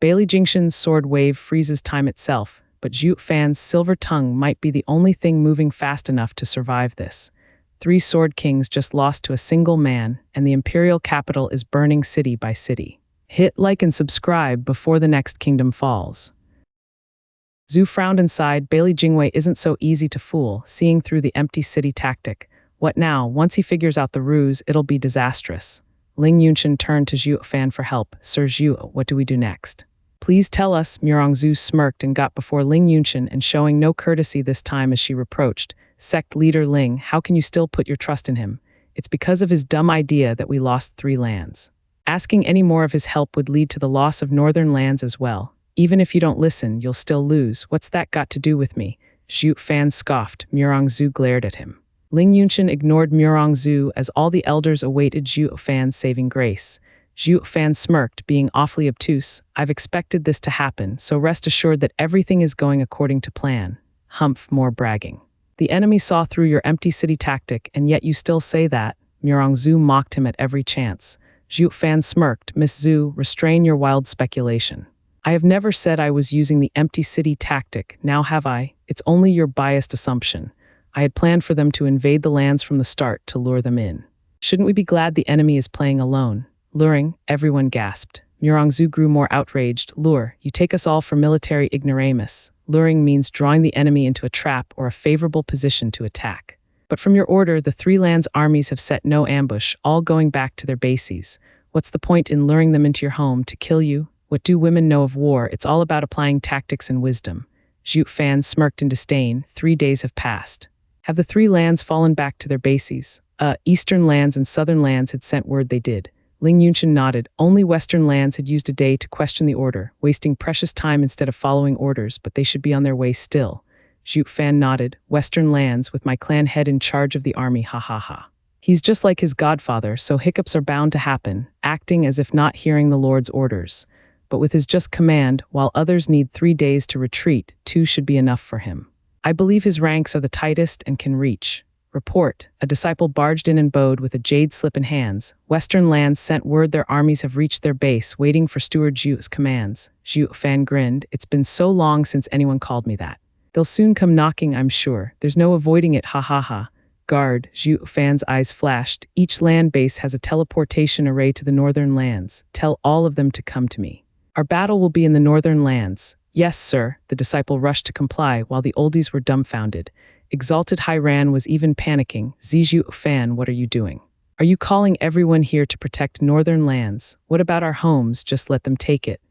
Bailey Jingshan's sword wave freezes time itself, but Zhuo Fan's silver tongue might be the only thing moving fast enough to survive this. 3 sword kings just lost to a single man, and the imperial capital is burning city by city. Hit like and subscribe before the next kingdom falls. Zhu frowned and sighed. Bailey Jingwei isn't so easy to fool, seeing through the empty city tactic. What now? Once he figures out the ruse, it'll be disastrous. Ling Yunshan turned to Zhuo Fan for help. Sir Zhuo, what do we do next? Please tell us. Zhu smirked and got before Ling Yunshan, and showing no courtesy this time as she reproached. Sect leader Ling, how can you still put your trust in him? It's because of his dumb idea that we lost 3 lands. Asking any more of his help would lead to the loss of northern lands as well. Even if you don't listen, you'll still lose. What's that got to do with me? Zhuo Fan scoffed. Zhu glared at him. Ling Yunshan ignored Zhu as all the elders awaited Zhuo Fan's saving grace. Zhuo Fan smirked, being awfully obtuse. I've expected this to happen, so rest assured that everything is going according to plan. Humph, more bragging. The enemy saw through your empty city tactic, and yet you still say that. Zhu mocked him at every chance. Zhuo Fan smirked. Miss Zhu, restrain your wild speculation. I have never said I was using the empty city tactic, now have I? It's only your biased assumption. I had planned for them to invade the lands from the start to lure them in. Shouldn't we be glad the enemy is playing alone? Luring, everyone gasped. Zhu grew more outraged. Lure, you take us all for military ignoramus. Luring means drawing the enemy into a trap or a favorable position to attack. But from your order, the 3 lands' armies have set no ambush, all going back to their bases. What's the point in luring them into your home to kill you? What do women know of war? It's all about applying tactics and wisdom. Zhuo Fan smirked in disdain. 3 days have passed. Have the 3 lands fallen back to their bases? Eastern lands and southern lands had sent word they did. Ling Yunshan nodded. Only western lands had used a day to question the order, wasting precious time instead of following orders, but they should be on their way still. Zhuo Fan nodded. Western lands, with my clan head in charge of the army, ha ha ha. He's just like his godfather, so hiccups are bound to happen, acting as if not hearing the Lord's orders. But with his just command, while others need 3 days to retreat, 2 should be enough for him. I believe his ranks are the tightest and can reach. Report. A disciple barged in and bowed with a jade slip in hands. Western lands sent word their armies have reached their base, waiting for Steward Zhuo's commands. Zhuo Fan grinned. It's been so long since anyone called me that. They'll soon come knocking, I'm sure. There's no avoiding it, ha ha ha. Guard. Zhuo Fan's eyes flashed. Each land base has a teleportation array to the northern lands. Tell all of them to come to me. Our battle will be in the northern lands. Yes, sir. The disciple rushed to comply, while the oldies were dumbfounded. Exalted Hairan was even panicking. Zhuo Fan, what are you doing? Are you calling everyone here to protect northern lands? What about our homes? Just let them take it.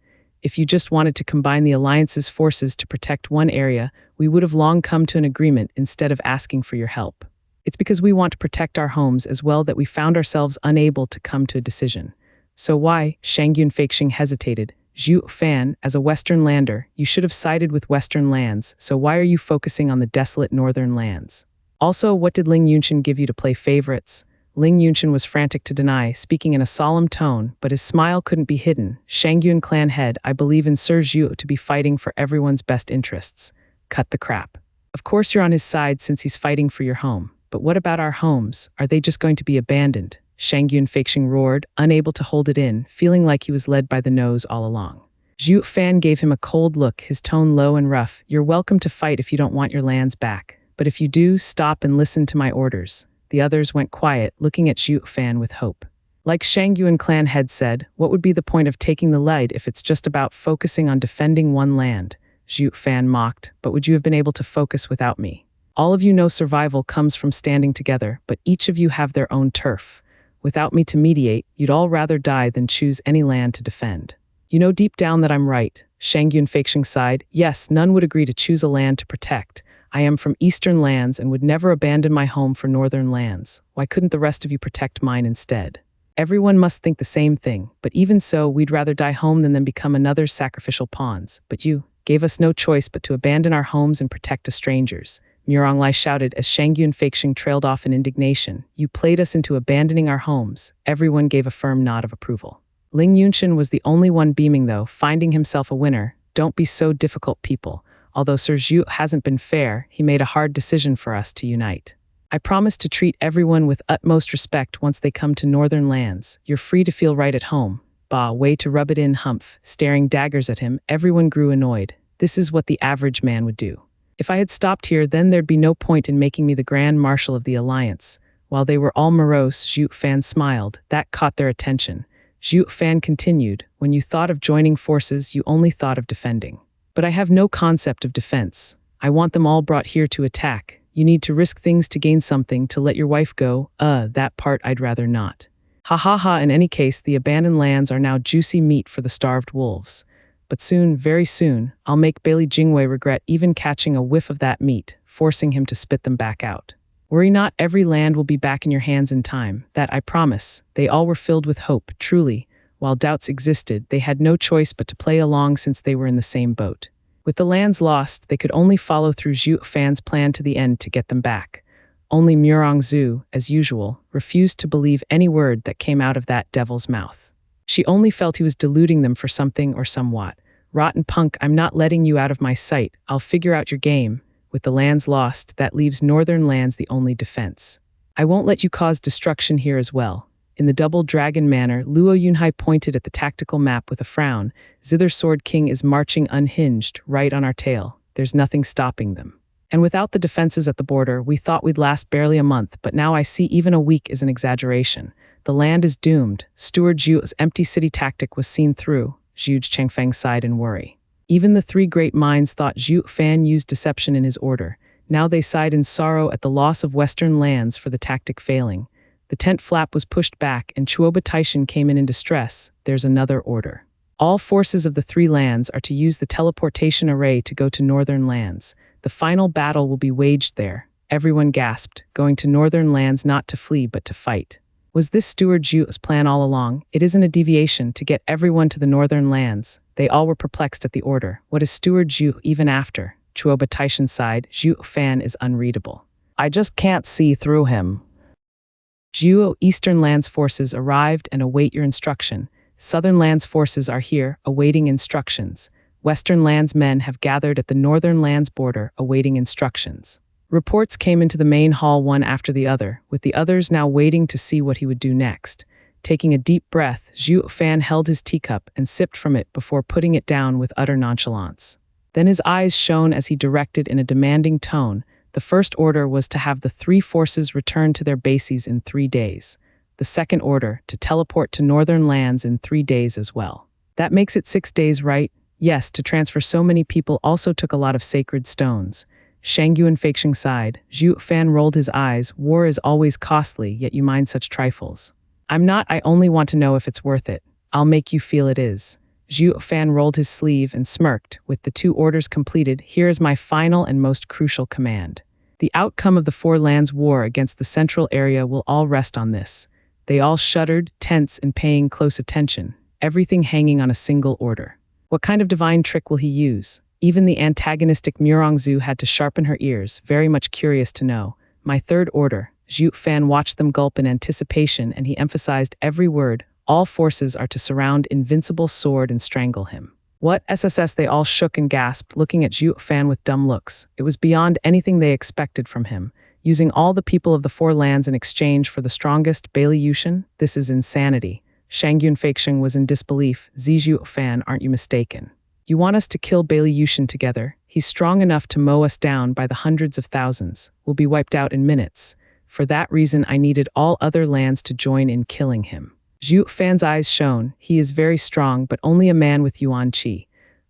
If you just wanted to combine the Alliance's forces to protect one area, we would have long come to an agreement instead of asking for your help. It's because we want to protect our homes as well that we found ourselves unable to come to a decision. So why? Shangyun Feixing hesitated. Zhuo Fan, as a Western lander, you should have sided with Western lands, so why are you focusing on the desolate northern lands? Also, what did Ling Yunshan give you to play favorites? Ling Yunshan was frantic to deny, speaking in a solemn tone, but his smile couldn't be hidden. Shangyun clan head, I believe in Sir Zhuo to be fighting for everyone's best interests. Cut the crap. Of course you're on his side since he's fighting for your home. But what about our homes? Are they just going to be abandoned? Shangyun Feixing roared, unable to hold it in, feeling like he was led by the nose all along. Zhuo Fan gave him a cold look, his tone low and rough. You're welcome to fight if you don't want your lands back. But if you do, stop and listen to my orders. The others went quiet, looking at Zhuo Fan with hope. Like Shangyun clan head said, what would be the point of taking the lead if it's just about focusing on defending one land? Zhuo Fan mocked, but would you have been able to focus without me? All of you know survival comes from standing together, but each of you have their own turf. Without me to mediate, you'd all rather die than choose any land to defend. You know deep down that I'm right. Shangyun Feixing sighed. Yes, none would agree to choose a land to protect. I am from eastern lands and would never abandon my home for northern lands. Why couldn't the rest of you protect mine instead? Everyone must think the same thing, but even so, we'd rather die home than become another's sacrificial pawns. But you gave us no choice but to abandon our homes and protect the strangers. Muronglai shouted as Shangyun Feixing trailed off in indignation. You played us into abandoning our homes. Everyone gave a firm nod of approval. Ling Yunshan was the only one beaming though, finding himself a winner. Don't be so difficult, people. Although Sir Zhuo hasn't been fair, he made a hard decision for us to unite. I promise to treat everyone with utmost respect once they come to northern lands. You're free to feel right at home. Bah, way to rub it in, Humph, staring daggers at him. Everyone grew annoyed. This is what the average man would do. If I had stopped here, then there'd be no point in making me the Grand Marshal of the Alliance. While they were all morose, Zhuo Fan smiled. That caught their attention. Zhuo Fan continued, when you thought of joining forces, you only thought of defending. But I have no concept of defense. I want them all brought here to attack. You need to risk things to gain something, to let your wife go. That part I'd rather not. Ha ha ha, in any case, the abandoned lands are now juicy meat for the starved wolves. But soon, very soon, I'll make Bailey Jingwei regret even catching a whiff of that meat, forcing him to spit them back out. Worry not, every land will be back in your hands in time, that I promise. They all were filled with hope, truly. While doubts existed, they had no choice but to play along since they were in the same boat. With the lands lost, they could only follow through Zhuo Fan's plan to the end to get them back. Only Murongzu, as usual, refused to believe any word that came out of that devil's mouth. She only felt he was deluding them for something or somewhat. Rotten punk, I'm not letting you out of my sight. I'll figure out your game. With the lands lost, that leaves northern lands the only defense. I won't let you cause destruction here as well. In the double dragon manner, Luo Yunhai pointed at the tactical map with a frown. Zither Sword King is marching unhinged, right on our tail. There's nothing stopping them. And without the defenses at the border, we thought we'd last barely a month, but now I see even a week is an exaggeration. The land is doomed. Steward Zhuo's empty city tactic was seen through. Zhuge Chengfeng sighed in worry. Even the three great minds thought Zhuo Fan used deception in his order. Now they sighed in sorrow at the loss of western lands for the tactic failing. The tent flap was pushed back and Chuoba Taishan came in distress. There's another order. All forces of the three lands are to use the teleportation array to go to northern lands. The final battle will be waged there. Everyone gasped, going to northern lands not to flee but to fight. Was this Steward Zhuo's plan all along? It isn't a deviation to get everyone to the northern lands. They all were perplexed at the order. What is Steward Zhuo even after? Chuoba Taishan sighed. Zhuo Fan is unreadable. I just can't see through him. Zhuo Eastern Lands forces arrived and await your instruction. Southern Lands forces are here, awaiting instructions. Western Lands men have gathered at the Northern Lands border, awaiting instructions. Reports came into the main hall one after the other, with the others now waiting to see what he would do next. Taking a deep breath, Zhuo Fan held his teacup and sipped from it before putting it down with utter nonchalance. Then his eyes shone as he directed in a demanding tone. The first order was to have the three forces return to their bases in 3 days. The second order, to teleport to northern lands in 3 days as well. That makes it 6 days, right? Yes, to transfer so many people also took a lot of sacred stones. Shangyu and Feixing sighed. Zhuo Fan rolled his eyes. War is always costly, yet you mind such trifles. I'm not, I only want to know if it's worth it. I'll make you feel it is. Zhuo Fan rolled his sleeve and smirked. With the 2 orders completed, here is my final and most crucial command. The outcome of the Four Lands war against the central area will all rest on this. They all shuddered, tense and paying close attention, everything hanging on a single order. What kind of divine trick will he use? Even the antagonistic Murongzu had to sharpen her ears, very much curious to know. My third order. Zhuo Fan watched them gulp in anticipation and he emphasized every word. All forces are to surround Invincible Sword and strangle him. What? SSS, they all shook and gasped, looking at Zhuo Fan with dumb looks. It was beyond anything they expected from him. Using all the people of the Four Lands in exchange for the strongest Bailey Yushin? This is insanity. Shangyun Feixing was in disbelief. Zhuo Fan, aren't you mistaken? You want us to kill Bailey Yushin together? He's strong enough to mow us down by the hundreds of thousands. We'll be wiped out in minutes. For that reason, I needed all other lands to join in killing him. Zhuo Fan's eyes shone. He is very strong, but only a man with Yuan Qi.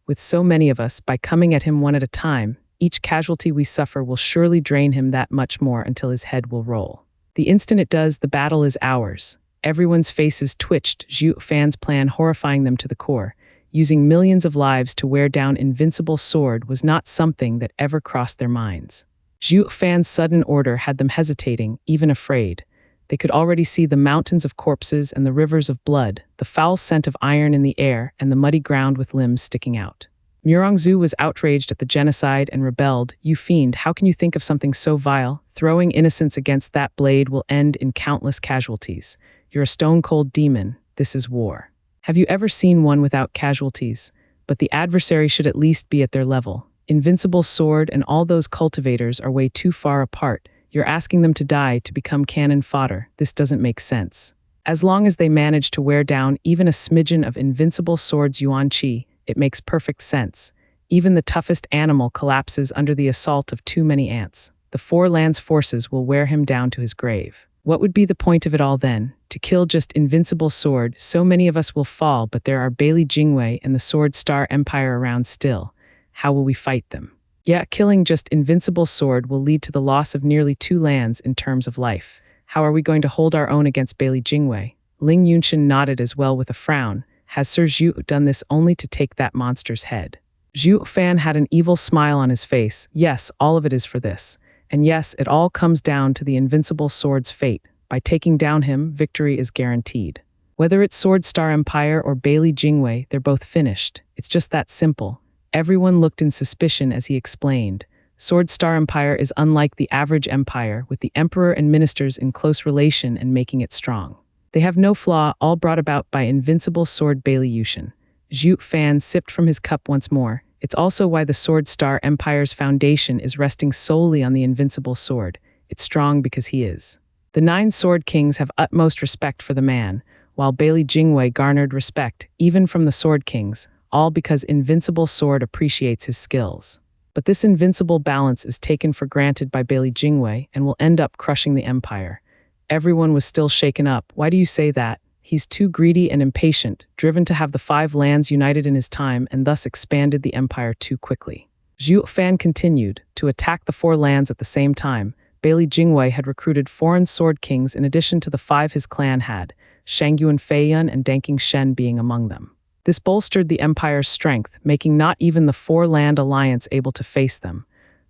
With so many of us, by coming at him one at a time, each casualty we suffer will surely drain him that much more until his head will roll. The instant it does, the battle is ours. Everyone's faces twitched, Zhuo Fan's plan horrifying them to the core. Using millions of lives to wear down Invincible Sword was not something that ever crossed their minds. Zhuo Fan's sudden order had them hesitating, even afraid. They could already see the mountains of corpses and the rivers of blood, the foul scent of iron in the air, and the muddy ground with limbs sticking out. Murongzu was outraged at the genocide and rebelled. You fiend, how can you think of something so vile? Throwing innocents against that blade will end in countless casualties. You're a stone-cold demon. This is war. Have you ever seen one without casualties? But the adversary should at least be at their level. Invincible Sword and all those cultivators are way too far apart. You're asking them to die to become cannon fodder. This doesn't make sense. As long as they manage to wear down even a smidgen of invincible sword's yuan qi, it makes perfect sense. Even the toughest animal collapses under the assault of too many ants. The Four Lands forces will wear him down to his grave. What would be the point of it all then? To kill just invincible sword, so many of us will fall, but there are Bailey Jingwei and the Sword Star Empire around still. How will we fight them? Yeah, killing just invincible sword will lead to the loss of nearly 2 lands in terms of life. How are we going to hold our own against Bailey Jingwei? Ling Yunshin nodded as well with a frown. Has Sir Zhuo done this only to take that monster's head? Zhuo Fan had an evil smile on his face. Yes, all of it is for this. And yes, it all comes down to the invincible sword's fate. By taking down him, victory is guaranteed. Whether it's Sword Star Empire or Bailey Jingwei, they're both finished. It's just that simple. Everyone looked in suspicion as he explained. Sword Star Empire is unlike the average empire, with the emperor and ministers in close relation and making it strong. They have no flaw, all brought about by invincible sword Bailey Yushin. Zhuo Fan sipped from his cup once more. It's also why the Sword Star Empire's foundation is resting solely on the invincible sword. It's strong because he is. The 9 Sword Kings have utmost respect for the man, while Bailey Jingwei garnered respect, even from the Sword Kings, all because Invincible Sword appreciates his skills. But this invincible balance is taken for granted by Bailey Jingwei and will end up crushing the empire. Everyone was still shaken up. Why do you say that? He's too greedy and impatient, driven to have the 5 lands united in his time and thus expanded the empire too quickly. Zhuo Fan continued to attack the 4 lands at the same time. Bailey Jingwei had recruited foreign sword kings in addition to the 5 his clan had, Shangyuan Feiyun and Danking Shen being among them. This bolstered the empire's strength, making not even the 4-land alliance able to face them.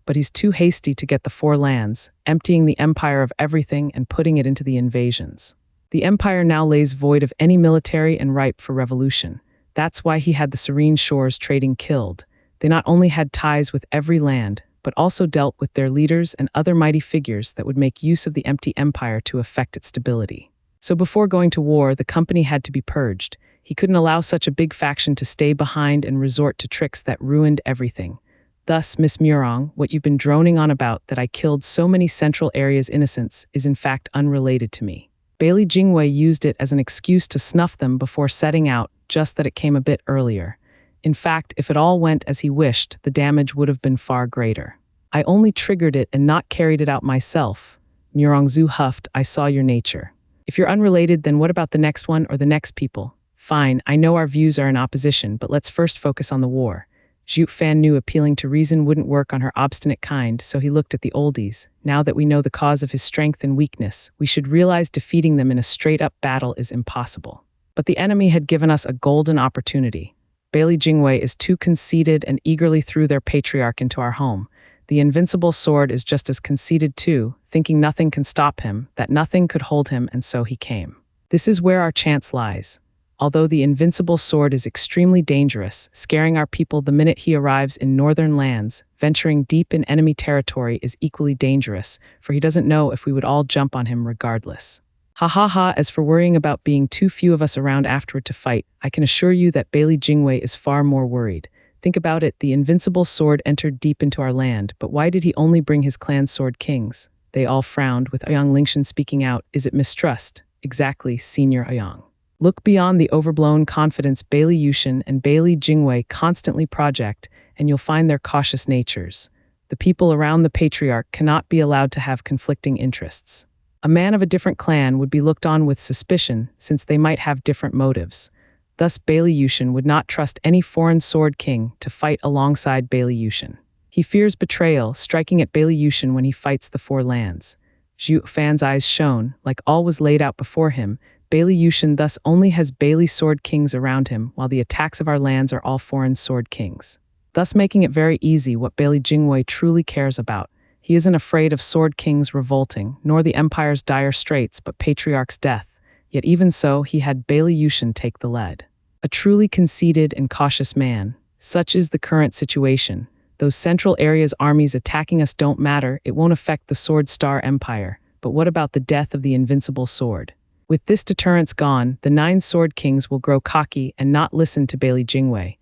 But he's too hasty to get the 4 lands, emptying the empire of everything and putting it into the invasions. The empire now lays void of any military and ripe for revolution. That's why he had the Serene Shores trading killed. They not only had ties with every land, but also dealt with their leaders and other mighty figures that would make use of the empty empire to affect its stability. So before going to war, the company had to be purged. He couldn't allow such a big faction to stay behind and resort to tricks that ruined everything. Thus, Miss Murong, what you've been droning on about that I killed so many Central Area's innocents is in fact unrelated to me. Bailey Jingwei used it as an excuse to snuff them before setting out, just that it came a bit earlier. In fact, if it all went as he wished, the damage would have been far greater. I only triggered it and not carried it out myself. Murongzu huffed, I saw your nature. If you're unrelated, then what about the next one or the next people? Fine, I know our views are in opposition, but let's first focus on the war. Zhuo Fan knew appealing to reason wouldn't work on her obstinate kind, so he looked at the oldies. Now that we know the cause of his strength and weakness, we should realize defeating them in a straight-up battle is impossible. But the enemy had given us a golden opportunity. Bailey Jingwei is too conceited and eagerly threw their patriarch into our home. The invincible sword is just as conceited too, thinking nothing can stop him, that nothing could hold him, and so he came. This is where our chance lies. Although the invincible sword is extremely dangerous, scaring our people the minute he arrives in northern lands, venturing deep in enemy territory is equally dangerous, for he doesn't know if we would all jump on him regardless. Ha ha ha, as for worrying about being too few of us around afterward to fight, I can assure you that Bailey Jingwei is far more worried. Think about it, the invincible sword entered deep into our land, but why did he only bring his clan's sword kings? They all frowned, with Ayang Lingshan speaking out, is it mistrust? Exactly, Senior Ayang. Look beyond the overblown confidence Bailey Yushin and Bailey Jingwei constantly project, and you'll find their cautious natures. The people around the patriarch cannot be allowed to have conflicting interests. A man of a different clan would be looked on with suspicion, since they might have different motives. Thus, Bailey Yushin would not trust any foreign sword king to fight alongside Bailey Yushin. He fears betrayal, striking at Bailey Yushin when he fights the 4 lands. Zhuo Fan's eyes shone, like all was laid out before him. Bailey Yushin thus only has Bailey sword kings around him, while the attacks of our lands are all foreign sword kings. Thus making it very easy what Bailey Jingwei truly cares about. He isn't afraid of sword kings revolting, nor the empire's dire straits, but patriarch's death. Yet even so, he had Bailey Yushin take the lead. A truly conceited and cautious man. Such is the current situation. Those Central Area's armies attacking us don't matter, it won't affect the Sword Star Empire. But what about the death of the invincible sword? With this deterrence gone, the 9 Sword Kings will grow cocky and not listen to Bailey Jingwei,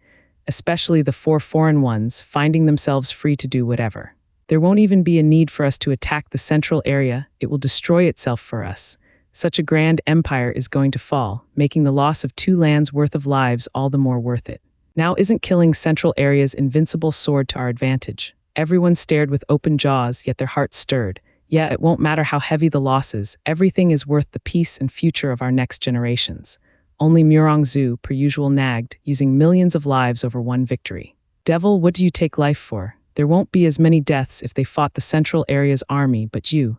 especially the 4 foreign ones, finding themselves free to do whatever. There won't even be a need for us to attack the Central Area, it will destroy itself for us. Such a grand empire is going to fall, making the loss of 2 lands worth of lives all the more worth it. Now isn't killing Central Area's invincible sword to our advantage? Everyone stared with open jaws, yet their hearts stirred. Yeah, it won't matter how heavy the losses, everything is worth the peace and future of our next generations. Only Murongzu, per usual, nagged, using millions of lives over one victory. Devil, what do you take life for? There won't be as many deaths if they fought the Central Area's army, but you.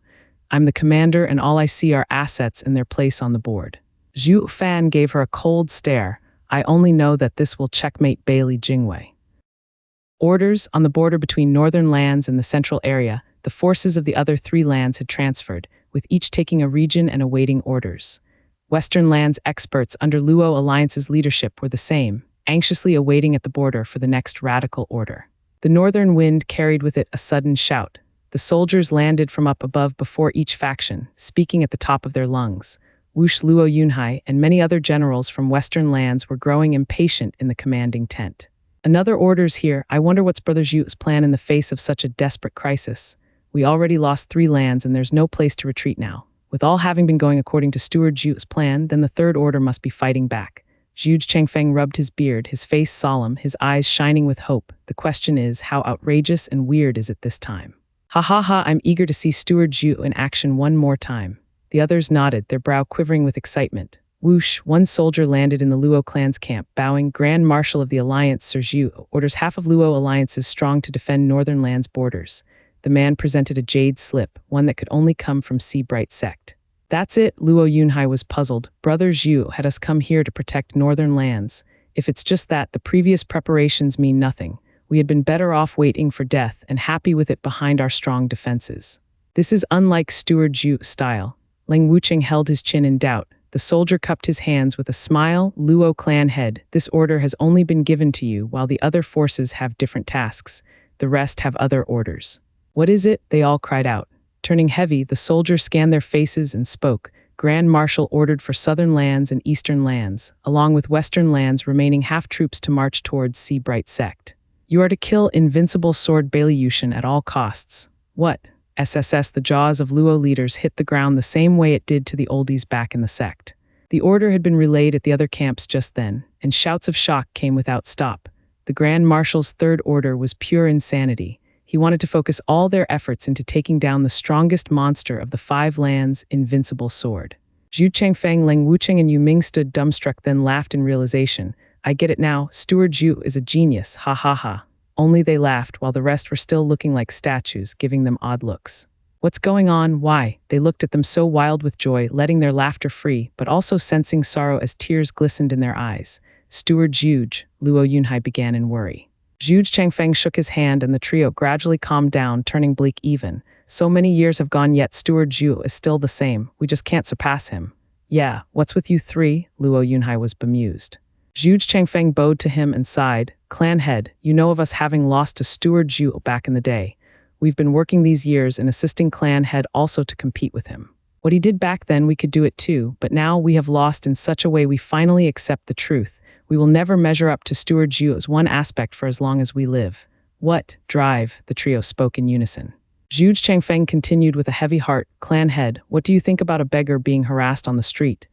I'm the commander and all I see are assets in their place on the board. Zhuo Fan gave her a cold stare. I only know that this will checkmate Bailey Jingwei. Orders on the border between northern lands and the Central Area, the forces of the other 3 lands had transferred, with each taking a region and awaiting orders. Western lands experts under Luo Alliance's leadership were the same, anxiously awaiting at the border for the next radical order. The northern wind carried with it a sudden shout. The soldiers landed from up above before each faction, speaking at the top of their lungs. Wush Luo Yunhai and many other generals from western lands were growing impatient in the commanding tent. Another orders here. I wonder what's Brother Zhu's plan in the face of such a desperate crisis. We already lost 3 lands and there's no place to retreat now. With all having been going according to Steward Zhu's plan, then the third order must be fighting back. Zhu Chengfeng rubbed his beard, his face solemn, his eyes shining with hope. The question is, how outrageous and weird is it this time? Ha ha ha, I'm eager to see Steward Zhu in action one more time. The others nodded, their brow quivering with excitement. Whoosh, one soldier landed in the Luo clan's camp, bowing. Grand Marshal of the Alliance, Sir Zhu, orders half of Luo Alliance's strong to defend northern lands' borders. The man presented a jade slip, one that could only come from Sea-Bright sect. That's it, Luo Yunhai was puzzled. Brother Zhu had us come here to protect northern lands. If it's just that, the previous preparations mean nothing. We had been better off waiting for death and happy with it behind our strong defenses. This is unlike Steward Zhu style. Leng Wucheng held his chin in doubt. The soldier cupped his hands with a smile. Luo clan head, this order has only been given to you while the other forces have different tasks. The rest have other orders. What is it? They all cried out. Turning heavy, the soldiers scanned their faces and spoke. Grand Marshal ordered for southern lands and eastern lands, along with western lands remaining half troops to march towards Sea-Bright sect. You are to kill invincible sword Baileyushin at all costs. What? SSS, the jaws of Luo leaders hit the ground the same way it did to the oldies back in the sect. The order had been relayed at the other camps just then, and shouts of shock came without stop. The Grand Marshal's third order was pure insanity. He wanted to focus all their efforts into taking down the strongest monster of the 5 lands, invincible sword. Zhu Chengfeng, Leng Wucheng and Yu Ming stood dumbstruck, then laughed in realization. I get it now, Steward Zhu is a genius, ha ha ha. Only they laughed while the rest were still looking like statues, giving them odd looks. What's going on? Why? They looked at them so wild with joy, letting their laughter free, but also sensing sorrow as tears glistened in their eyes. Steward Zhuge, Luo Yunhai began in worry. Zhu Chengfeng shook his hand and the trio gradually calmed down, turning bleak even. So many years have gone yet Steward Zhu is still the same, we just can't surpass him. Yeah, what's with you 3? Luo Yunhai was bemused. Zhu Chengfeng bowed to him and sighed. Clan head, you know of us having lost to Steward Zhu back in the day. We've been working these years and assisting clan head also to compete with him. What he did back then, we could do it too, but now we have lost in such a way we finally accept the truth. We will never measure up to Steward Zhu as one aspect for as long as we live. What? Drive, the trio spoke in unison. Zhu Chengfeng continued with a heavy heart. Clan head, what do you think about a beggar being harassed on the street?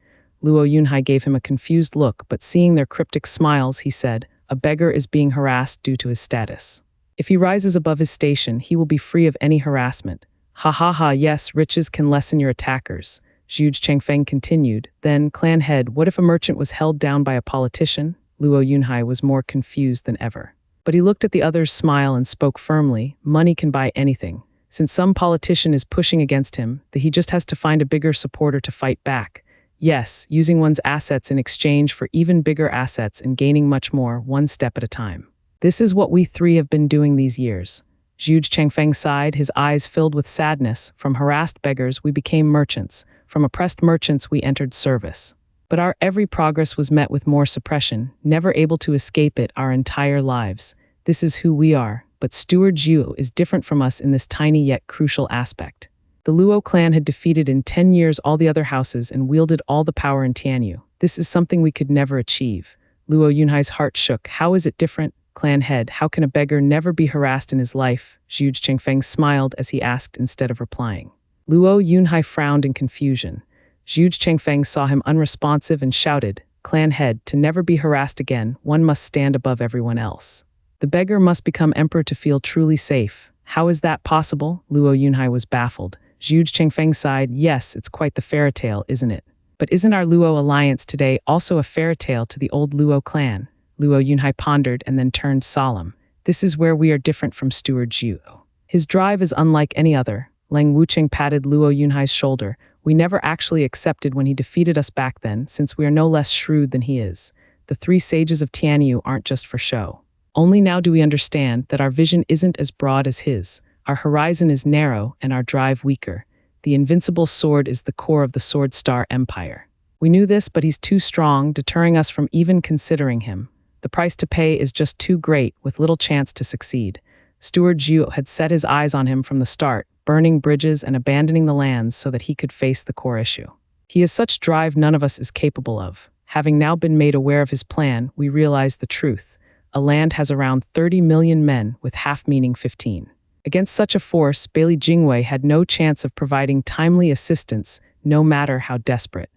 Luo Yunhai gave him a confused look, but seeing their cryptic smiles, he said, a beggar is being harassed due to his status. If he rises above his station, he will be free of any harassment. Ha ha ha, yes, riches can lessen your attackers. Zhu Chengfeng continued. Then, clan head, what if a merchant was held down by a politician? Luo Yunhai was more confused than ever. But he looked at the others' smile and spoke firmly. Money can buy anything. Since some politician is pushing against him, that he just has to find a bigger supporter to fight back. Yes, using one's assets in exchange for even bigger assets and gaining much more, one step at a time. This is what we 3 have been doing these years. Zhu Chengfeng sighed, his eyes filled with sadness. From harassed beggars, we became merchants. From oppressed merchants, we entered service. But our every progress was met with more suppression, never able to escape it our entire lives. This is who we are, but Steward Zhu is different from us in this tiny yet crucial aspect. The Luo clan had defeated in 10 years all the other houses and wielded all the power in Tianyu. This is something we could never achieve. Luo Yunhai's heart shook. How is it different? Clan head, how can a beggar never be harassed in his life? Zhu Chengfeng smiled as he asked instead of replying. Luo Yunhai frowned in confusion. Zhu Chengfeng saw him unresponsive and shouted, "Clan head, to never be harassed again, one must stand above everyone else. The beggar must become emperor to feel truly safe. How is that possible?" Luo Yunhai was baffled. Zhu Chengfeng sighed, "Yes, it's quite the fairy tale, isn't it? But isn't our Luo alliance today also a fairy tale to the old Luo clan?" Luo Yunhai pondered and then turned solemn. "This is where we are different from Steward Zhu. His drive is unlike any other." Lang Wucheng patted Luo Yunhai's shoulder. "We never actually accepted when he defeated us back then, since we are no less shrewd than he is. The three sages of Tianyu aren't just for show. Only now do we understand that our vision isn't as broad as his. Our horizon is narrow and our drive weaker. The invincible sword is the core of the Sword Star Empire. We knew this, but he's too strong, deterring us from even considering him. The price to pay is just too great, with little chance to succeed." Steward Zhu had set his eyes on him from the start, burning bridges and abandoning the lands so that he could face the core issue. He has such drive none of us is capable of. Having now been made aware of his plan, we realize the truth. A land has around 30 million men, with half meaning 15. Against such a force, Bailey Jingwei had no chance of providing timely assistance, no matter how desperate,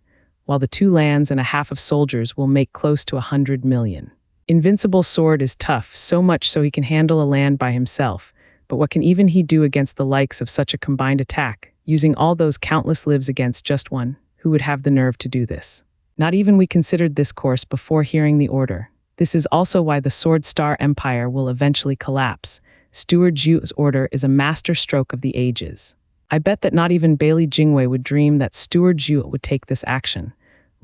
while the 2 lands and a half of soldiers will make close to 100 million. Invincible sword is tough, so much so he can handle a land by himself, but what can even he do against the likes of such a combined attack, using all those countless lives against just one? Who would have the nerve to do this? Not even we considered this course before hearing the order. This is also why the Sword Star Empire will eventually collapse. Steward Zhu's order is a masterstroke of the ages. I bet that not even Bailey Jingwei would dream that Steward Zhu would take this action.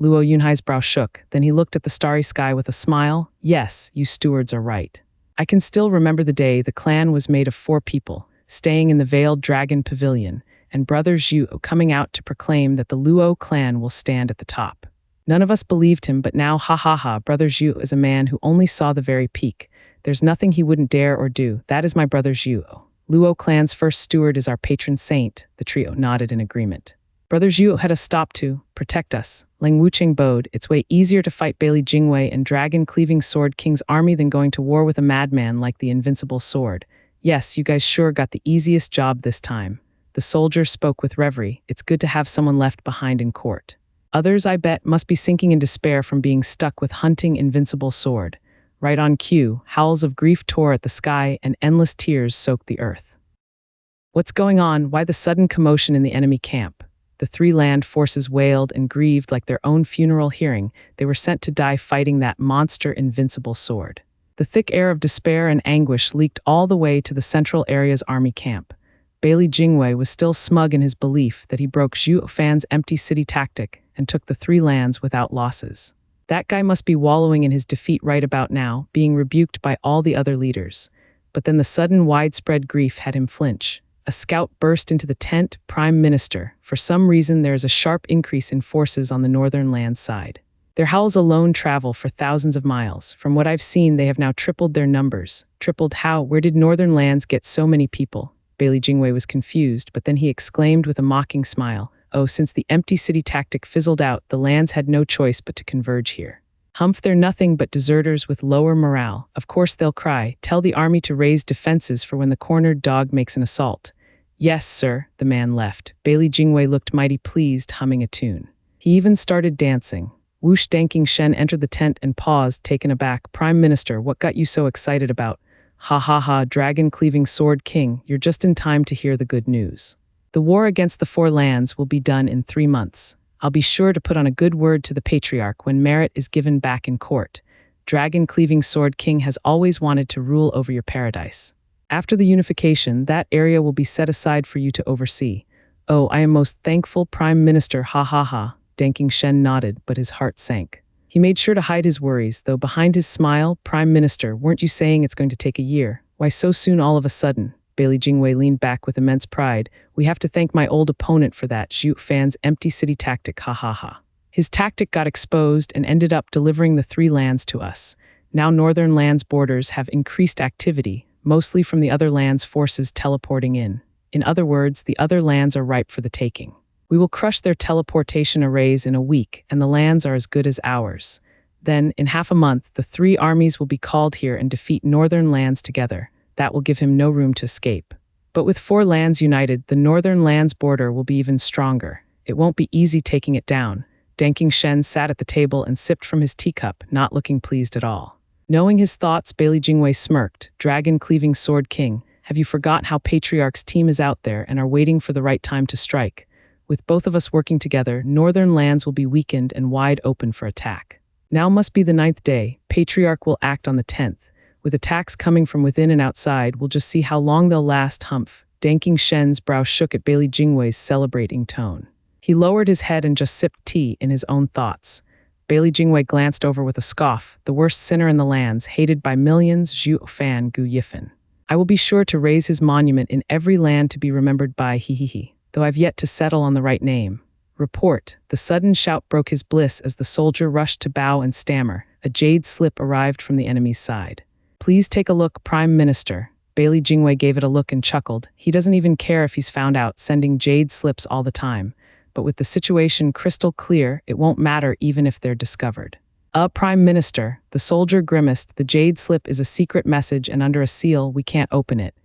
Luo Yunhai's brow shook, then he looked at the starry sky with a smile. "Yes, you stewards are right. I can still remember the day the clan was made of 4 people, staying in the Veiled Dragon Pavilion, and Brother Zhu coming out to proclaim that the Luo clan will stand at the top. None of us believed him, but now, ha ha ha, Brother Zhu is a man who only saw the very peak. There's nothing he wouldn't dare or do. That is my Brother Zhu. Luo clan's first steward is our patron saint." The trio nodded in agreement. Brother Zhu had us stop to protect us. Lang Wucheng bowed. "It's way easier to fight Bailey Jingwei and Dragon-Cleaving Sword King's army than going to war with a madman like the Invincible Sword. Yes, you guys sure got the easiest job this time." The soldier spoke with reverie. "It's good to have someone left behind in court. Others, I bet, must be sinking in despair from being stuck with hunting Invincible Sword." Right on cue, howls of grief tore at the sky and endless tears soaked the earth. "What's going on? Why the sudden commotion in the enemy camp?" The 3 land forces wailed and grieved like their own funeral hearing. They were sent to die fighting that monster Invincible Sword. The thick air of despair and anguish leaked all the way to the Central Area's army camp. Bailey Jingwei was still smug in his belief that he broke Zhuo Fan's empty city tactic and took the 3 lands without losses. That guy must be wallowing in his defeat right about now, being rebuked by all the other leaders. But then the sudden widespread grief had him flinch. A scout burst into the tent. "Prime Minister, for some reason there is a sharp increase in forces on the northern land side. Their howls alone travel for thousands of miles. From what I've seen, they have now tripled their numbers." "Tripled how? Where did northern lands get so many people?" Bailey Jingwei was confused, but then he exclaimed with a mocking smile, "Oh, since the empty city tactic fizzled out, the lands had no choice but to converge here. Humph, they're nothing but deserters with lower morale. Of course they'll cry. Tell the army to raise defenses for when the cornered dog makes an assault." "Yes, sir." The man left. Bailey Jingwei looked mighty pleased, humming a tune. He even started dancing. Wush Danking Shen entered the tent and paused, taken aback. "Prime Minister, what got you so excited about?" "Ha ha ha, Dragon-Cleaving Sword King, you're just in time to hear the good news. The war against the 4 lands will be done in 3 months. I'll be sure to put on a good word to the Patriarch when merit is given back in court. Dragon-Cleaving Sword King has always wanted to rule over your paradise. After the unification, that area will be set aside for you to oversee." "Oh, I am most thankful, Prime Minister, ha ha ha." Danking Shen nodded, but his heart sank. He made sure to hide his worries, though behind his smile, "Prime Minister, weren't you saying it's going to take a year? Why so soon all of a sudden?" Bailey Jingwei leaned back with immense pride. "We have to thank my old opponent for that, Zhu Fan's empty city tactic, ha ha ha. His tactic got exposed and ended up delivering the 3 lands to us. Now northern lands borders have increased activity, mostly from the other lands' forces teleporting in. In other words, the other lands are ripe for the taking. We will crush their teleportation arrays in a week, and the lands are as good as ours. Then, in half a month, the 3 armies will be called here and defeat northern lands together. That will give him no room to escape. But with 4 lands united, the northern lands border will be even stronger. It won't be easy taking it down. Danking Shen sat at the table and sipped from his teacup, not looking pleased at all. Knowing his thoughts, Bailey Jingwei smirked. Dragon-cleaving Sword King, have you forgot how Patriarch's team is out there and are waiting for the right time to strike? With both of us working together, northern lands will be weakened and wide open for attack. Now must be the 9th day. Patriarch will act on the 10th. With attacks coming from within and outside, we'll just see how long they'll last. Humph. Danking Shen's brow shook at Bailey Jingwei's celebrating tone. He lowered his head and just sipped tea in his own thoughts. Bailey Jingwei glanced over with a scoff. The worst sinner in the lands, hated by millions, Zhuo Fan Gu Yifan. I will be sure to raise his monument in every land to be remembered by he, though I've yet to settle on the right name. Report. The sudden shout broke his bliss as the soldier rushed to bow and stammer. A jade slip arrived from the enemy's side. Please take a look, Prime Minister. Bailey Jingwei gave it a look and chuckled. He doesn't even care if he's found out, sending jade slips all the time. But with the situation crystal clear, it won't matter even if they're discovered. Prime Minister, the soldier grimaced. The jade slip is a secret message and under a seal, we can't open it.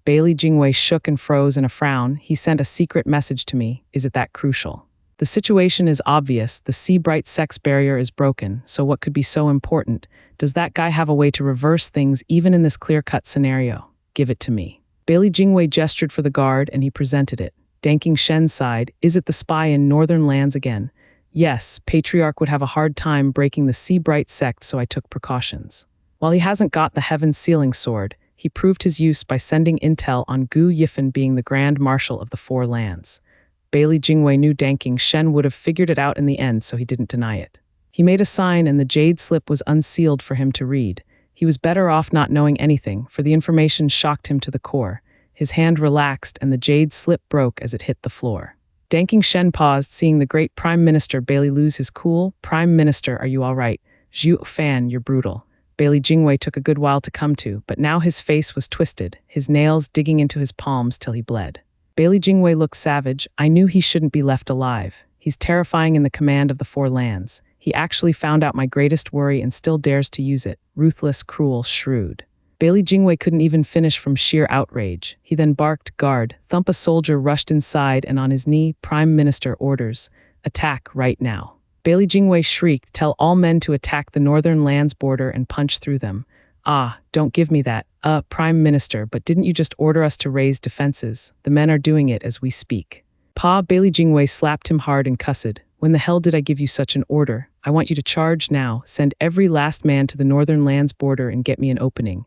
Bailey Jingwei shook and froze in a frown. He sent a secret message to me. Is it that crucial? The situation is obvious. The Seabright sex barrier is broken, so what could be so important? Does that guy have a way to reverse things even in this clear-cut scenario? Give it to me. Bailey Jingwei gestured for the guard and he presented it. Danking Shen sighed. Is it the spy in northern lands again? Yes, Patriarch would have a hard time breaking the Seabright sect, so I took precautions. While he hasn't got the Heaven's Sealing Sword, he proved his use by sending intel on Gu Yifan being the Grand Marshal of the Four Lands. Bailey Jingwei knew Danking Shen would have figured it out in the end, so he didn't deny it. He made a sign and the jade slip was unsealed for him to read. He was better off not knowing anything, for the information shocked him to the core. His hand relaxed and the jade slip broke as it hit the floor. Danking Shen paused, seeing the great Prime Minister Bailey lose his cool. Prime Minister, are you all right? Zhuo Fan, you're brutal. Bailey Jingwei took a good while to come to, but now his face was twisted, his nails digging into his palms till he bled. Bailey Jingwei looked savage. I knew he shouldn't be left alive. He's terrifying in the command of the Four Lands. He actually found out my greatest worry and still dares to use it. Ruthless, cruel, shrewd. Bailey Jingwei couldn't even finish from sheer outrage. He then barked, guard. Thump. A soldier rushed inside and on his knee, Prime Minister orders. Attack right now. Bailey Jingwei shrieked, tell all men to attack the northern lands border and punch through them. Ah, don't give me that. Prime Minister, but didn't you just order us to raise defenses? The men are doing it as we speak. Bailey Jingwei slapped him hard and cussed. When the hell did I give you such an order? I want you to charge now. Send every last man to the northern lands border and get me an opening.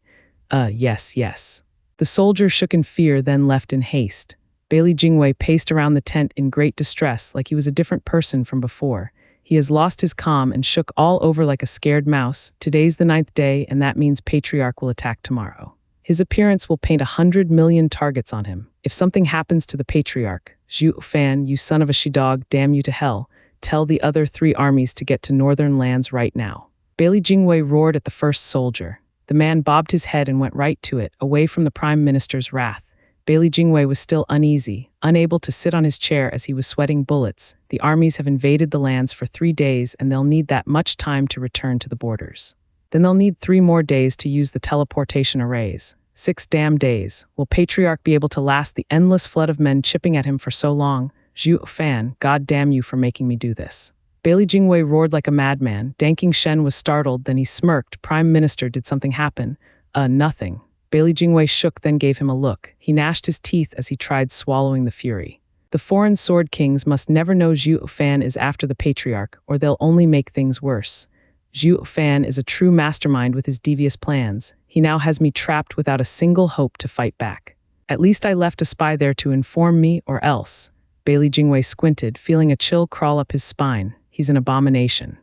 Yes. The soldier shook in fear, then left in haste. Bailey Jingwei paced around the tent in great distress, like he was a different person from before. He has lost his calm and shook all over like a scared mouse. Today's the 9th day, and that means Patriarch will attack tomorrow. His appearance will paint 100 million targets on him. If something happens to the Patriarch, Zhuo Fan, you son of a she-dog, damn you to hell. Tell the other 3 armies to get to northern lands right now. Bailey Jingwei roared at the first soldier. The man bobbed his head and went right to it, away from the Prime Minister's wrath. Bailey Jingwei was still uneasy, unable to sit on his chair as he was sweating bullets. The armies have invaded the lands for 3 days and they'll need that much time to return to the borders. Then they'll need 3 more days to use the teleportation arrays. 6 damn days. Will Patriarch be able to last the endless flood of men chipping at him for so long? Zhuo Fan, God damn you for making me do this. Bailey Jingwei roared like a madman. Danking Shen was startled, then he smirked. Prime Minister, did something happen? Nothing. Bailey Jingwei shook, then gave him a look. He gnashed his teeth as he tried swallowing the fury. The foreign sword kings must never know Zhuo Fan is after the Patriarch, or they'll only make things worse. Zhuo Fan is a true mastermind with his devious plans. He now has me trapped without a single hope to fight back. At least I left a spy there to inform me, or else. Bailey Jingwei squinted, feeling a chill crawl up his spine. He's an abomination.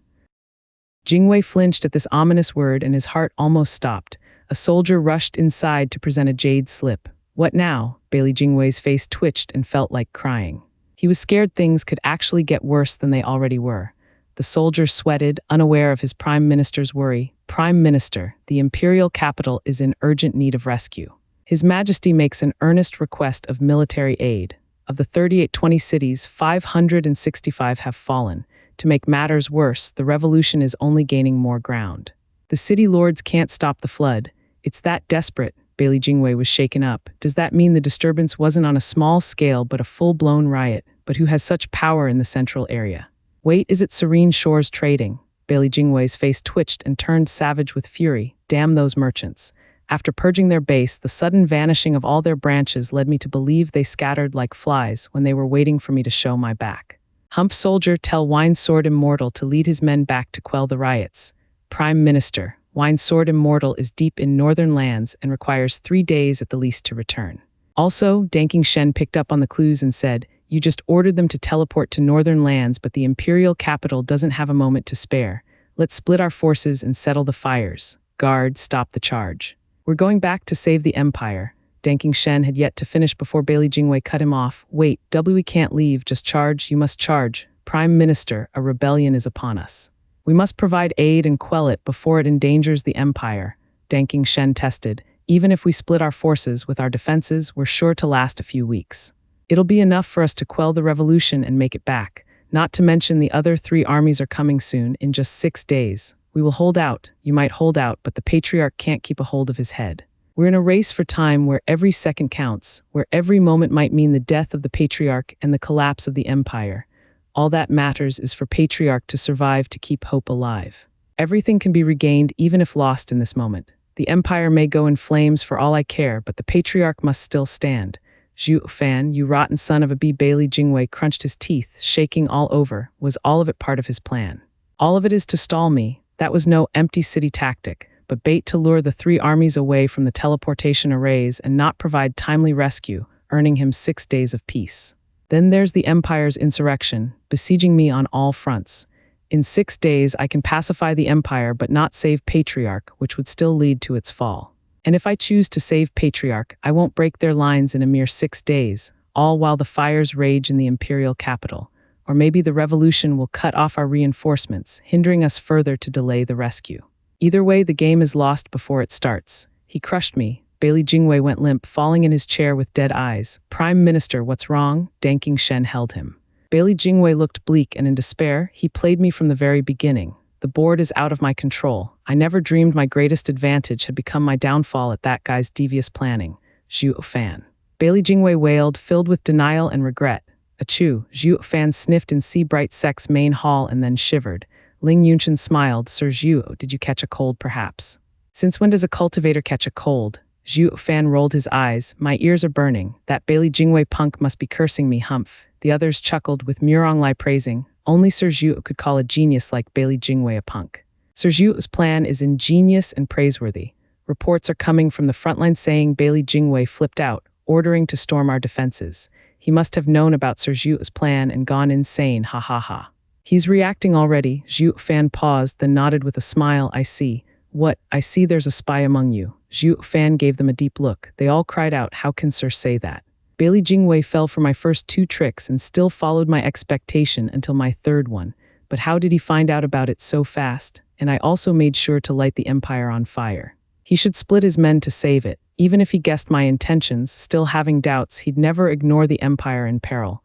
Jingwei flinched at this ominous word and his heart almost stopped. A soldier rushed inside to present a jade slip. What now? Bailey Jingwei's face twitched and felt like crying. He was scared things could actually get worse than they already were. The soldier sweated, unaware of his Prime Minister's worry. Prime Minister, the imperial capital is in urgent need of rescue. His Majesty makes an earnest request of military aid. Of the 3820 cities, 565 have fallen. To make matters worse, the revolution is only gaining more ground. The city lords can't stop the flood. It's that desperate. Bailey Jingwei was shaken up. Does that mean the disturbance wasn't on a small scale but a full-blown riot? But who has such power in the central area? Wait, is it Serene Shores Trading? Bailey Jingwei's face twitched and turned savage with fury. Damn those merchants. After purging their base, the sudden vanishing of all their branches led me to believe they scattered like flies when they were waiting for me to show my back. Hump soldier, tell Wine Sword Immortal to lead his men back to quell the riots. Prime Minister, Wine Sword Immortal is deep in northern lands and requires 3 days at the least to return. Also, Danking Shen picked up on the clues and said, you just ordered them to teleport to northern lands, but the imperial capital doesn't have a moment to spare. Let's split our forces and settle the fires. Guard, stop the charge. We're going back to save the empire. Danking Shen had yet to finish before Bailey Jingwei cut him off. Wait, we can't leave, just charge, you must charge. Prime Minister, a rebellion is upon us. We must provide aid and quell it before it endangers the empire. Danking Shen tested. Even if we split our forces with our defenses, we're sure to last a few weeks. It'll be enough for us to quell the revolution and make it back. Not to mention the other 3 armies are coming soon, in just 6 days. We will hold out. You might hold out, but the patriarch can't keep a hold of his head. We're in a race for time where every second counts, where every moment might mean the death of the patriarch and the collapse of the empire. All that matters is for patriarch to survive, to keep hope alive. Everything can be regained even if lost in this moment. The empire may go in flames for all I care, but the patriarch must still stand. Zhuo Fan, you rotten son of a bee. Bailey Jingwei crunched his teeth, shaking all over. Was all of it part of his plan? All of it is to stall me. That was no empty city tactic, but bait to lure the 3 armies away from the teleportation arrays and not provide timely rescue, earning him 6 days of peace. Then there's the Empire's insurrection, besieging me on all fronts. In 6 days, I can pacify the Empire but not save Patriarch, which would still lead to its fall. And if I choose to save Patriarch, I won't break their lines in a mere 6 days, all while the fires rage in the imperial capital. Or maybe the revolution will cut off our reinforcements, hindering us further to delay the rescue. Either way, the game is lost before it starts. He crushed me. Bailey Jingwei went limp, falling in his chair with dead eyes. Prime Minister, what's wrong? Danking Shen held him. Bailey Jingwei looked bleak and in despair. He played me from the very beginning. The board is out of my control. I never dreamed my greatest advantage had become my downfall at that guy's devious planning. Zhuo Fan. Bailey Jingwei wailed, filled with denial and regret. Achoo, Zhuo Fan sniffed in Bright Sec's main hall and then shivered. Ling Yunshan smiled. Sir Zhuo, did you catch a cold perhaps? Since when does a cultivator catch a cold? Zhuo Fan rolled his eyes. My ears are burning. That Bailey Jingwei punk must be cursing me, humph. The others chuckled with Murong Lai praising. Only Sir Zhuo could call a genius like Bailey Jingwei a punk. Sir Zhuo's plan is ingenious and praiseworthy. Reports are coming from the front line saying Bailey Jingwei flipped out, ordering to storm our defenses. He must have known about Sir Zhuo's plan and gone insane, ha ha ha. He's reacting already. Zhuo Fan paused, then nodded with a smile. I see. What? I see there's a spy among you. Zhuo Fan gave them a deep look. They all cried out, how can Sir say that? Bailey Jingwei fell for my first 2 tricks and still followed my expectation until my 3rd one. But how did he find out about it so fast? And I also made sure to light the empire on fire. He should split his men to save it. Even if he guessed my intentions, still having doubts, he'd never ignore the empire in peril.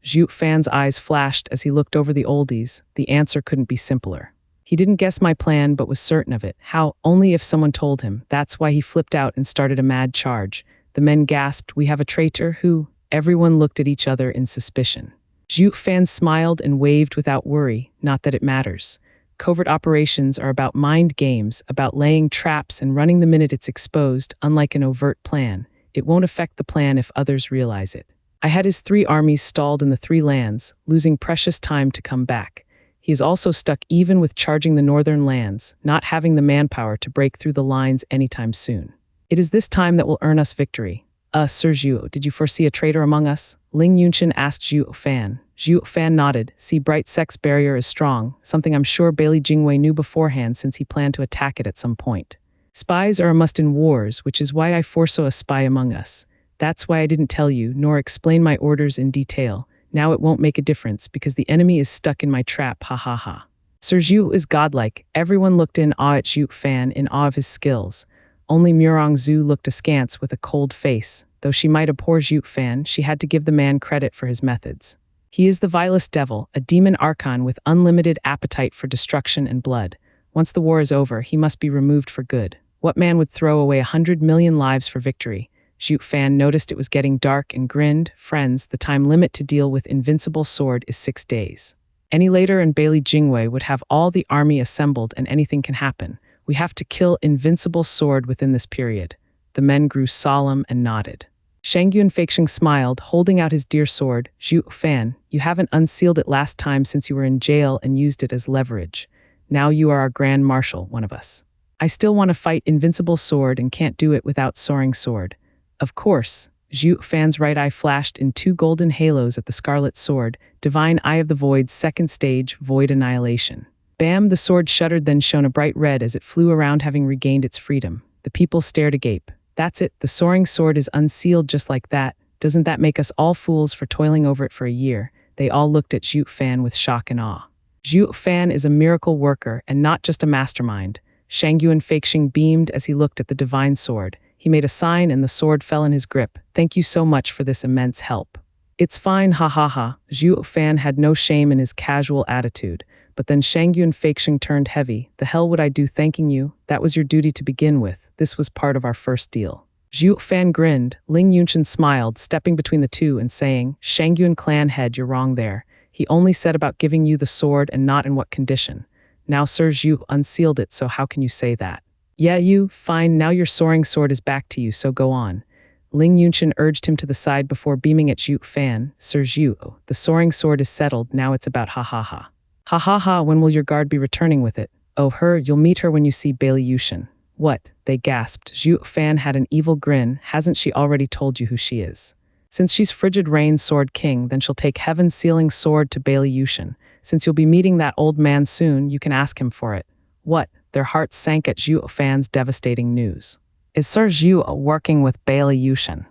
Zhuo Fan's eyes flashed as he looked over the oldies. The answer couldn't be simpler. He didn't guess my plan, but was certain of it. How? Only if someone told him. That's why he flipped out and started a mad charge. The men gasped, we have a traitor. Who? Everyone looked at each other in suspicion. Zhuo Fan smiled and waved without worry. Not that it matters. Covert operations are about mind games, about laying traps and running the minute it's exposed, unlike an overt plan. It won't affect the plan if others realize it. I had his 3 armies stalled in the 3 lands, losing precious time to come back. He is also stuck even with charging the northern lands, not having the manpower to break through the lines anytime soon. It is this time that will earn us victory. Sir Zhuo, did you foresee a traitor among us? Ling Yunshan asked Zhuo Fan. Zhuo Fan nodded. Bright Sec's barrier is strong, something I'm sure Bailey Jingwei knew beforehand since he planned to attack it at some point. Spies are a must in wars, which is why I foresaw a spy among us. That's why I didn't tell you, nor explain my orders in detail. Now it won't make a difference because the enemy is stuck in my trap, ha ha ha. Sir Zhuo is godlike. Everyone looked in awe at Zhuo Fan, in awe of his skills. Only Murong Zhu looked askance with a cold face. Though she might abhor Zhuo Fan, she had to give the man credit for his methods. He is the vilest devil, a demon archon with unlimited appetite for destruction and blood. Once the war is over, he must be removed for good. What man would throw away 100 million lives for victory? Zhuo Fan noticed it was getting dark and grinned. Friends, the time limit to deal with invincible sword is 6 days. Any later and Bailey Jingwei would have all the army assembled and anything can happen. We have to kill invincible sword within this period. The men grew solemn and nodded. Shang Yunfeixing smiled, holding out his dear sword. Zhuo Fan, you haven't unsealed it last time since you were in jail and used it as leverage. Now you are our grand marshal, one of us. I still want to fight invincible sword and can't do it without soaring sword. Of course. Zhuo Fan's right eye flashed in 2 golden halos at the scarlet sword, Divine Eye of the Void's second stage, Void Annihilation. Bam, the sword shuddered, then shone a bright red as it flew around, having regained its freedom. The people stared agape. That's it, the soaring sword is unsealed just like that. Doesn't that make us all fools for toiling over it for a year? They all looked at Zhuo Fan with shock and awe. Zhuo Fan is a miracle worker and not just a mastermind. Shang Yunfeixing beamed as he looked at the divine sword. He made a sign and the sword fell in his grip. Thank you so much for this immense help. It's fine, ha ha ha. Zhuo Fan had no shame in his casual attitude. But then Shang Yunfeixing turned heavy. The hell would I do thanking you? That was your duty to begin with. This was part of our first deal. Zhuo Fan grinned. Ling Yunshan smiled, stepping between the two and saying, Shang Yun clan head, you're wrong there. He only said about giving you the sword and not in what condition. Now Sir Zhu unsealed it, so how can you say that? Yeah, you, fine, now your soaring sword is back to you, so go on. Ling Yunshan urged him to the side before beaming at Zhuo Fan. Sir Zhu, the soaring sword is settled, now it's about ha ha ha. Ha ha ha, when will your guard be returning with it? Oh, her, you'll meet her when you see Bailey Yushin. What? They gasped. Zhuo Fan had an evil grin. Hasn't she already told you who she is? Since she's Frigid Rain's Sword King, then she'll take Heaven's Sealing Sword to Bailey Yushin. Since you'll be meeting that old man soon, you can ask him for it. What? Their hearts sank at Zhuo Fan's devastating news. Is Sir Zhu working with Bailey Yushin?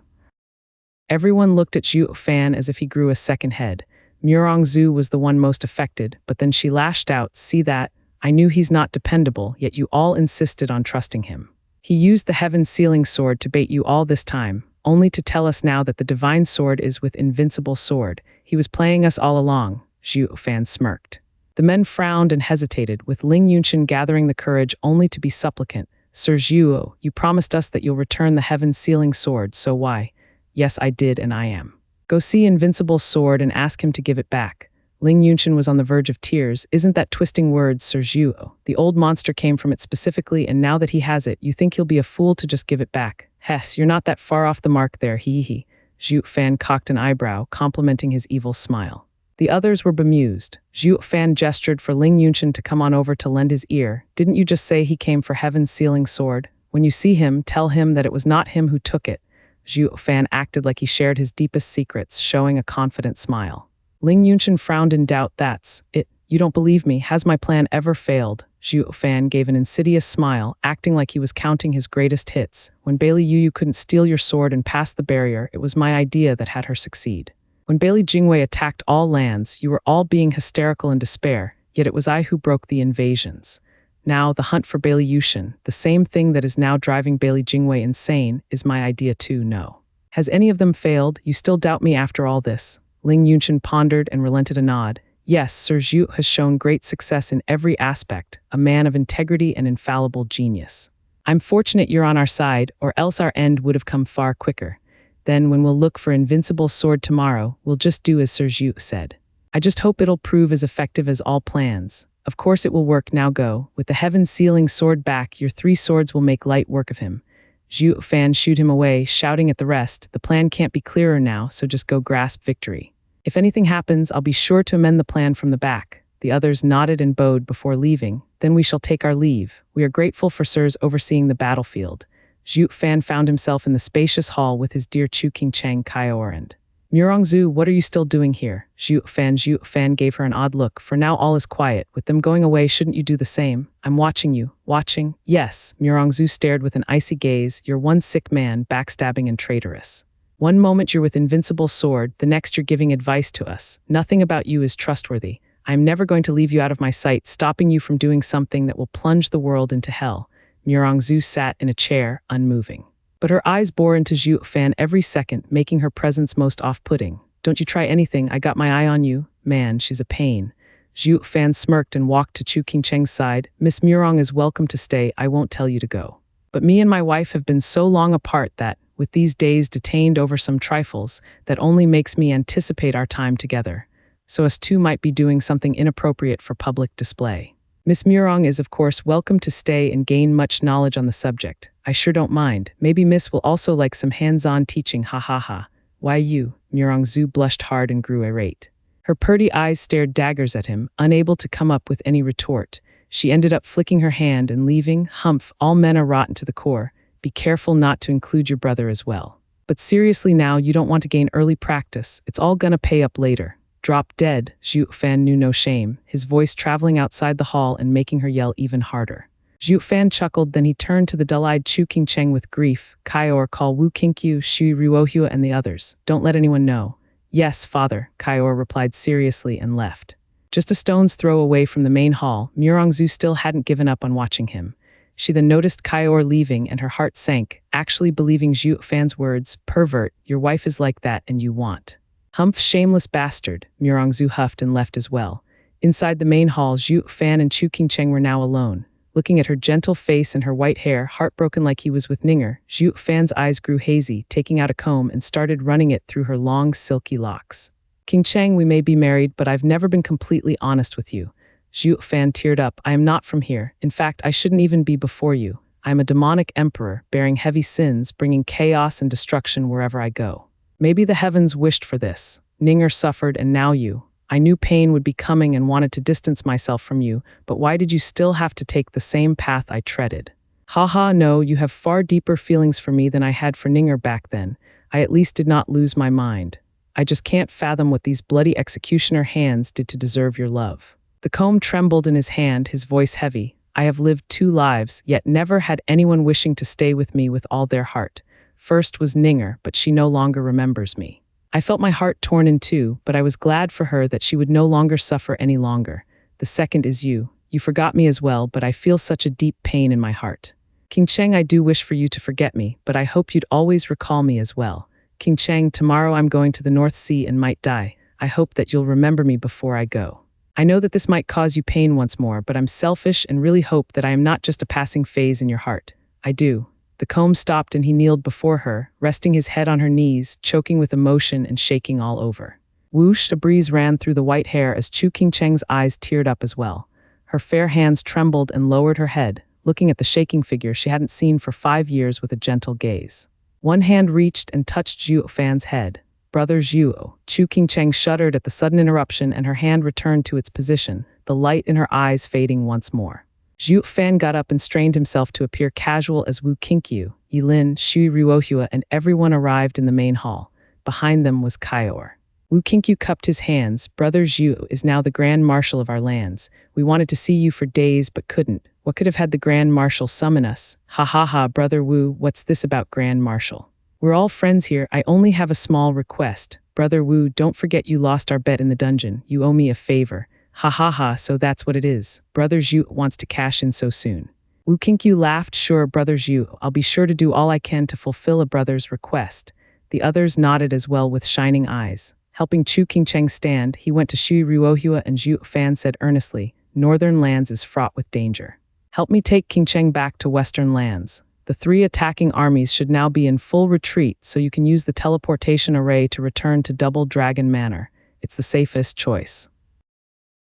Everyone looked at Zhuo Fan as if he grew a second head. Murongzu was the one most affected, but then she lashed out, see that? I knew he's not dependable, yet you all insisted on trusting him. He used the Heaven's Sealing Sword to bait you all this time, only to tell us now that the Divine Sword is with Invincible Sword. He was playing us all along. Zhuo Fan smirked. The men frowned and hesitated, with Ling Yunshan gathering the courage only to be supplicant. Sir Zhuo, you promised us that you'll return the Heaven's Sealing Sword, so why? Yes, I did, and I am. Go see Invincible Sword and ask him to give it back. Ling Yunshan was on the verge of tears. Isn't that twisting words, Sir Zhuo? The old monster came from it specifically, and now that he has it, you think he'll be a fool to just give it back. Hess, you're not that far off the mark there, hee. Zhuo Fan cocked an eyebrow, complimenting his evil smile. The others were bemused. Zhuo Fan gestured for Ling Yunshan to come on over to lend his ear. Didn't you just say he came for Heaven's Sealing Sword? When you see him, tell him that it was not him who took it. Zhuo Fan acted like he shared his deepest secrets, showing a confident smile. Ling Yunshan frowned in doubt. That's it. You don't believe me. Has my plan ever failed? Zhuo Fan gave an insidious smile, acting like he was counting his greatest hits. When Bailey Yu couldn't steal your sword and pass the barrier, it was my idea that had her succeed. When Bailey Jingwei attacked all lands, you were all being hysterical in despair, yet it was I who broke the invasions. Now, the hunt for Bailey Yushin, the same thing that is now driving Bailey Jingwei insane, is my idea too, no. Has any of them failed? You still doubt me after all this? Ling Yunshan pondered and relented a nod. Yes, Sir Zhu has shown great success in every aspect, a man of integrity and infallible genius. I'm fortunate you're on our side, or else our end would have come far quicker. Then, when we'll look for Invincible Sword tomorrow, we'll just do as Sir Zhu said. I just hope it'll prove as effective as all plans. Of course it will work, now go. With the Heaven's Sealing Sword back, your 3 swords will make light work of him. Zhuo Fan shooed him away, shouting at the rest, the plan can't be clearer now, so just go grasp victory. If anything happens, I'll be sure to amend the plan from the back. The others nodded and bowed before leaving. Then we shall take our leave. We are grateful for Sirs overseeing the battlefield. Zhuo Fan found himself in the spacious hall with his dear Chu King Cheng Kaiorand. Murongzu, what are you still doing here? Zhuo Fan gave her an odd look. For now all is quiet. With them going away, shouldn't you do the same? I'm watching you. Watching? Yes. Murongzu stared with an icy gaze. You're one sick man, backstabbing and traitorous. One moment you're with Invincible Sword, the next you're giving advice to us. Nothing about you is trustworthy. I'm never going to leave you out of my sight, stopping you from doing something that will plunge the world into hell. Murongzu sat in a chair, unmoving. But her eyes bore into Zhuo Fan every second, making her presence most off-putting. Don't you try anything, I got my eye on you. Man, she's a pain. Zhuo Fan smirked and walked to Chu King Cheng's side. Miss Murong is welcome to stay, I won't tell you to go. But me and my wife have been so long apart that, with these days detained over some trifles, that only makes me anticipate our time together. So us two might be doing something inappropriate for public display. Miss Murong is, of course, welcome to stay and gain much knowledge on the subject. I sure don't mind. Maybe Miss will also like some hands-on teaching, ha ha ha. Why you? Murong Zhu blushed hard and grew irate. Her purty eyes stared daggers at him, unable to come up with any retort. She ended up flicking her hand and leaving, humph, all men are rotten to the core. Be careful not to include your brother as well. But seriously now, you don't want to gain early practice. It's all gonna pay up later. Drop dead. Zhuo Fan knew no shame, his voice traveling outside the hall and making her yell even harder. Zhuo Fan chuckled, then he turned to the dull-eyed Chu Qingcheng with grief. Kaior, call Wu Qinkyu, Shui Ruohua and the others. Don't let anyone know. Yes, father, Kaior replied seriously and left. Just a stone's throw away from the main hall, Murong Zhu still hadn't given up on watching him. She then noticed Kaior leaving and her heart sank, actually believing Zhuo Fan's words, pervert, your wife is like that and you want. Humph, shameless bastard, Murong Zhu huffed and left as well. Inside the main hall, Zhuo Fan and Chu Qingcheng were now alone. Looking at her gentle face and her white hair, heartbroken like he was with Ninger, Zhuo Fan's eyes grew hazy, taking out a comb and started running it through her long, silky locks. Qingcheng, we may be married, but I've never been completely honest with you. Zhuo Fan teared up. I am not from here. In fact, I shouldn't even be before you. I am a demonic emperor, bearing heavy sins, bringing chaos and destruction wherever I go. Maybe the heavens wished for this. Ninger suffered and now you. I knew pain would be coming and wanted to distance myself from you, but why did you still have to take the same path I treaded? Haha, no, you have far deeper feelings for me than I had for Ninger back then. I at least did not lose my mind. I just can't fathom what these bloody executioner hands did to deserve your love. The comb trembled in his hand, his voice heavy. I have lived 2 lives, yet never had anyone wishing to stay with me with all their heart. First was Ninger, but she no longer remembers me. I felt my heart torn in 2, but I was glad for her that she would no longer suffer any longer. The second is you. You forgot me as well, but I feel such a deep pain in my heart. Qingcheng, I do wish for you to forget me, but I hope you'd always recall me as well. Qingcheng, tomorrow I'm going to the North Sea and might die. I hope that you'll remember me before I go. I know that this might cause you pain once more, but I'm selfish and really hope that I am not just a passing phase in your heart. I do. The comb stopped and he kneeled before her, resting his head on her knees, choking with emotion and shaking all over. Whoosh, a breeze ran through the white hair as Chu Qingcheng's eyes teared up as well. Her fair hands trembled and lowered her head, looking at the shaking figure she hadn't seen for 5 years with a gentle gaze. One hand reached and touched Zhuo Fan's head. Brother Zhuo. Chu Qingcheng shuddered at the sudden interruption and her hand returned to its position, the light in her eyes fading once more. Zhuo Fan got up and strained himself to appear casual as Wu Qinkyu, Yilin, Shui Ruohua and everyone arrived in the main hall. Behind them was Kaior. Wu Qinkyu cupped his hands. Brother Zhu is now the Grand Marshal of our lands. We wanted to see you for days but couldn't. What could have had the Grand Marshal summon us? Ha ha ha, Brother Wu, what's this about Grand Marshal? We're all friends here. I only have a small request. Brother Wu, don't forget you lost our bet in the dungeon. You owe me a favor. Ha ha ha, so that's what it is. Brother Zhu wants to cash in so soon. Wu Qinkyu laughed. Sure, Brother Zhu, I'll be sure to do all I can to fulfill a brother's request. The others nodded as well with shining eyes. Helping Chu Qingcheng stand, he went to Shui Ruohua and Zhuo Fan said earnestly, Northern lands is fraught with danger. Help me take Qingcheng back to Western lands. The 3 attacking armies should now be in full retreat, so you can use the teleportation array to return to Double Dragon Manor. It's the safest choice.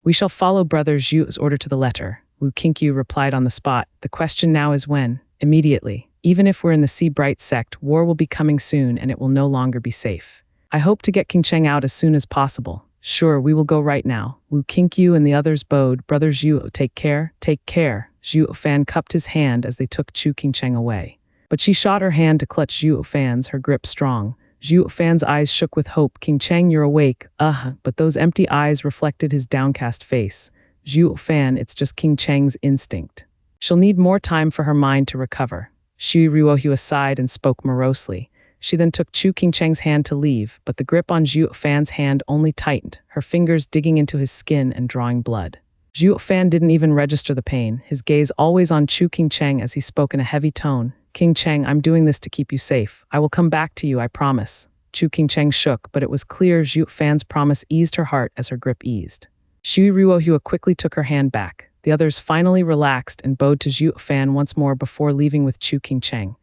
We shall follow Brother Zhu's order to the letter, Wu Qinkyu replied on the spot. The question now is when? Immediately. Even if we're in the Sea Bright sect, war will be coming soon and it will no longer be safe. I hope to get Qingcheng out as soon as possible. Sure, we will go right now. Wu Qinkyu and the others bowed. Brother Zhuo, take care, take care. Zhuo Fan cupped his hand as they took Chu Qingcheng away. But she shot her hand to clutch Zhuo Fan's, her grip strong. Zhuo Fan's eyes shook with hope. Qingcheng, you're awake. But those empty eyes reflected his downcast face. Zhuo Fan, it's just Qingcheng's instinct. She'll need more time for her mind to recover. Shui Ruohua sighed and spoke morosely. She then took Chu Qingcheng's hand to leave, but the grip on Zhuo Fan's hand only tightened, her fingers digging into his skin and drawing blood. Zhuo Fan didn't even register the pain, his gaze always on Chu Qingcheng as he spoke in a heavy tone. Qingcheng, I'm doing this to keep you safe. I will come back to you, I promise. Chu Qingcheng shook, but it was clear Zhuo Fan's promise eased her heart as her grip eased. Shui Ruohua quickly took her hand back. The others finally relaxed and bowed to Zhuo Fan once more before leaving with Chu Qingcheng.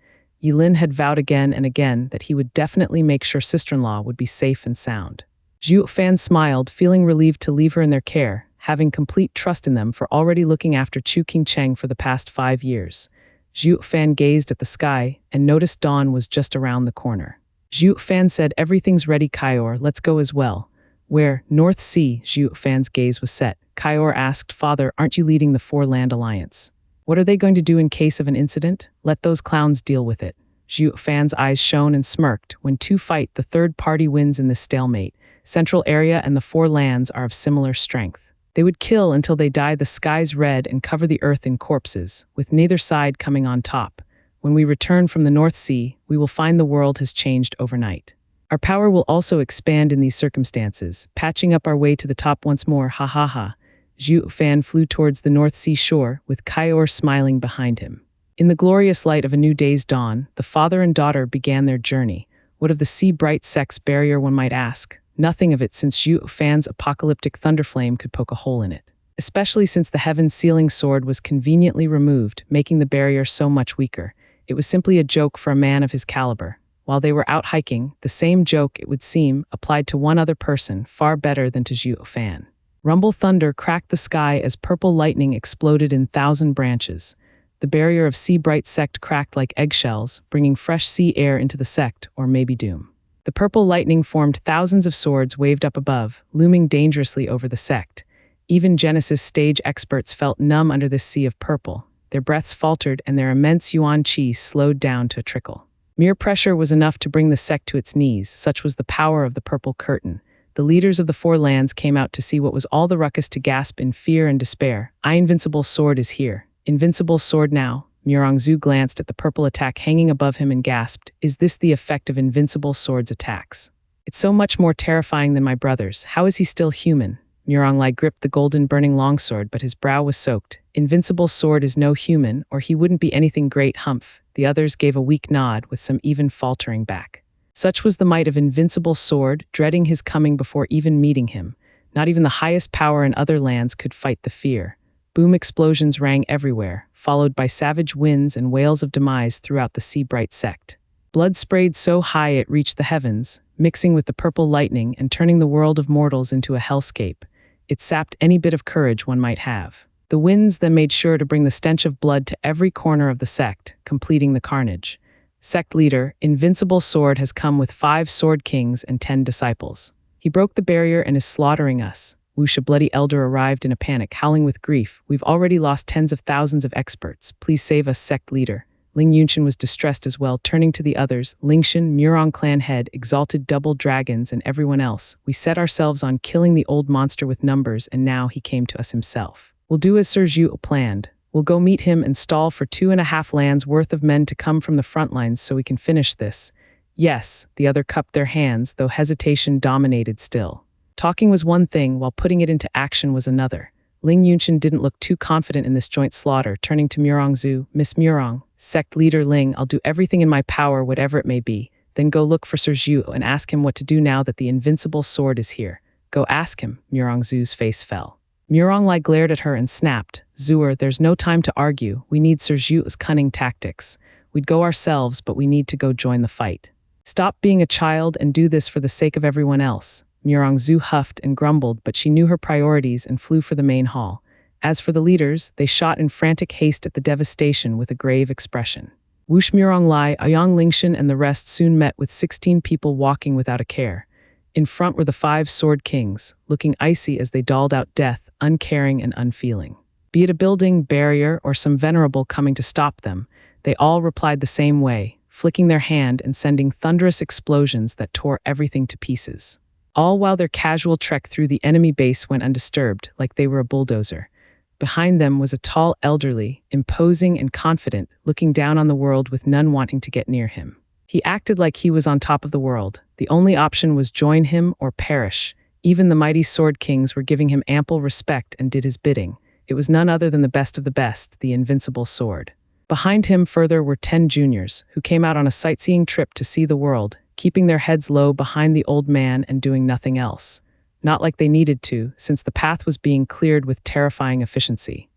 Yilin had vowed again and again that he would definitely make sure sister-in-law would be safe and sound. Zhuo Fan smiled, feeling relieved to leave her in their care, having complete trust in them for already looking after Chu Qingcheng for the past 5 years. Zhuo Fan gazed at the sky and noticed dawn was just around the corner. Zhuo Fan said, "Everything's ready, Kaior, let's go as well." "Where?" "North Sea." Zhuo Fan's gaze was set. Kaior asked, "Father, aren't you leading the Four-Land Alliance? What are they going to do in case of an incident? Let those clowns deal with it." Zhuo Fan's eyes shone and smirked. When two fight, the third party wins in this stalemate. Central area and the Four Lands are of similar strength. They would kill until they dye the skies red and cover the earth in corpses, with neither side coming on top. When we return from the North Sea, we will find the world has changed overnight. Our power will also expand in these circumstances, patching up our way to the top once more, ha ha ha. Zhuo Fan flew towards the North Sea shore, with Kaior smiling behind him. In the glorious light of a new day's dawn, the father and daughter began their journey. What of the sea-bright sex barrier, one might ask? Nothing of it, since Zhuo Fan's apocalyptic thunderflame could poke a hole in it. Especially since the heaven-sealing sword was conveniently removed, making the barrier so much weaker. It was simply a joke for a man of his caliber. While they were out hiking, the same joke, it would seem, applied to one other person far better than to Zhuo Fan. Rumble thunder cracked the sky as purple lightning exploded in 1,000 branches. The barrier of sea-bright sect cracked like eggshells, bringing fresh sea air into the sect, or maybe doom. The purple lightning formed thousands of swords waved up above, looming dangerously over the sect. Even Genesis stage experts felt numb under this sea of purple. Their breaths faltered and their immense yuan qi slowed down to a trickle. Mere pressure was enough to bring the sect to its knees, such was the power of the purple curtain. The leaders of the Four Lands came out to see what was all the ruckus to gasp in fear and despair. Invincible sword is here. Invincible sword now. Murongzu glanced at the purple attack hanging above him and gasped, "Is this the effect of Invincible sword's attacks? It's so much more terrifying than my brother's. How is he still human?" Murong gripped the golden burning longsword, but his brow was soaked. "Invincible sword is no human, or he wouldn't be anything great, humph." The others gave a weak nod, with some even faltering back. Such was the might of Invincible sword, dreading his coming before even meeting him. Not even the highest power in other lands could fight the fear. Boom explosions rang everywhere, followed by savage winds and wails of demise throughout the sea-bright sect. Blood sprayed so high it reached the heavens, mixing with the purple lightning and turning the world of mortals into a hellscape. It sapped any bit of courage one might have. The winds then made sure to bring the stench of blood to every corner of the sect, completing the carnage. Sect leader, Invincible sword has come with 5 sword kings and 10 disciples. He broke the barrier and is slaughtering us. Wuxia bloody elder arrived in a panic, howling with grief. "We've already lost tens of thousands of experts. Please save us, sect leader." Ling Yunshin was distressed as well, turning to the others. Lingshin, Murong clan head, exalted double dragons, and everyone else. "We set ourselves on killing the old monster with numbers, and now he came to us himself. We'll do as Sir Zhu planned. We'll go meet him and stall for 2.5 lands worth of men to come from the front lines so we can finish this." "Yes," the other cupped their hands, though hesitation dominated still. Talking was one thing, while putting it into action was another. Ling Yunshin didn't look too confident in this joint slaughter, turning to Murongzu. "Miss Murong, sect leader Ling, I'll do everything in my power, whatever it may be. Then go look for Sir Zhu and ask him what to do now that the Invincible sword is here." "Go ask him." Murongzu's face fell. Murong glared at her and snapped, "Zuer, there's no time to argue. We need Sir Zhu's cunning tactics. We'd go ourselves, but we need to go join the fight. Stop being a child and do this for the sake of everyone else." Murongzu huffed and grumbled, but she knew her priorities and flew for the main hall. As for the leaders, they shot in frantic haste at the devastation with a grave expression. Wush Murong Ayang Lingshan and the rest soon met with 16 people walking without a care. In front were the 5 sword kings, looking icy as they dolled out death, uncaring and unfeeling. Be it a building, barrier, or some venerable coming to stop them, they all replied the same way, flicking their hand and sending thunderous explosions that tore everything to pieces. All while their casual trek through the enemy base went undisturbed, like they were a bulldozer. Behind them was a tall elderly, imposing and confident, looking down on the world with none wanting to get near him. He acted like he was on top of the world. The only option was join him or perish. Even the mighty sword kings were giving him ample respect and did his bidding. It was none other than the best of the best, the Invincible sword. Behind him further were 10 juniors, who came out on a sightseeing trip to see the world, keeping their heads low behind the old man and doing nothing else. Not like they needed to, since the path was being cleared with terrifying efficiency.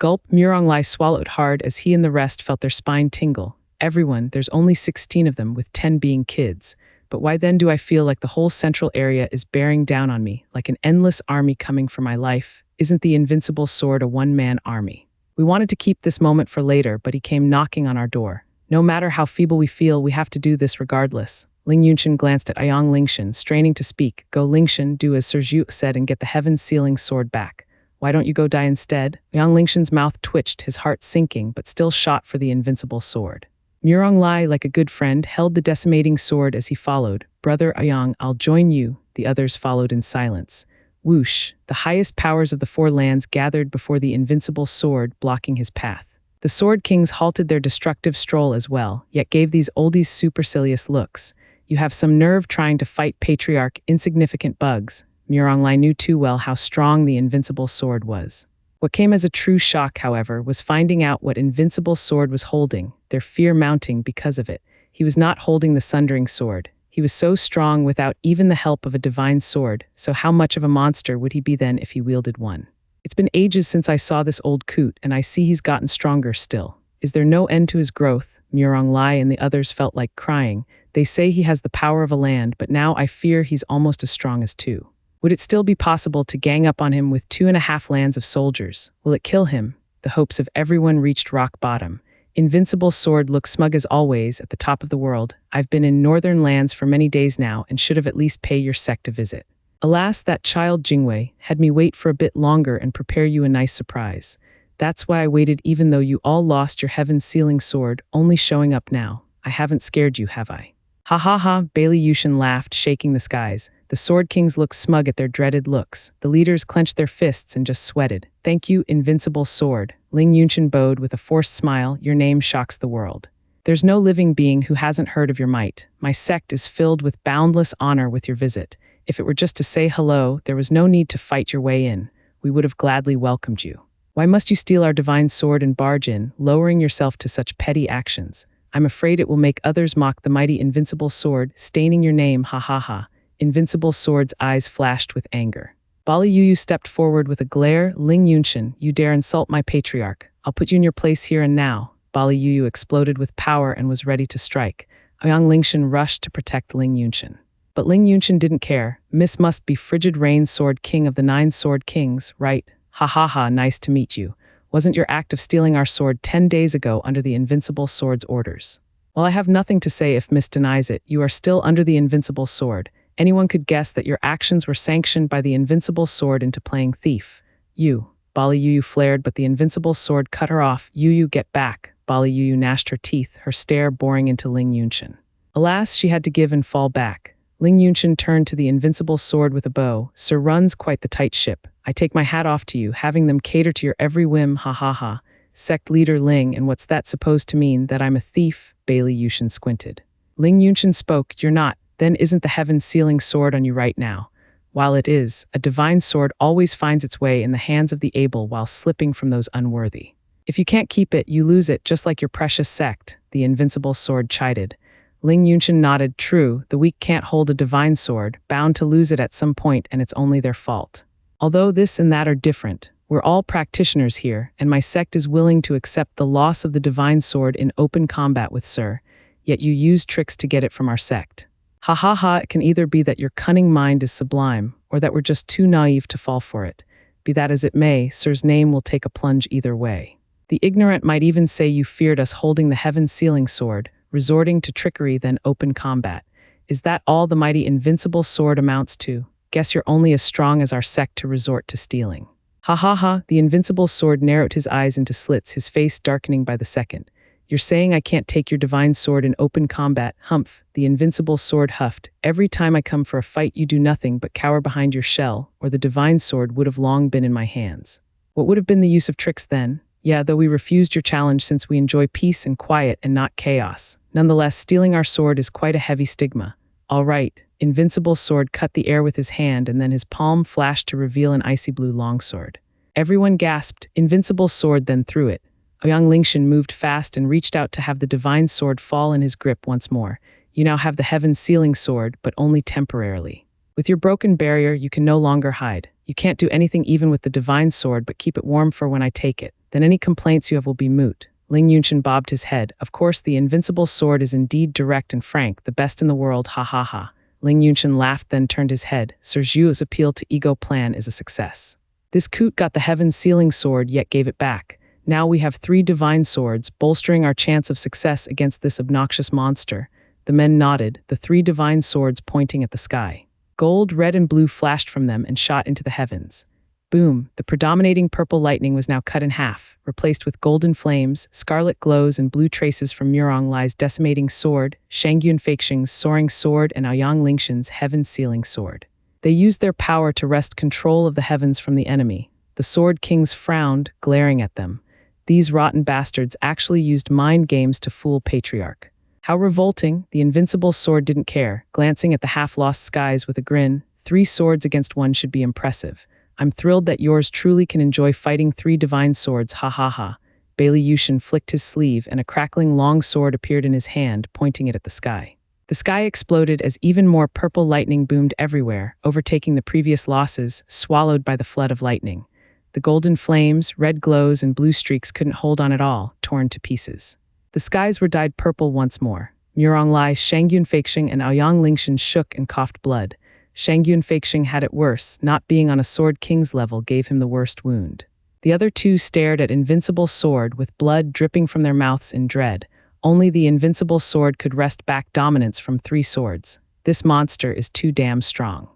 Gulp, Muronglai swallowed hard as he and the rest felt their spine tingle. Everyone, there's only 16 of them, with 10 being kids. But why then do I feel like the whole central area is bearing down on me, like an endless army coming for my life? Isn't the invincible sword a one-man army? We wanted to keep this moment for later, but he came knocking on our door. No matter how feeble we feel, we have to do this regardless. Ling Yunshin glanced at Ayang Lingshan, straining to speak. Go Lingshan, do as Sir Zhu said and get the heaven-sealing sword back. Why don't you go die instead? Ayang Lingshan's mouth twitched, his heart sinking, but still shot for the invincible sword. Muronglai, like a good friend, held the decimating sword as he followed. Brother Ayang, I'll join you. The others followed in silence. Whoosh! The highest powers of the four lands gathered before the invincible sword, blocking his path. The Sword Kings halted their destructive stroll as well, yet gave these oldies supercilious looks. You have some nerve trying to fight patriarch insignificant bugs. Muronglai knew too well how strong the invincible sword was. What came as a true shock, however, was finding out what invincible sword was holding, their fear mounting because of it. He was not holding the sundering sword. He was so strong without even the help of a divine sword, so how much of a monster would he be then if he wielded one? It's been ages since I saw this old coot, and I see he's gotten stronger still. Is there no end to his growth? Muronglai and the others felt like crying. They say he has the power of a land, but now I fear he's almost as strong as two. Would it still be possible to gang up on him with 2.5 lands of soldiers? Will it kill him? The hopes of everyone reached rock bottom. Invincible sword looked smug as always at the top of the world. I've been in northern lands for many days now and should have at least paid your sect a visit. Alas, that child Jingwei had me wait for a bit longer and prepare you a nice surprise. That's why I waited even though you all lost your heaven-sealing sword, only showing up now. I haven't scared you, have I? Ha ha ha, Bailey Yushin laughed, shaking the skies. The Sword Kings looked smug at their dreaded looks. The leaders clenched their fists and just sweated. Thank you, invincible sword. Ling Yunshin bowed with a forced smile. Your name shocks the world. There's no living being who hasn't heard of your might. My sect is filled with boundless honor with your visit. If it were just to say hello, there was no need to fight your way in. We would have gladly welcomed you. Why must you steal our divine sword and barge in, lowering yourself to such petty actions? I'm afraid it will make others mock the mighty invincible sword, staining your name, ha ha ha. Invincible sword's eyes flashed with anger. Bali Yuyu stepped forward with a glare. Ling Yunshin, you dare insult my patriarch. I'll put you in your place here and now. Bali Yuyu exploded with power and was ready to strike. Ayang Lingshan rushed to protect Ling Yunshin. But Ling Yunshin didn't care. Miss must be Frigid Rain Sword King of the 9 Sword Kings, right? Ha ha ha, nice to meet you. Wasn't your act of stealing our sword 10 days ago under the invincible sword's orders? While I have nothing to say if Miss denies it, you are still under the invincible sword. Anyone could guess that your actions were sanctioned by the invincible sword into playing thief. You. Bali Yuyu flared, but the invincible sword cut her off. Yuyu, get back. Bali Yuyu gnashed her teeth, her stare boring into Ling Yunshin. Alas, she had to give and fall back. Ling Yunshin turned to the invincible sword with a bow. Sir runs quite the tight ship. I take my hat off to you, having them cater to your every whim, ha ha ha. Sect leader Ling, and what's that supposed to mean, that I'm a thief? Bailey Yushin squinted. Ling Yunshin spoke, you're not. Then isn't the heaven-sealing sword on you right now? While it is, a divine sword always finds its way in the hands of the able while slipping from those unworthy. If you can't keep it, you lose it, just like your precious sect, the invincible sword chided. Ling Yunshin nodded. True, the weak can't hold a divine sword, bound to lose it at some point, and it's only their fault. Although this and that are different, we're all practitioners here, and my sect is willing to accept the loss of the divine sword in open combat with Sir, yet you use tricks to get it from our sect. Ha ha ha, it can either be that your cunning mind is sublime, or that we're just too naive to fall for it. Be that as it may, Sir's name will take a plunge either way. The ignorant might even say you feared us holding the heaven-sealing sword, resorting to trickery then open combat. Is that all the mighty invincible sword amounts to? Guess you're only as strong as our sect to resort to stealing. Ha ha ha, the invincible sword narrowed his eyes into slits, his face darkening by the second. You're saying I can't take your divine sword in open combat? Humph, the invincible sword huffed. Every time I come for a fight you do nothing but cower behind your shell, or the divine sword would have long been in my hands. What would have been the use of tricks then? Yeah, though we refused your challenge since we enjoy peace and quiet and not chaos. Nonetheless, stealing our sword is quite a heavy stigma. All right, invincible sword cut the air with his hand and then his palm flashed to reveal an icy blue longsword. Everyone gasped. Invincible sword then threw it. Ayang Lingshan moved fast and reached out to have the divine sword fall in his grip once more. You now have the heaven-sealing sword, but only temporarily. With your broken barrier, you can no longer hide. You can't do anything even with the divine sword, but keep it warm for when I take it. Then any complaints you have will be moot. Ling Yunshan bobbed his head. Of course, the invincible sword is indeed direct and frank, the best in the world, ha ha ha. Ling Yunshan laughed, then turned his head. Sir Zhuo's appeal to ego plan is a success. This coot got the heaven-sealing sword, yet gave it back. Now we have 3 divine swords, bolstering our chance of success against this obnoxious monster. The men nodded, the 3 divine swords pointing at the sky. Gold, red, and blue flashed from them and shot into the heavens. Boom, the predominating purple lightning was now cut in half, replaced with golden flames, scarlet glows, and blue traces from Murong Lai's decimating sword, Shangyun Feixing's soaring sword, and Aoyang Lingshan's heaven-sealing sword. They used their power to wrest control of the heavens from the enemy. The Sword Kings frowned, glaring at them. These rotten bastards actually used mind games to fool Patriarch. How revolting, the invincible sword didn't care, glancing at the half-lost skies with a grin. 3 swords against 1 should be impressive. I'm thrilled that yours truly can enjoy fighting 3 divine swords, ha ha ha. Bailey Yushin flicked his sleeve and a crackling long sword appeared in his hand, pointing it at the sky. The sky exploded as even more purple lightning boomed everywhere, overtaking the previous losses, swallowed by the flood of lightning. The golden flames, red glows, and blue streaks couldn't hold on at all, torn to pieces. The skies were dyed purple once more. Murong Lai, Shangyun Feixing, and Aoyang Lingshan shook and coughed blood. Shangyun Feixing had it worse, not being on a Sword King's level gave him the worst wound. The other 2 stared at Invincible Sword with blood dripping from their mouths in dread. Only the Invincible Sword could wrest back dominance from 3 swords. This monster is too damn strong.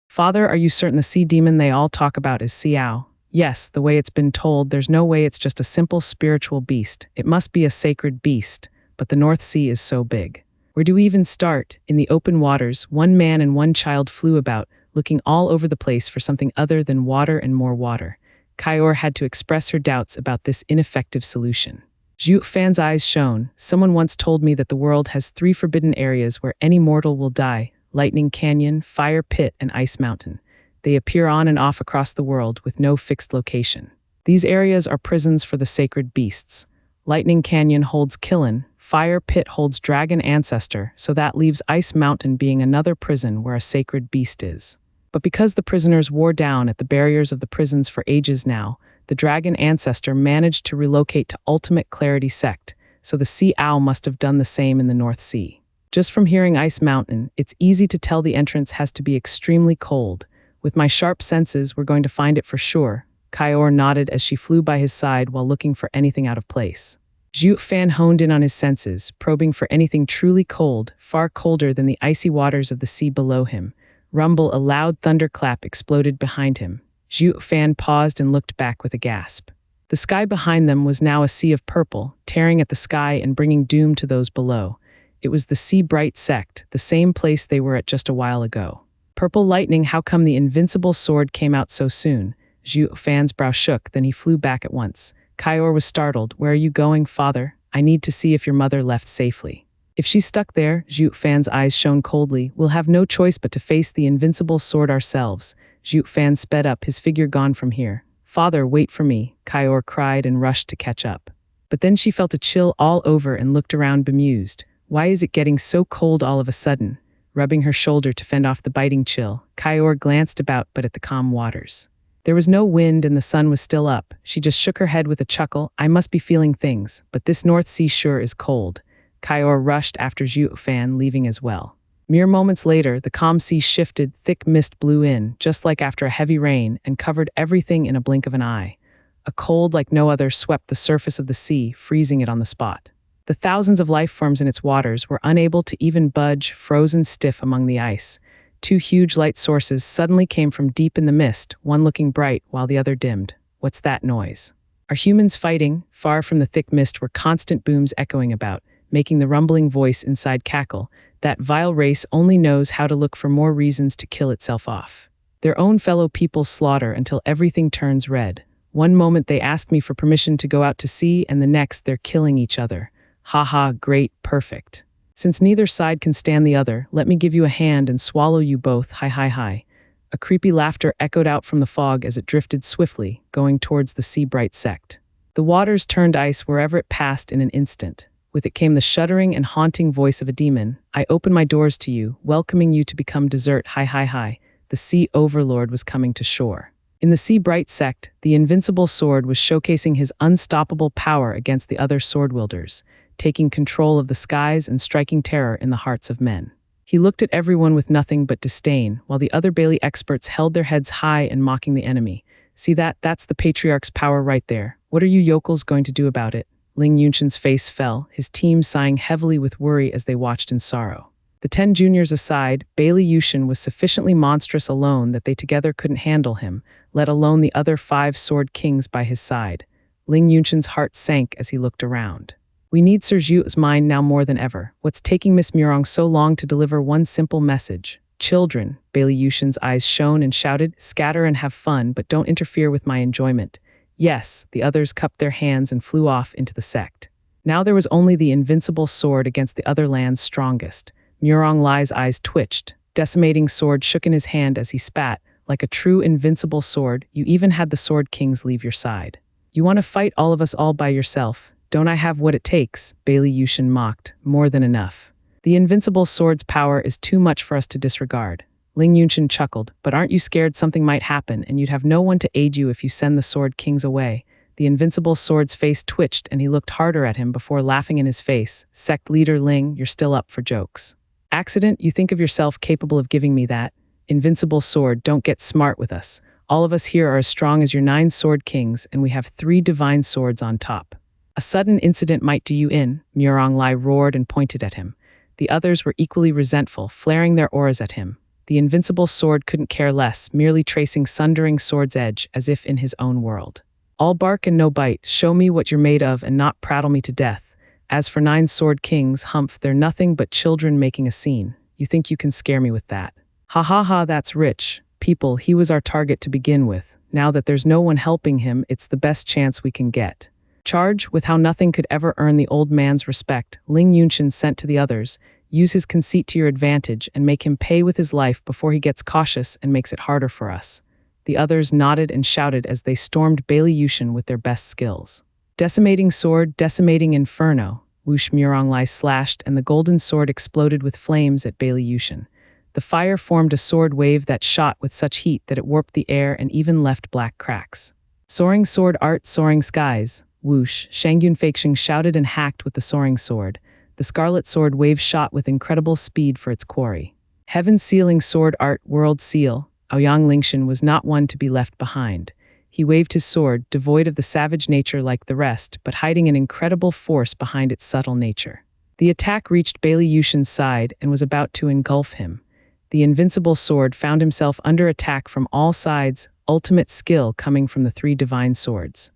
Father, are you certain the sea demon they all talk about is Xiao? Yes, the way it's been told, there's no way it's just a simple spiritual beast. It must be a sacred beast, but the North Sea is so big. Where do we even start? In the open waters, 1 man and 1 child flew about, looking all over the place for something other than water and more water. Kaior had to express her doubts about this ineffective solution. Zhuo Fan's eyes shone. Someone once told me that the world has 3 forbidden areas where any mortal will die: Lightning Canyon, Fire Pit, and Ice Mountain. They appear on and off across the world with no fixed location. These areas are prisons for the sacred beasts. Lightning Canyon holds Killen, Fire Pit holds Dragon Ancestor, so that leaves Ice Mountain being another prison where a sacred beast is. But because the prisoners wore down at the barriers of the prisons for ages now, the Dragon Ancestor managed to relocate to Ultimate Clarity Sect, so the Sea Owl must have done the same in the North Sea. Just from hearing Ice Mountain, it's easy to tell the entrance has to be extremely cold. With my sharp senses, we're going to find it for sure. Kaior nodded as she flew by his side while looking for anything out of place. Zhuo Fan honed in on his senses, probing for anything truly cold, far colder than the icy waters of the sea below him. Rumble, a loud thunderclap exploded behind him. Zhuo Fan paused and looked back with a gasp. The sky behind them was now a sea of purple, tearing at the sky and bringing doom to those below. It was the Sea Bright Sect, the same place they were at just a while ago. Purple lightning, how come the invincible sword came out so soon? Zhuo Fan's brow shook, then he flew back at once. Kaior was startled. Where are you going, father? I need to see if your mother left safely. If she's stuck there, Zhuo Fan's eyes shone coldly, we'll have no choice but to face the invincible sword ourselves. Zhuo Fan sped up, his figure gone from here. Father, wait for me, Kaior cried and rushed to catch up. But then she felt a chill all over and looked around bemused. Why is it getting so cold all of a sudden? Rubbing her shoulder to fend off the biting chill, Kaior glanced about but at the calm waters. There was no wind and the sun was still up. She just shook her head with a chuckle. I must be feeling things, but this North Sea sure is cold. Kaior rushed after Zhuo Fan, leaving as well. Mere moments later, the calm sea shifted, thick mist blew in, just like after a heavy rain, and covered everything in a blink of an eye. A cold like no other swept the surface of the sea, freezing it on the spot. The thousands of life forms in its waters were unable to even budge, frozen stiff among the ice. 2 huge light sources suddenly came from deep in the mist, one looking bright while the other dimmed. What's that noise? Are humans fighting? Far from the thick mist were constant booms echoing about, making the rumbling voice inside cackle. That vile race only knows how to look for more reasons to kill itself off. Their own fellow people slaughter until everything turns red. One moment they ask me for permission to go out to sea, and the next they're killing each other. Haha, great, perfect. Since neither side can stand the other, let me give you a hand and swallow you both, hi hi hi. A creepy laughter echoed out from the fog as it drifted swiftly, going towards the Sea Bright Sect. The waters turned ice wherever it passed in an instant. With it came the shuddering and haunting voice of a demon. I open my doors to you, welcoming you to become dessert, hi hi hi. The sea overlord was coming to shore. In the Sea Bright sect, the invincible sword was showcasing his unstoppable power against the other sword wielders, taking control of the skies and striking terror in the hearts of men. He looked at everyone with nothing but disdain, while the other Bailey experts held their heads high and mocking the enemy. See that? That's the patriarch's power right there. What are you yokels going to do about it? Ling Yunshin's face fell, his team sighing heavily with worry as they watched in sorrow. The 10 juniors aside, Bailey Yushin was sufficiently monstrous alone that they together couldn't handle him, let alone the other 5 sword kings by his side. Ling Yunshin's heart sank as he looked around. We need Sir Zhuo's mind now more than ever. What's taking Miss Murong so long to deliver one simple message? Children, Bailey Yushin's eyes shone and shouted, scatter and have fun, but don't interfere with my enjoyment. Yes, the others cupped their hands and flew off into the sect. Now there was only the invincible sword against the other land's strongest. Murong Lai's eyes twitched. Decimating sword shook in his hand as he spat. Like a true invincible sword, you even had the sword kings leave your side. You want to fight all of us all by yourself? Don't I have what it takes? Bailey Yushin mocked. More than enough. The invincible sword's power is too much for us to disregard. Ling Yunshin chuckled, but aren't you scared something might happen and you'd have no one to aid you if you send the sword kings away? The invincible sword's face twitched and he looked harder at him before laughing in his face. Sect leader Ling, you're still up for jokes. Accident, you think of yourself capable of giving me that? Invincible sword, don't get smart with us. All of us here are as strong as your 9 sword kings and we have 3 divine swords on top. A sudden incident might do you in, Murong Lai roared and pointed at him. The others were equally resentful, flaring their auras at him. The invincible sword couldn't care less, merely tracing sundering sword's edge as if in his own world. All bark and no bite, show me what you're made of and not prattle me to death. As for 9 sword kings, humph, they're nothing but children making a scene. You think you can scare me with that? Ha ha ha, that's rich. People, he was our target to begin with. Now that there's no one helping him, it's the best chance we can get. Charge with how nothing could ever earn the old man's respect, Ling Yunshin sent to the others. Use his conceit to your advantage and make him pay with his life before he gets cautious and makes it harder for us. The others nodded and shouted as they stormed Bailey Yushin with their best skills. Decimating sword, decimating inferno. Whoosh, Murong Lai slashed and the golden sword exploded with flames at Bailey Yushin. The fire formed a sword wave that shot with such heat that it warped the air and even left black cracks. Soaring sword art, soaring skies. Whoosh, Shangyun Feixing shouted and hacked with the soaring sword. The scarlet sword wave shot with incredible speed for its quarry. Heaven sealing sword art, world seal. Aoyang Lingshan was not one to be left behind. He waved his sword, devoid of the savage nature like the rest, but hiding an incredible force behind its subtle nature. The attack reached Bailey Yushin's side and was about to engulf him. The invincible sword found himself under attack from all sides, ultimate skill coming from the 3 divine swords.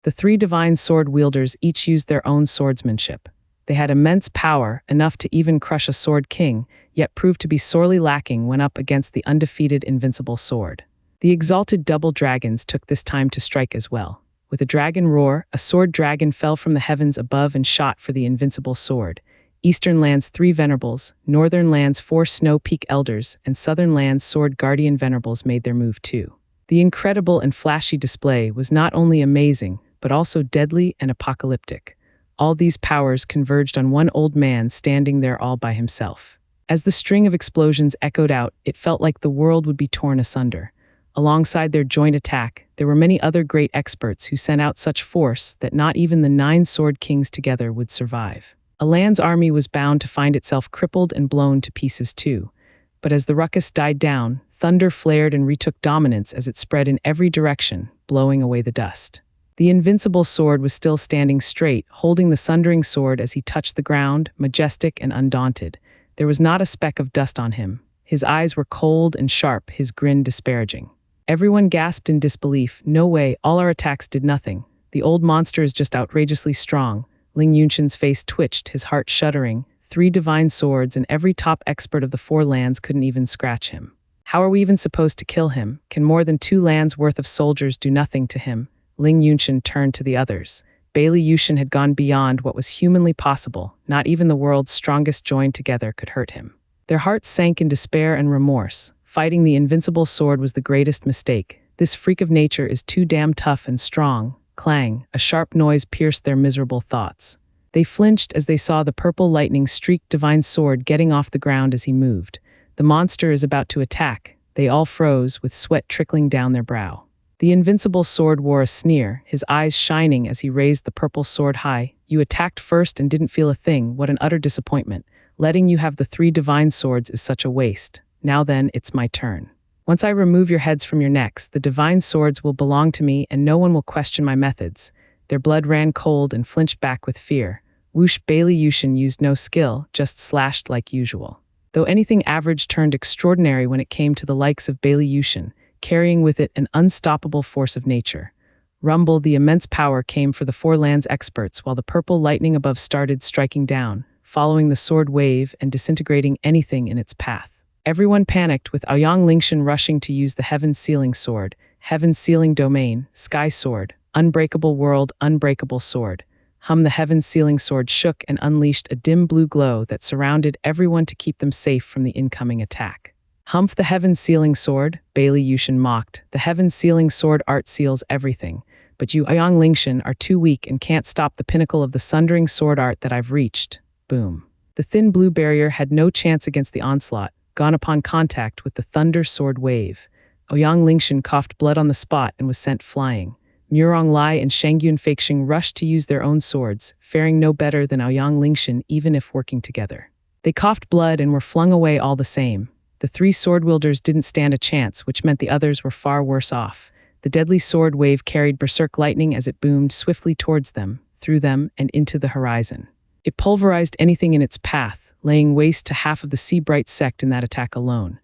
The 3 divine sword wielders each used their own swordsmanship. They had immense power, enough to even crush a sword king, yet proved to be sorely lacking when up against the undefeated invincible sword. The exalted double dragons took this time to strike as well. With a dragon roar, a sword dragon fell from the heavens above and shot for the invincible sword. Eastern Land's 3 venerables, Northern Land's 4 Snow Peak elders, and Southern Land's sword guardian venerables made their move too. The incredible and flashy display was not only amazing, but also deadly and apocalyptic. All these powers converged on one old man standing there all by himself. As the string of explosions echoed out, it felt like the world would be torn asunder. Alongside their joint attack, there were many other great experts who sent out such force that not even the 9 sword kings together would survive. A land's army was bound to find itself crippled and blown to pieces too. But as the ruckus died down, thunder flared and retook dominance as it spread in every direction, blowing away the dust. The invincible sword was still standing straight, holding the sundering sword as he touched the ground, majestic and undaunted. There was not a speck of dust on him. His eyes were cold and sharp, his grin disparaging. Everyone gasped in disbelief. No way, all our attacks did nothing. The old monster is just outrageously strong. Ling Yunshin's face twitched, his heart shuddering. 3 divine swords and every top expert of the 4 lands couldn't even scratch him. How are we even supposed to kill him? Can more than 2 lands worth of soldiers do nothing to him? Ling Yunshin turned to the others. Bailey Yushin had gone beyond what was humanly possible. Not even the world's strongest joined together could hurt him. Their hearts sank in despair and remorse. Fighting the invincible sword was the greatest mistake. This freak of nature is too damn tough and strong. Clang, a sharp noise pierced their miserable thoughts. They flinched as they saw the purple lightning-streaked divine sword getting off the ground as he moved. The monster is about to attack. They all froze, with sweat trickling down their brow. The invincible sword wore a sneer, his eyes shining as he raised the purple sword high. You attacked first and didn't feel a thing. What an utter disappointment. Letting you have the 3 divine swords is such a waste. Now then, it's my turn. Once I remove your heads from your necks, the divine swords will belong to me and no one will question my methods. Their blood ran cold and flinched back with fear. Whoosh! Bailey Yushin used no skill, just slashed like usual. Though anything average turned extraordinary when it came to the likes of Bailey Yushin, carrying with it an unstoppable force of nature. Rumble, the immense power came for the 4 lands experts while the purple lightning above started striking down, following the sword wave and disintegrating anything in its path. Everyone panicked, with Aoyang Lingshan rushing to use the Heaven's Sealing Sword, Heaven's Sealing Domain, Sky Sword, Unbreakable World, Unbreakable Sword. The Heaven's Sealing Sword shook and unleashed a dim blue glow that surrounded everyone to keep them safe from the incoming attack. The Heaven's Sealing Sword, Bailey Yushin mocked. The Heaven's Sealing Sword art seals everything, but you Aoyang Lingshan are too weak and can't stop the pinnacle of the sundering sword art that I've reached. Boom. The thin blue barrier had no chance against the onslaught, gone upon contact with the thunder sword wave. Aoyang Lingshan coughed blood on the spot and was sent flying. Murong Lai and Shangyun Feixing rushed to use their own swords, faring no better than Aoyang Lingshan even if working together. They coughed blood and were flung away all the same. The 3 sword wielders didn't stand a chance, which meant the others were far worse off. The deadly sword wave carried berserk lightning as it boomed swiftly towards them, through them, and into the horizon. It pulverized anything in its path, laying waste to half of the Sea-Bright sect in that attack alone.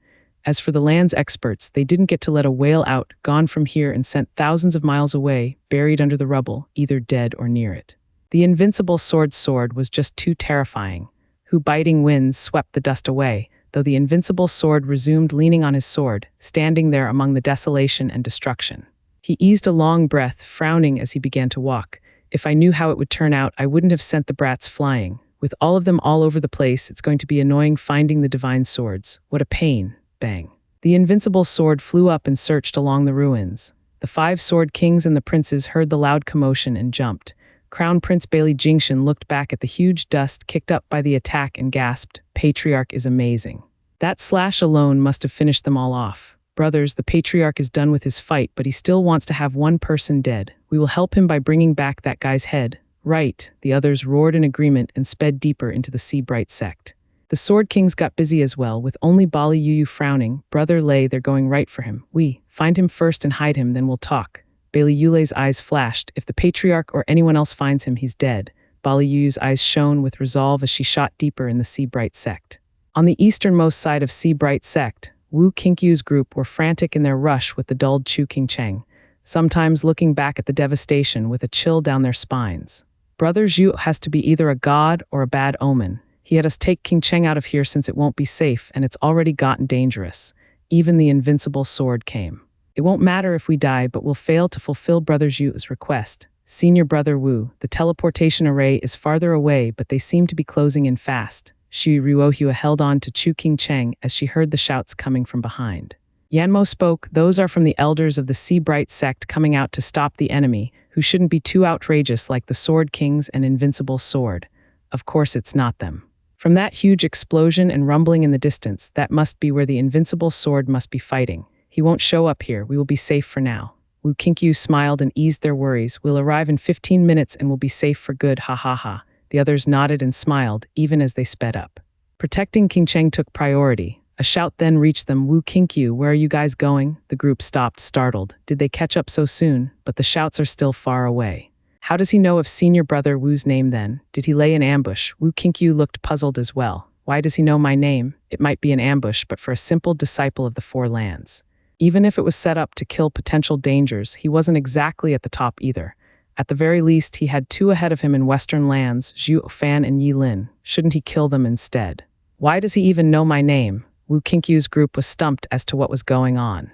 As for the land's experts, they didn't get to let a wail out, gone from here and sent thousands of miles away, buried under the rubble, either dead or near it. The invincible sword was just too terrifying. Who biting winds swept the dust away, though the invincible sword resumed leaning on his sword, standing there among the desolation and destruction. He eased a long breath, frowning as he began to walk. If I knew how it would turn out, I wouldn't have sent the brats flying. With all of them all over the place, it's going to be annoying finding the divine swords. What a pain. Bang. The invincible sword flew up and searched along the ruins. The 5 sword kings and the princes heard the loud commotion and jumped. Crown Prince Bailey Jingshan looked back at the huge dust kicked up by the attack and gasped, "Patriarch is amazing. That slash alone must have finished them all off. Brothers, the Patriarch is done with his fight, but he still wants to have one person dead. We will help him by bringing back that guy's head." "Right," the others roared in agreement and sped deeper into the Sea-Bright sect. The Sword Kings got busy as well, with only Bali Yuyu frowning. "Brother Lei, they're going right for him. We find him first and hide him, then we'll talk." Bailey Yulei's eyes flashed. If the Patriarch or anyone else finds him, he's dead. Bali Yuyu's eyes shone with resolve as she shot deeper in the Sea-Bright sect. On the easternmost side of Sea-Bright sect, Wu Qingshu's group were frantic in their rush with the dulled Chu Qingcheng, sometimes looking back at the devastation with a chill down their spines. Brother Zhu has to be either a god or a bad omen. He had us take Qingcheng out of here since it won't be safe, and it's already gotten dangerous. Even the invincible sword came. It won't matter if we die, but we'll fail to fulfill Brother Zhu's request. Senior Brother Wu, the teleportation array is farther away, but they seem to be closing in fast. Xu Ruohua held on to Chu Qingcheng as she heard the shouts coming from behind. Yanmo spoke. "Those are from the elders of the Sea-Bright sect coming out to stop the enemy, who shouldn't be too outrageous like the Sword Kings and Invincible Sword. Of course it's not them." From that huge explosion and rumbling in the distance, that must be where the Invincible Sword must be fighting. "He won't show up here. We will be safe for now." Wu Qingshu smiled and eased their worries. "We'll arrive in 15 minutes and we'll be safe for good, ha ha ha." The others nodded and smiled, even as they sped up. Protecting Qingcheng took priority. A shout then reached them. "Wu Qingshu, where are you guys going?" The group stopped, startled. Did they catch up so soon? But the shouts are still far away. How does he know of Senior Brother Wu's name then? Did he lay an ambush? Wu Qingshu looked puzzled as well. Why does he know my name? It might be an ambush, but for a simple disciple of the Four Lands. Even if it was set up to kill potential dangers, he wasn't exactly at the top either. At the very least, he had 2 ahead of him in Western lands, Zhuo Fan and Yi Lin. Shouldn't he kill them instead? Why does he even know my name? Wu Qingshu's group was stumped as to what was going on.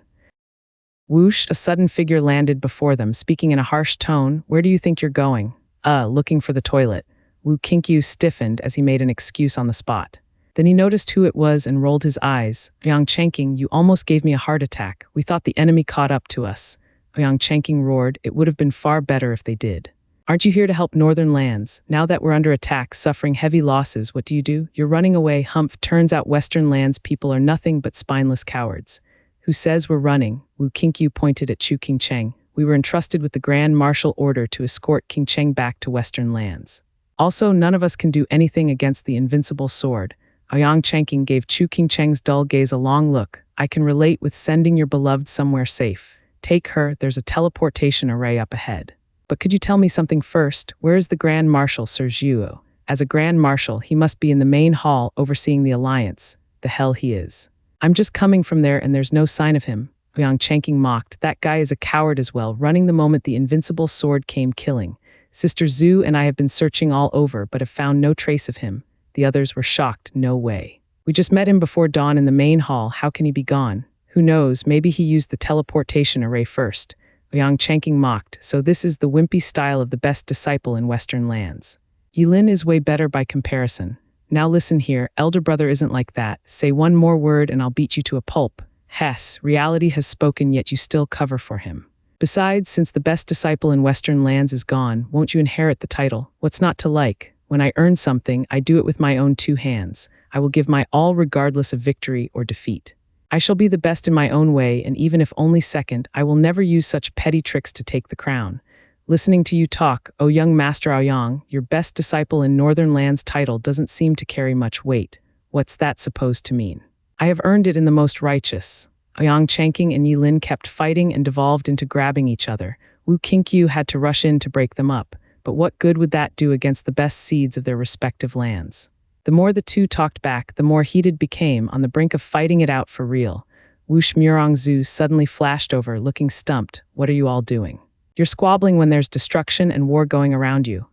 Whoosh, a sudden figure landed before them, speaking in a harsh tone. "Where do you think you're going?" Looking for the toilet." Wu Qingshu stiffened as he made an excuse on the spot. Then he noticed who it was and rolled his eyes. "Yang Chengqing, you almost gave me a heart attack. We thought the enemy caught up to us." Yang Chengqing roared. "It would have been far better if they did. Aren't you here to help Northern lands? Now that we're under attack, suffering heavy losses, what do? You're running away. Humph, turns out Western lands people are nothing but spineless cowards." Who says we're running? Wu Qinkyu pointed at Chu Qingcheng. We were entrusted with the grand martial order to escort Qingcheng back to Western lands. Also, none of us can do anything against the invincible sword. Ouyang Changqing gave Chu Qingcheng's dull gaze a long look. I can relate with sending your beloved somewhere safe. Take her, there's a teleportation array up ahead. But could you tell me something first? Where is the Grand Marshal, Sir Zhuo? As a Grand Marshal, he must be in the main hall overseeing the alliance. The hell he is. I'm just coming from there and there's no sign of him. Ouyang Changqing mocked. That guy is a coward as well, running the moment the invincible sword came killing. Sister Zhu and I have been searching all over, but have found no trace of him. The others were shocked. No way. We just met him before dawn in the main hall. How can he be gone? Who knows, maybe he used the teleportation array first. Ouyang Changqing mocked. So this is the wimpy style of the best disciple in Western lands. Yilin is way better by comparison. Now listen here, elder brother isn't like that. Say one more word and I'll beat you to a pulp. Hess, reality has spoken yet you still cover for him. Besides, since the best disciple in Western lands is gone, won't you inherit the title? What's not to like? When I earn something, I do it with my own 2 hands. I will give my all regardless of victory or defeat. I shall be the best in my own way, and even if only second, I will never use such petty tricks to take the crown. Listening to you talk, O young Master Ouyang, your best disciple in Northern Lands title doesn't seem to carry much weight. What's that supposed to mean? I have earned it in the most righteous. Ouyang Changqing and Yilin kept fighting and devolved into grabbing each other. Wu Qinkyu had to rush in to break them up. But what good would that do against the best seeds of their respective lands? The more the two talked back, the more heated became, on the brink of fighting it out for real. Wush Murongzu suddenly flashed over, looking stumped. What are you all doing? You're squabbling when there's destruction and war going around you.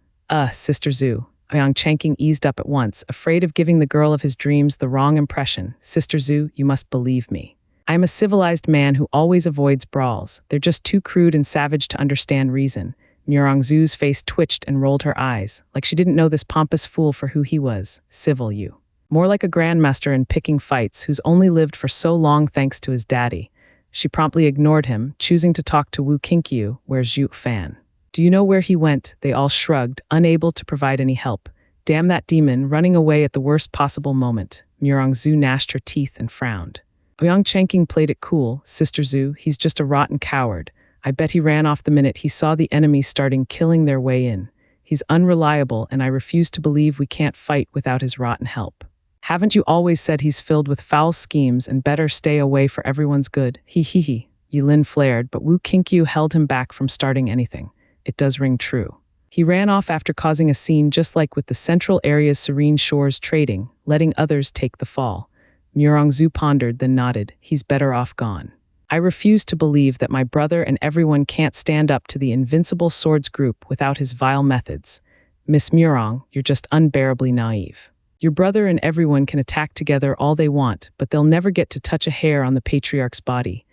Sister Zhu. Ouyang Changqing eased up at once, afraid of giving the girl of his dreams the wrong impression. Sister Zhu, you must believe me. I am a civilized man who always avoids brawls. They're just too crude and savage to understand reason. Murongzu's face twitched and rolled her eyes, like she didn't know this pompous fool for who he was. Civil you. More like a grandmaster in picking fights who's only lived for so long thanks to his daddy. She promptly ignored him, choosing to talk to Wu Qinkyu. Where's Zhuo Fan? Do you know where he went? They all shrugged, unable to provide any help. Damn that demon, running away at the worst possible moment. Murongzu gnashed her teeth and frowned. Ouyang Changqing played it cool. Sister Zhu, he's just a rotten coward. I bet he ran off the minute he saw the enemy starting killing their way in. He's unreliable, and I refuse to believe we can't fight without his rotten help. Haven't you always said he's filled with foul schemes and better stay away for everyone's good? He. Yilin flared, but Wu Qinkyu held him back from starting anything. It does ring true. He ran off after causing a scene just like with the Central Area's Serene Shores trading, letting others take the fall. Murongzu pondered, then nodded. He's better off gone. I refuse to believe that my brother and everyone can't stand up to the Invincible Swords group without his vile methods. Miss Murong, you're just unbearably naive. Your brother and everyone can attack together all they want, but they'll never get to touch a hair on the patriarch's body.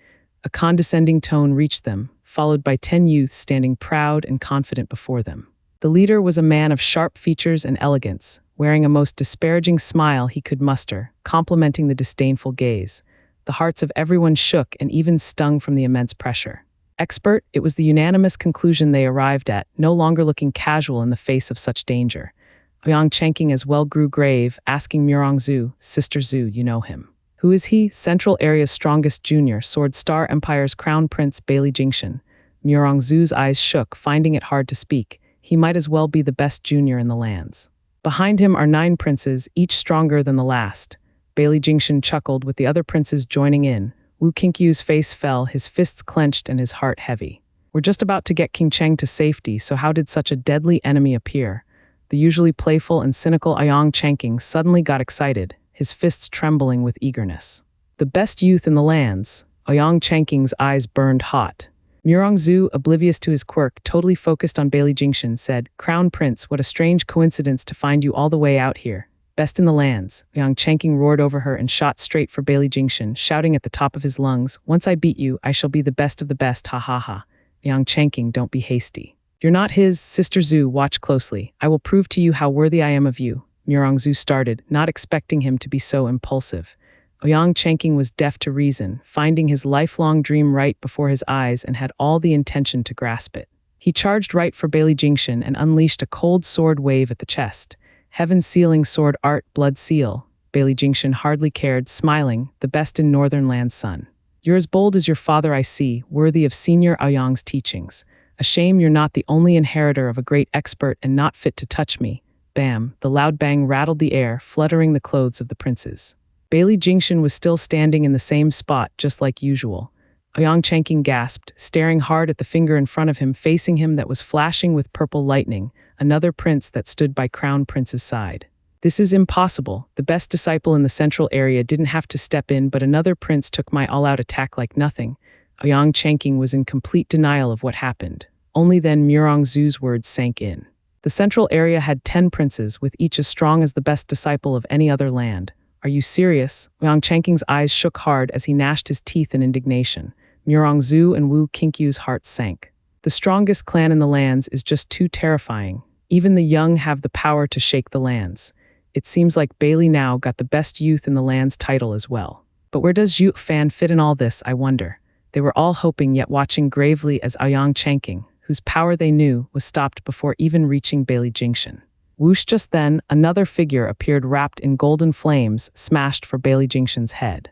A condescending tone reached them, followed by 10 youths standing proud and confident before them. The leader was a man of sharp features and elegance, wearing a most disparaging smile he could muster, complementing the disdainful gaze. The hearts of everyone shook and even stung from the immense pressure. Expert, it was the unanimous conclusion they arrived at, no longer looking casual in the face of such danger. Ouyang Changqing as well grew grave, asking Murongzu, Sister Zhu, you know him. Who is he? Central Area's strongest junior, Sword Star Empire's crown prince Bailey Jingshan. Murongzu's eyes shook, finding it hard to speak. He might as well be the best junior in the lands. Behind him are 9 princes, each stronger than the last. Bailey Jingshan chuckled, with the other princes joining in. Wu Qinkyu's face fell, his fists clenched and his heart heavy. We're just about to get Qingcheng to safety, so how did such a deadly enemy appear? The usually playful and cynical Ouyang Changqing suddenly got excited, his fists trembling with eagerness. The best youth in the lands. Ouyang Changqing's eyes burned hot. Murongzu, oblivious to his quirk, totally focused on Bailey Jingshan, said, Crown Prince, what a strange coincidence to find you all the way out here. Best in the lands. Ouyang Changqing roared over her and shot straight for Bailey Jingshan, shouting at the top of his lungs, Once I beat you, I shall be the best of the best, ha ha ha. Ouyang Changqing, don't be hasty. You're not his, Sister Zhu, watch closely. I will prove to you how worthy I am of you. Murongzu started, not expecting him to be so impulsive. Ouyang Changqing was deaf to reason, finding his lifelong dream right before his eyes and had all the intention to grasp it. He charged right for Bailey Jingshan and unleashed a cold sword wave at the chest. Heaven-sealing sword art, blood seal. Bailey Jingshan hardly cared, smiling, the best in Northern Land's sun. You're as bold as your father, I see, worthy of Senior Aoyang's teachings. A shame you're not the only inheritor of a great expert and not fit to touch me. Bam, the loud bang rattled the air, fluttering the clothes of the princes. Bailey Jingshan was still standing in the same spot, just like usual. Ouyang Changqing gasped, staring hard at the finger in front of him, facing him that was flashing with purple lightning, another prince that stood by Crown Prince's side. This is impossible. The best disciple in the central area didn't have to step in, but another prince took my all-out attack like nothing. Ouyang Changqing was in complete denial of what happened. Only then Murongzu's words sank in. The central area had 10 princes, with each as strong as the best disciple of any other land. Are you serious? Ouyang Changqing's eyes shook hard as he gnashed his teeth in indignation. Murongzu and Wu Qingqiu's hearts sank. The strongest clan in the lands is just too terrifying. Even the young have the power to shake the lands. It seems like Bailey now got the best youth in the land's title as well. But where does Zhuo Fan fit in all this, I wonder? They were all hoping yet watching gravely as Ouyang Changqing, whose power they knew, was stopped before even reaching Bailey Jingshan. Whoosh, just then, another figure appeared wrapped in golden flames, smashed for Bailey Jingshan's head.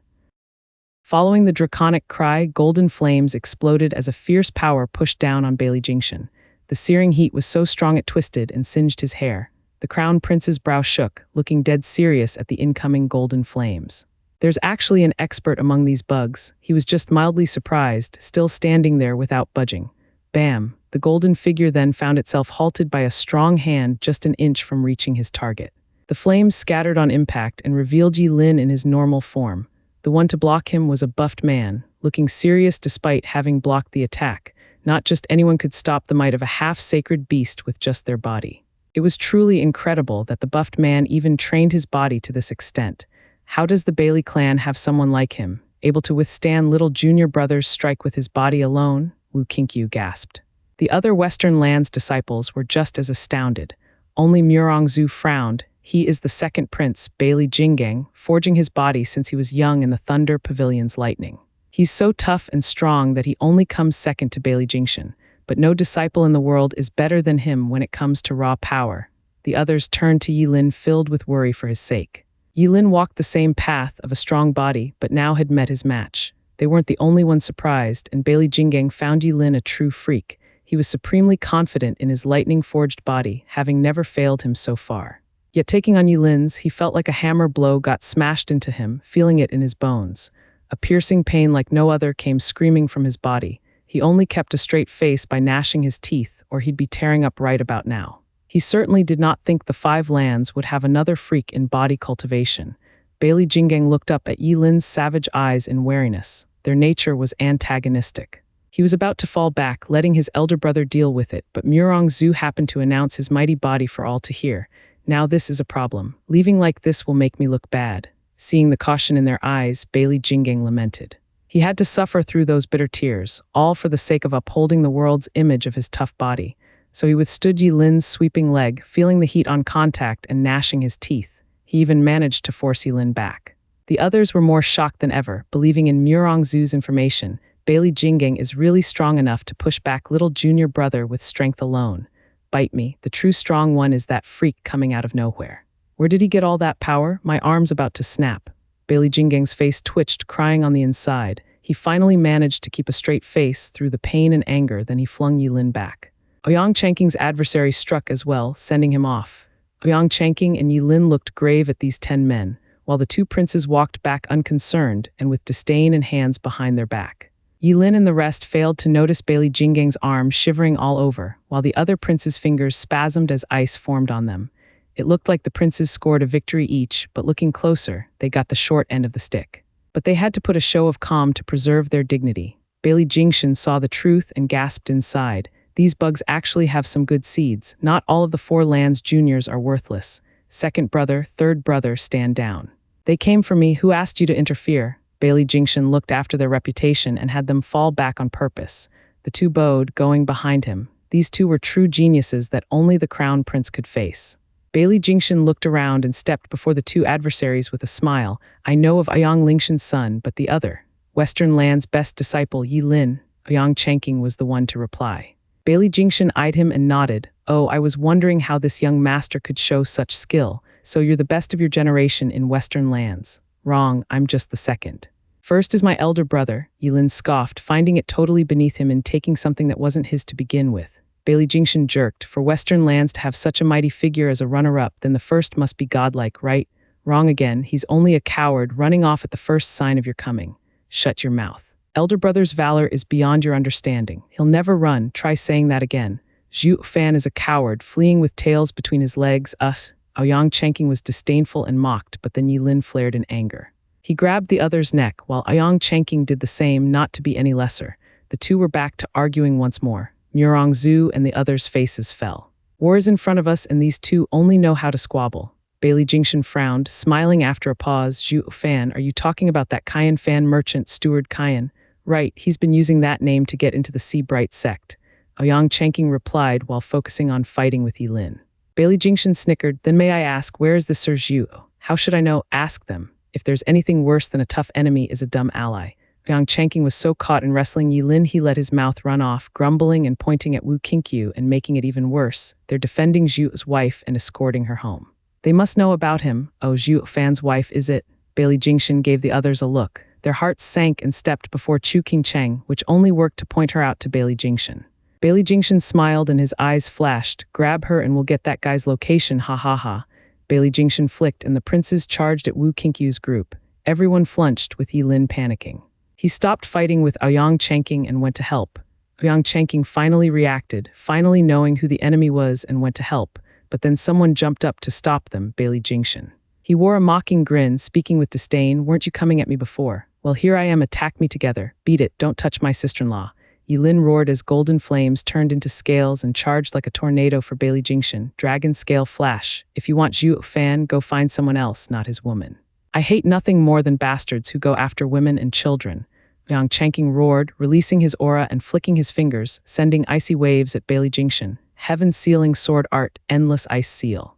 Following the draconic cry, golden flames exploded as a fierce power pushed down on Bailey Jingshan. The searing heat was so strong it twisted and singed his hair. The crown prince's brow shook, looking dead serious at the incoming golden flames. There's actually an expert among these bugs. He was just mildly surprised, still standing there without budging. Bam! The golden figure then found itself halted by a strong hand just an inch from reaching his target. The flames scattered on impact and revealed Yi Lin in his normal form. The one to block him was a buffed man, looking serious despite having blocked the attack. Not just anyone could stop the might of a half-sacred beast with just their body. It was truly incredible that the buffed man even trained his body to this extent. How does the Bailey clan have someone like him, able to withstand little junior brother's strike with his body alone? Wu Qingqiu gasped. The other Western Lands disciples were just as astounded. Only Murongzu frowned. He is the second prince, Bailey Jinggang, forging his body since he was young in the Thunder Pavilion's lightning. He's so tough and strong that he only comes second to Bailey Jingshan, but no disciple in the world is better than him when it comes to raw power. The others turned to Yi Lin filled with worry for his sake. Yi Lin walked the same path of a strong body, but now had met his match. They weren't the only ones surprised, and Bailey Jinggang found Yi Lin a true freak. He was supremely confident in his lightning-forged body, having never failed him so far. Yet taking on Yi Lin's, he felt like a hammer blow got smashed into him, feeling it in his bones. A piercing pain like no other came screaming from his body. He only kept a straight face by gnashing his teeth, or he'd be tearing up right about now. He certainly did not think the 5 lands would have another freak in body cultivation. Bailey Jinggang looked up at Yi Lin's savage eyes in wariness. Their nature was antagonistic. He was about to fall back, letting his elder brother deal with it, but Murongzu happened to announce his mighty body for all to hear. Now this is a problem. Leaving like this will make me look bad. Seeing the caution in their eyes, Bailey Jinggang lamented. He had to suffer through those bitter tears, all for the sake of upholding the world's image of his tough body. So he withstood Yi Lin's sweeping leg, feeling the heat on contact and gnashing his teeth. He even managed to force Yi Lin back. The others were more shocked than ever, believing in Murongzu's information. Bailey Jinggang is really strong enough to push back little junior brother with strength alone. Bite me, the true strong one is that freak coming out of nowhere. Where did he get all that power? My arm's about to snap. Bailey Jinggang's face twitched, crying on the inside. He finally managed to keep a straight face through the pain and anger, then he flung Yi Lin back. Ouyang Changqing's adversary struck as well, sending him off. Ouyang Changqing and Yi Lin looked grave at these 10 men, while the 2 princes walked back unconcerned and with disdain and hands behind their back. Yi Lin and the rest failed to notice Bailey Jinggang's arms shivering all over, while the other princes' fingers spasmed as ice formed on them. It looked like the princes scored a victory each, but looking closer, they got the short end of the stick. But they had to put a show of calm to preserve their dignity. Bailey Jingshan saw the truth and gasped inside. These bugs actually have some good seeds. Not all of the 4 lands juniors are worthless. Second brother, third brother, stand down. They came for me. Who asked you to interfere? Bailey Jingshan looked after their reputation and had them fall back on purpose. The 2 bowed, going behind him. These 2 were true geniuses that only the crown prince could face. Bailey Jingshan looked around and stepped before the 2 adversaries with a smile. I know of Ouyang Lingshan's son, but the other, Western Land's best disciple, Yi Lin. Ouyang Changqing was the one to reply. Bailey Jingshan eyed him and nodded. Oh, I was wondering how this young master could show such skill. So you're the best of your generation in Western Lands. Wrong, I'm just the second. First is my elder brother, Yilin scoffed, finding it totally beneath him in taking something that wasn't his to begin with. Bailey Jingshan jerked. For Western lands to have such a mighty figure as a runner-up, then the first must be godlike, right? Wrong again. He's only a coward, running off at the first sign of your coming. Shut your mouth. Elder brother's valor is beyond your understanding. He'll never run. Try saying that again. Zhuo Fan is a coward, fleeing with tails between his legs. Ouyang Changqing was disdainful and mocked, but then Yilin flared in anger. He grabbed the other's neck, while Ouyang Changqing did the same, not to be any lesser. The two were back to arguing once more. Murong Zhu and the others' faces fell. War is in front of us, and these two only know how to squabble. Bailey Jingshan frowned, smiling after a pause. Zhuo Fan, are you talking about that Qian Fan merchant steward Qian? Right, he's been using that name to get into the Sea Bright sect. Ouyang Changqing replied while focusing on fighting with Yilin. Bailey Jingshan snickered. Then may I ask, where is the Sir Zhuo? How should I know? Ask them. If there's anything worse than a tough enemy is a dumb ally. Ouyang Changqing was so caught in wrestling Yilin he let his mouth run off, grumbling and pointing at Wu Qinkyu and making it even worse. They're defending Zhuo's wife and escorting her home. They must know about him. Oh, Zhuo Fan's wife, is it? Bailey Jingshan gave the others a look. Their hearts sank and stepped before Chu Qingcheng, which only worked to point her out to Bailey Jingshan. Bailey Jingshan smiled and his eyes flashed. Grab her and we'll get that guy's location, ha ha ha. Bailey Jingshan flicked and the princes charged at Wu Qinkyu's group. Everyone flinched, with Yilin panicking. He stopped fighting with Ouyang Changqing and went to help. Ouyang Changqing finally reacted, finally knowing who the enemy was, and went to help. But then someone jumped up to stop them, Bailey Jingshan. He wore a mocking grin, speaking with disdain. Weren't you coming at me before? Well, here I am, attack me together. Beat it, don't touch my sister-in-law. Yilin roared as golden flames turned into scales and charged like a tornado for Bailey Jingshan. Dragon scale flash. If you want Zhuo Fan, go find someone else, not his woman. I hate nothing more than bastards who go after women and children. Ouyang Changqing roared, releasing his aura and flicking his fingers, sending icy waves at Bailey Jingshan. Heaven-sealing sword art, endless ice seal.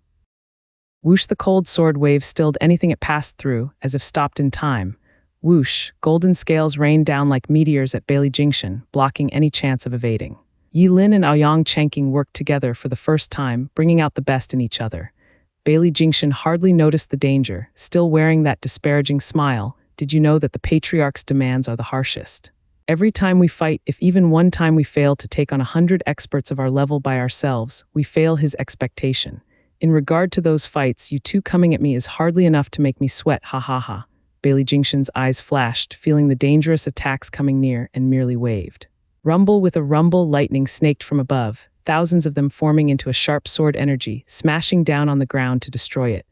Whoosh, the cold sword wave stilled anything it passed through, as if stopped in time. Whoosh, golden scales rained down like meteors at Bailey Jingshan, blocking any chance of evading. Yilin and Ouyang Changqing worked together for the first time, bringing out the best in each other. Bailey Jingshan hardly noticed the danger, still wearing that disparaging smile. Did you know that the patriarch's demands are the harshest? Every time we fight, if even one time we fail to take on 100 experts of our level by ourselves, we fail his expectation. In regard to those fights, you two coming at me is hardly enough to make me sweat, ha ha ha. Bailey Jingshan's eyes flashed, feeling the dangerous attacks coming near, and merely waved. Rumble with a rumble, lightning snaked from above, thousands of them forming into a sharp sword energy, smashing down on the ground to destroy it.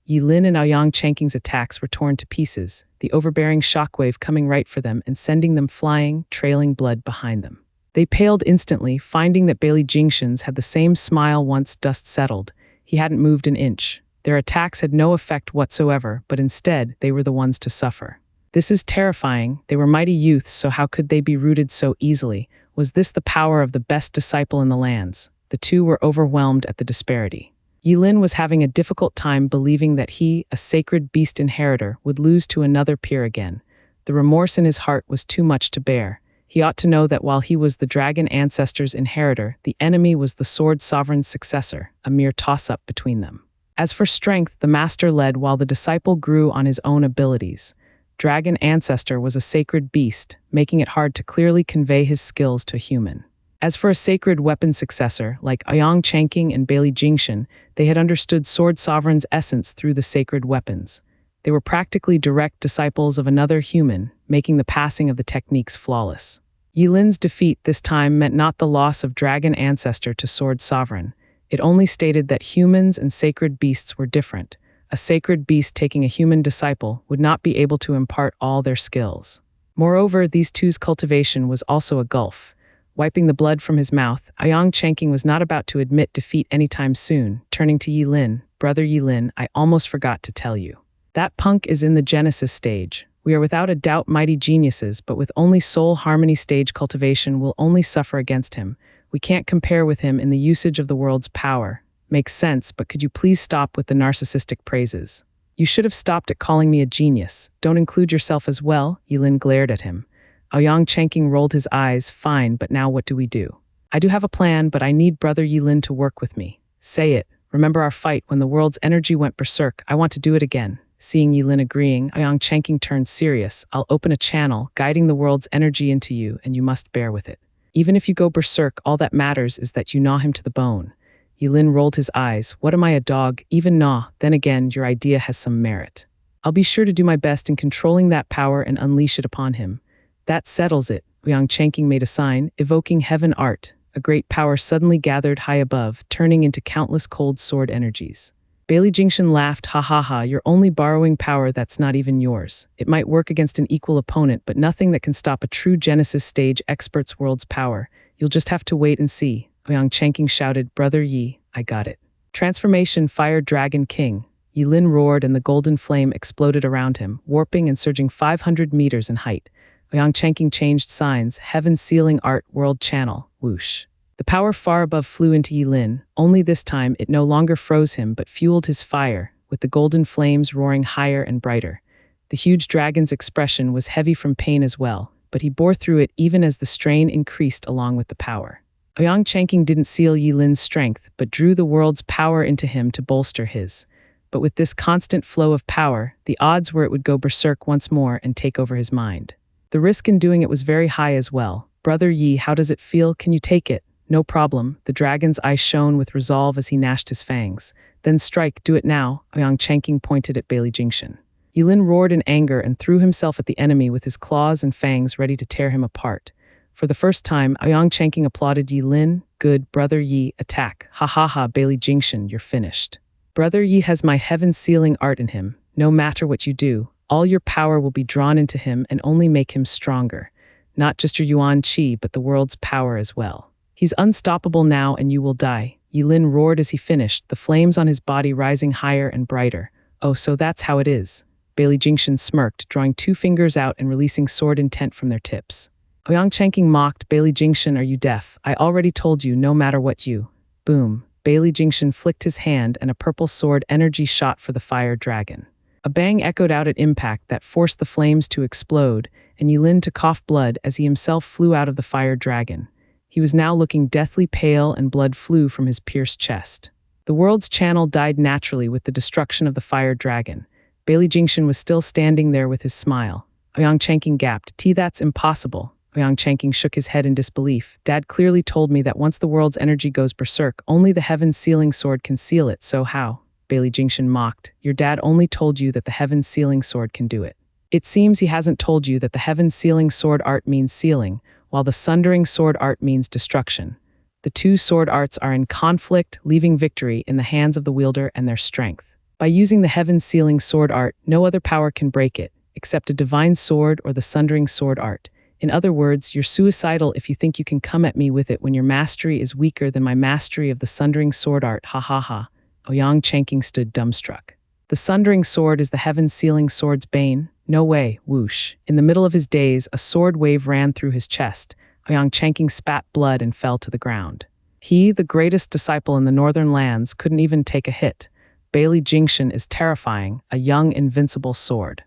Yilin and Ouyang Changqing's attacks were torn to pieces, the overbearing shockwave coming right for them and sending them flying, trailing blood behind them. They paled instantly, finding that Bailey Jingshan's had the same smile once dust settled. He hadn't moved an inch. Their attacks had no effect whatsoever, but instead, they were the ones to suffer. This is terrifying. They were mighty youths, so how could they be routed so easily? Was this the power of the best disciple in the lands? The two were overwhelmed at the disparity. Yilin was having a difficult time believing that he, a sacred beast inheritor, would lose to another peer again. The remorse in his heart was too much to bear. He ought to know that while he was the dragon ancestor's inheritor, the enemy was the sword sovereign's successor, a mere toss-up between them. As for strength, the master led while the disciple grew on his own abilities. Dragon ancestor was a sacred beast, making it hard to clearly convey his skills to a human. As for a sacred weapon successor, like Ouyang Changqing and Bailey Jingshan, they had understood Sword Sovereign's essence through the sacred weapons. They were practically direct disciples of another human, making the passing of the techniques flawless. Yilin's defeat this time meant not the loss of Dragon Ancestor to Sword Sovereign. It only stated that humans and sacred beasts were different. A sacred beast taking a human disciple would not be able to impart all their skills. Moreover, these two's cultivation was also a gulf. Wiping the blood from his mouth, Ouyang Changqing was not about to admit defeat anytime soon. Turning to Yilin, "Brother Yilin, I almost forgot to tell you. That punk is in the Genesis stage. We are without a doubt mighty geniuses, but with only soul harmony stage cultivation will only suffer against him. We can't compare with him in the usage of the world's power. Makes sense, but could you please stop with the narcissistic praises? You should have stopped at calling me a genius. Don't include yourself as well," Yilin glared at him. Ouyang Changqing rolled his eyes. "Fine, but now what do we do? I do have a plan, but I need Brother Yilin to work with me." "Say it. Remember our fight when the world's energy went berserk? I want to do it again." Seeing Yilin agreeing, Ouyang Changqing turned serious. I'll open a channel, guiding the world's energy into you, and you must bear with it. Even if you go berserk, all that matters is that you gnaw him to the bone. Yilin rolled his eyes. What am I, a dog? Even gnaw. Then again, your idea has some merit. I'll be sure to do my best in controlling that power and unleash it upon him. That settles it. Ouyang Changqing made a sign, evoking heaven art. A great power suddenly gathered high above, turning into countless cold sword energies. Bailey Jingshan laughed, ha ha ha, you're only borrowing power that's not even yours. It might work against an equal opponent, but nothing that can stop a true Genesis stage expert's world's power. You'll just have to wait and see. Ouyang Changqing shouted, Brother Yi, I got it. Transformation, Fire Dragon King. Yilin roared and the golden flame exploded around him, warping and surging 500 meters in height. Ouyang Changqing changed signs, Heaven Sealing Art World Channel, whoosh. The power far above flew into Yilin, only this time it no longer froze him but fueled his fire, with the golden flames roaring higher and brighter. The huge dragon's expression was heavy from pain as well, but he bore through it even as the strain increased along with the power. Ouyang Changqing didn't seal Yilin's strength, but drew the world's power into him to bolster his. But with this constant flow of power, the odds were it would go berserk once more and take over his mind. The risk in doing it was very high as well. Brother Yi, how does it feel? Can you take it? No problem. The dragon's eyes shone with resolve as he gnashed his fangs. Then strike, do it now. Ouyang Changqing pointed at Bailey Jingshan. Yilin roared in anger and threw himself at the enemy with his claws and fangs ready to tear him apart. For the first time, Ouyang Changqing applauded Yilin. Good, Brother Yi, attack. Ha ha ha, Bailey Jingshan, you're finished. Brother Yi has my heaven-sealing art in him. No matter what you do, all your power will be drawn into him and only make him stronger. Not just your Yuan Qi, but the world's power as well. He's unstoppable now and you will die. Yilin roared as he finished, the flames on his body rising higher and brighter. Oh, so that's how it is. Bailey Jingshan smirked, drawing 2 fingers out and releasing sword intent from their tips. Ouyang Changqing mocked, Bailey Jingshan, are you deaf? I already told you, no matter what you. Boom. Bailey Jingshan flicked his hand and a purple sword energy shot for the fire dragon. A bang echoed out at impact that forced the flames to explode, and Yilin to cough blood as he himself flew out of the fire dragon. He was now looking deathly pale and blood flew from his pierced chest. The world's channel died naturally with the destruction of the fire dragon. Bailey Jingshan was still standing there with his smile. Ouyang Changqing gasped, that's impossible. Ouyang Changqing shook his head in disbelief. Dad clearly told me that once the world's energy goes berserk, only the heaven-sealing sword can seal it, so how? Bailey Jingshan mocked. Your dad only told you that the heaven-sealing sword can do it. It seems he hasn't told you that the heaven-sealing sword art means sealing, while the sundering sword art means destruction. The 2 sword arts are in conflict, leaving victory in the hands of the wielder and their strength. By using the heaven-sealing sword art, no other power can break it, except a divine sword or the sundering sword art. In other words, you're suicidal if you think you can come at me with it when your mastery is weaker than my mastery of the sundering sword art, ha ha ha. Ouyang Changqing stood dumbstruck. The sundering sword is the heaven-sealing sword's bane? No way, whoosh. In the middle of his daze, a sword wave ran through his chest. Ouyang Changqing spat blood and fell to the ground. He, the greatest disciple in the northern lands, couldn't even take a hit. Bailey Jingshan is terrifying, a young invincible sword.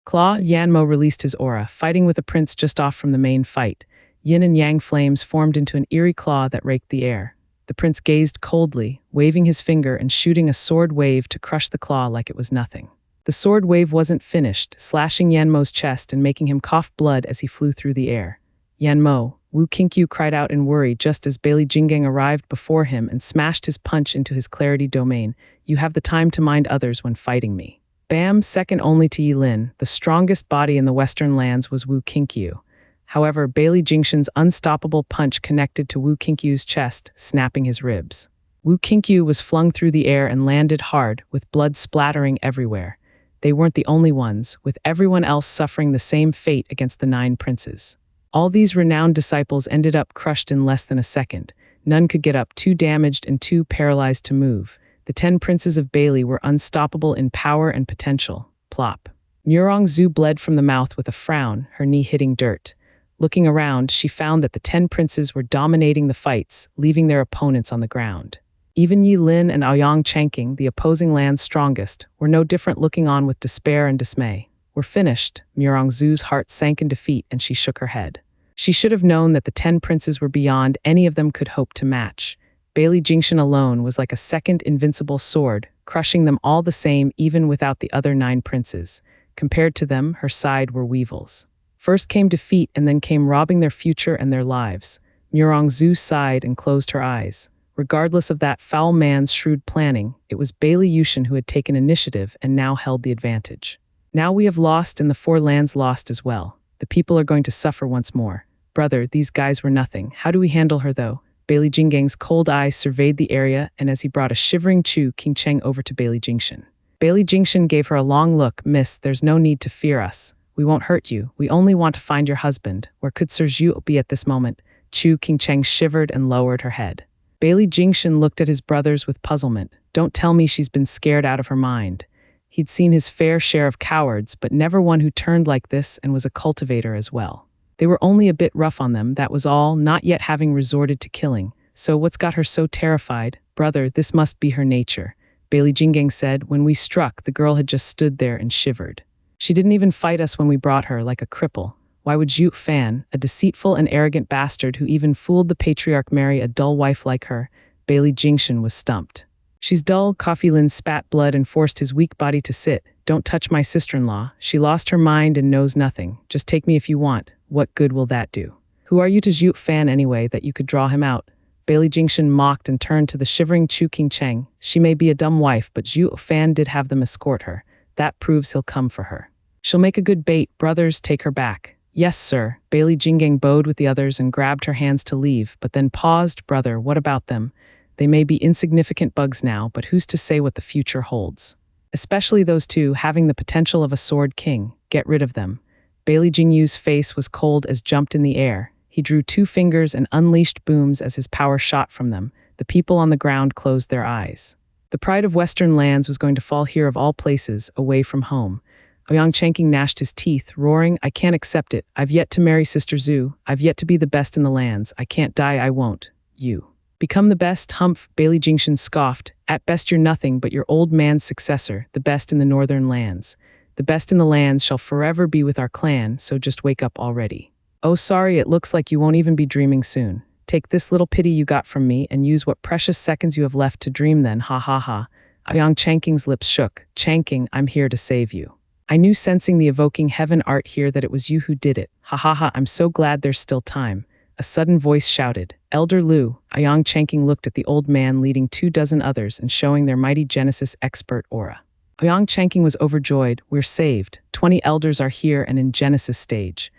Claw Yanmo released his aura, fighting with a prince just off from the main fight. Yin and yang flames formed into an eerie claw that raked the air. The prince gazed coldly, waving his finger and shooting a sword wave to crush the claw like it was nothing. The sword wave wasn't finished, slashing Yanmo's chest and making him cough blood as he flew through the air. Yanmo, Wu Qinkyu cried out in worry just as Bailey Jinggang arrived before him and smashed his punch into his clarity domain. You have the time to mind others when fighting me. Bam, second only to Yilin, the strongest body in the western lands was Wu Qinkyu. However, Bailey Jingshan's unstoppable punch connected to Wu Qinkyu's chest, snapping his ribs. Wu Qinkyu was flung through the air and landed hard, with blood splattering everywhere. They weren't the only ones, with everyone else suffering the same fate against the 9 princes. All these renowned disciples ended up crushed in less than a second. None could get up, too damaged and too paralyzed to move. The 10 princes of Bailey were unstoppable in power and potential. Plop. Murong Zhu bled from the mouth with a frown, her knee hitting dirt. Looking around, she found that the 10 princes were dominating the fights, leaving their opponents on the ground. Even Yilin and Ouyang Changqing, the opposing land's strongest, were no different, looking on with despair and dismay. We're finished. Murong Zhu's heart sank in defeat and she shook her head. She should have known that the 10 princes were beyond any of them could hope to match. Bailey Jingshan alone was like a second invincible sword, crushing them all the same even without the other 9 princes. Compared to them, her side were weevils. First came defeat and then came robbing their future and their lives. Murongzu sighed and closed her eyes. Regardless of that foul man's shrewd planning, it was Bailey Yushin who had taken initiative and now held the advantage. Now we have lost and the 4 lands lost as well. The people are going to suffer once more. Brother, these guys were nothing. How do we handle her though? Bailey Jinggang's cold eyes surveyed the area, and as he brought a shivering Chu Qingcheng over to Bailey Jingshan. Bailey Jingshan gave her a long look. Miss, there's no need to fear us. We won't hurt you. We only want to find your husband. Where could Sir Zhu be at this moment? Chu Qingcheng shivered and lowered her head. Bailey Jingshan looked at his brothers with puzzlement. Don't tell me she's been scared out of her mind. He'd seen his fair share of cowards, but never one who turned like this and was a cultivator as well. They were only a bit rough on them, that was all, not yet having resorted to killing. So what's got her so terrified? Brother, this must be her nature. Bailey Jinggang said. When we struck, the girl had just stood there and shivered. She didn't even fight us when we brought her, like a cripple. Why would Zhuo Fan, a deceitful and arrogant bastard who even fooled the patriarch, marry a dull wife like her? Bailey Jingshan was stumped. She's dull. Coffee Lin spat blood and forced his weak body to sit. Don't touch my sister-in-law. She lost her mind and knows nothing. Just take me if you want. What good will that do? Who are you to Zhuo Fan anyway, that you could draw him out? Bailey Jingshan mocked and turned to the shivering Chu Qingcheng. She may be a dumb wife, but Zhuo Fan did have them escort her. That proves he'll come for her. She'll make a good bait. Brothers, take her back. Yes, sir. Bailey Jinggang bowed with the others and grabbed her hands to leave, but then paused. Brother, what about them? They may be insignificant bugs now, but who's to say what the future holds? Especially those 2 having the potential of a sword king. Get rid of them. Bailey Jingyu's face was cold as jumped in the air. He drew 2 fingers and unleashed booms as his power shot from them. The people on the ground closed their eyes. The pride of Western lands was going to fall here of all places, away from home. Ouyang Chanking gnashed his teeth, roaring, I can't accept it. I've yet to marry Sister Zhu. I've yet to be the best in the lands. I can't die, I won't. You. Become the best, humph, Bailey Jingshan scoffed. At best you're nothing but your old man's successor, the best in the northern lands. The best in the lands shall forever be with our clan, so just wake up already. Oh sorry, it looks like you won't even be dreaming soon. Take this little pity you got from me and use what precious seconds you have left to dream then, ha ha ha. Ouyang Chanking's lips shook. Chanking, I'm here to save you. I knew sensing the evoking heaven art here that it was you who did it. Ha ha ha, I'm so glad there's still time. A sudden voice shouted, Elder Lu. Ouyang Chanking looked at the old man leading 24 others and showing their mighty Genesis expert aura. Ouyang Chanking was overjoyed. We're saved. 20 elders are here and in Genesis stage.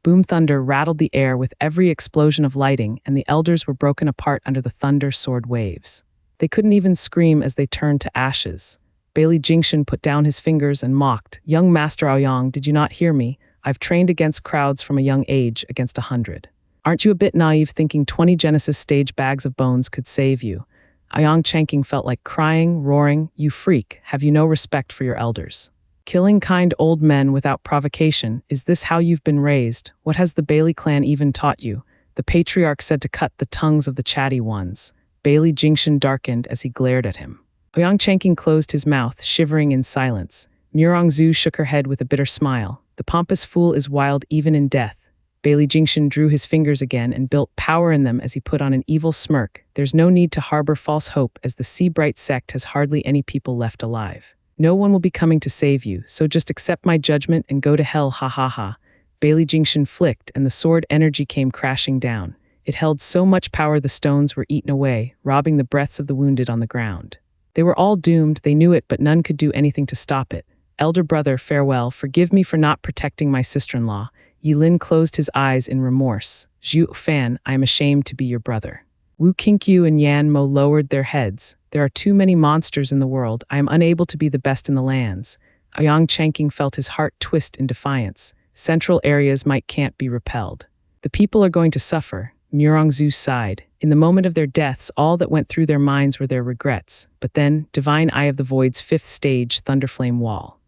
Boom thunder rattled the air with every explosion of lighting, and the elders were broken apart under the thunder sword waves. They couldn't even scream as they turned to ashes. Bailey Jingshan put down his fingers and mocked. Young Master Ouyang, did you not hear me? I've trained against crowds from a young age, against 100. Aren't you a bit naive thinking 20 Genesis stage bags of bones could save you? Ouyang Chanking felt like crying, roaring, You freak, have you no respect for your elders? Killing kind old men without provocation, is this how you've been raised? What has the Bailey clan even taught you? The patriarch said to cut the tongues of the chatty ones. Bailey Jingshan darkened as he glared at him. Ouyang Chanking closed his mouth, shivering in silence. Murongzu shook her head with a bitter smile. The pompous fool is wild even in death. Bailey Jingshan drew his fingers again and built power in them as he put on an evil smirk. There's no need to harbor false hope, as the Sea-Bright sect has hardly any people left alive. No one will be coming to save you, so just accept my judgment and go to hell, ha ha ha. Bailey Jingshan flicked and the sword energy came crashing down. It held so much power the stones were eaten away, robbing the breaths of the wounded on the ground. They were all doomed, they knew it, but none could do anything to stop it. Elder brother, farewell, forgive me for not protecting my sister-in-law. Yilin closed his eyes in remorse. Zhuo Fan, I am ashamed to be your brother. Wu Qinkyu and Yan Mo lowered their heads. There are too many monsters in the world. I am unable to be the best in the lands. Ouyang Chanking felt his heart twist in defiance. Central areas can't be repelled. The people are going to suffer. Murongzu sighed. In the moment of their deaths, all that went through their minds were their regrets. But then, Divine Eye of the Void's 5th stage, Thunderflame Wall.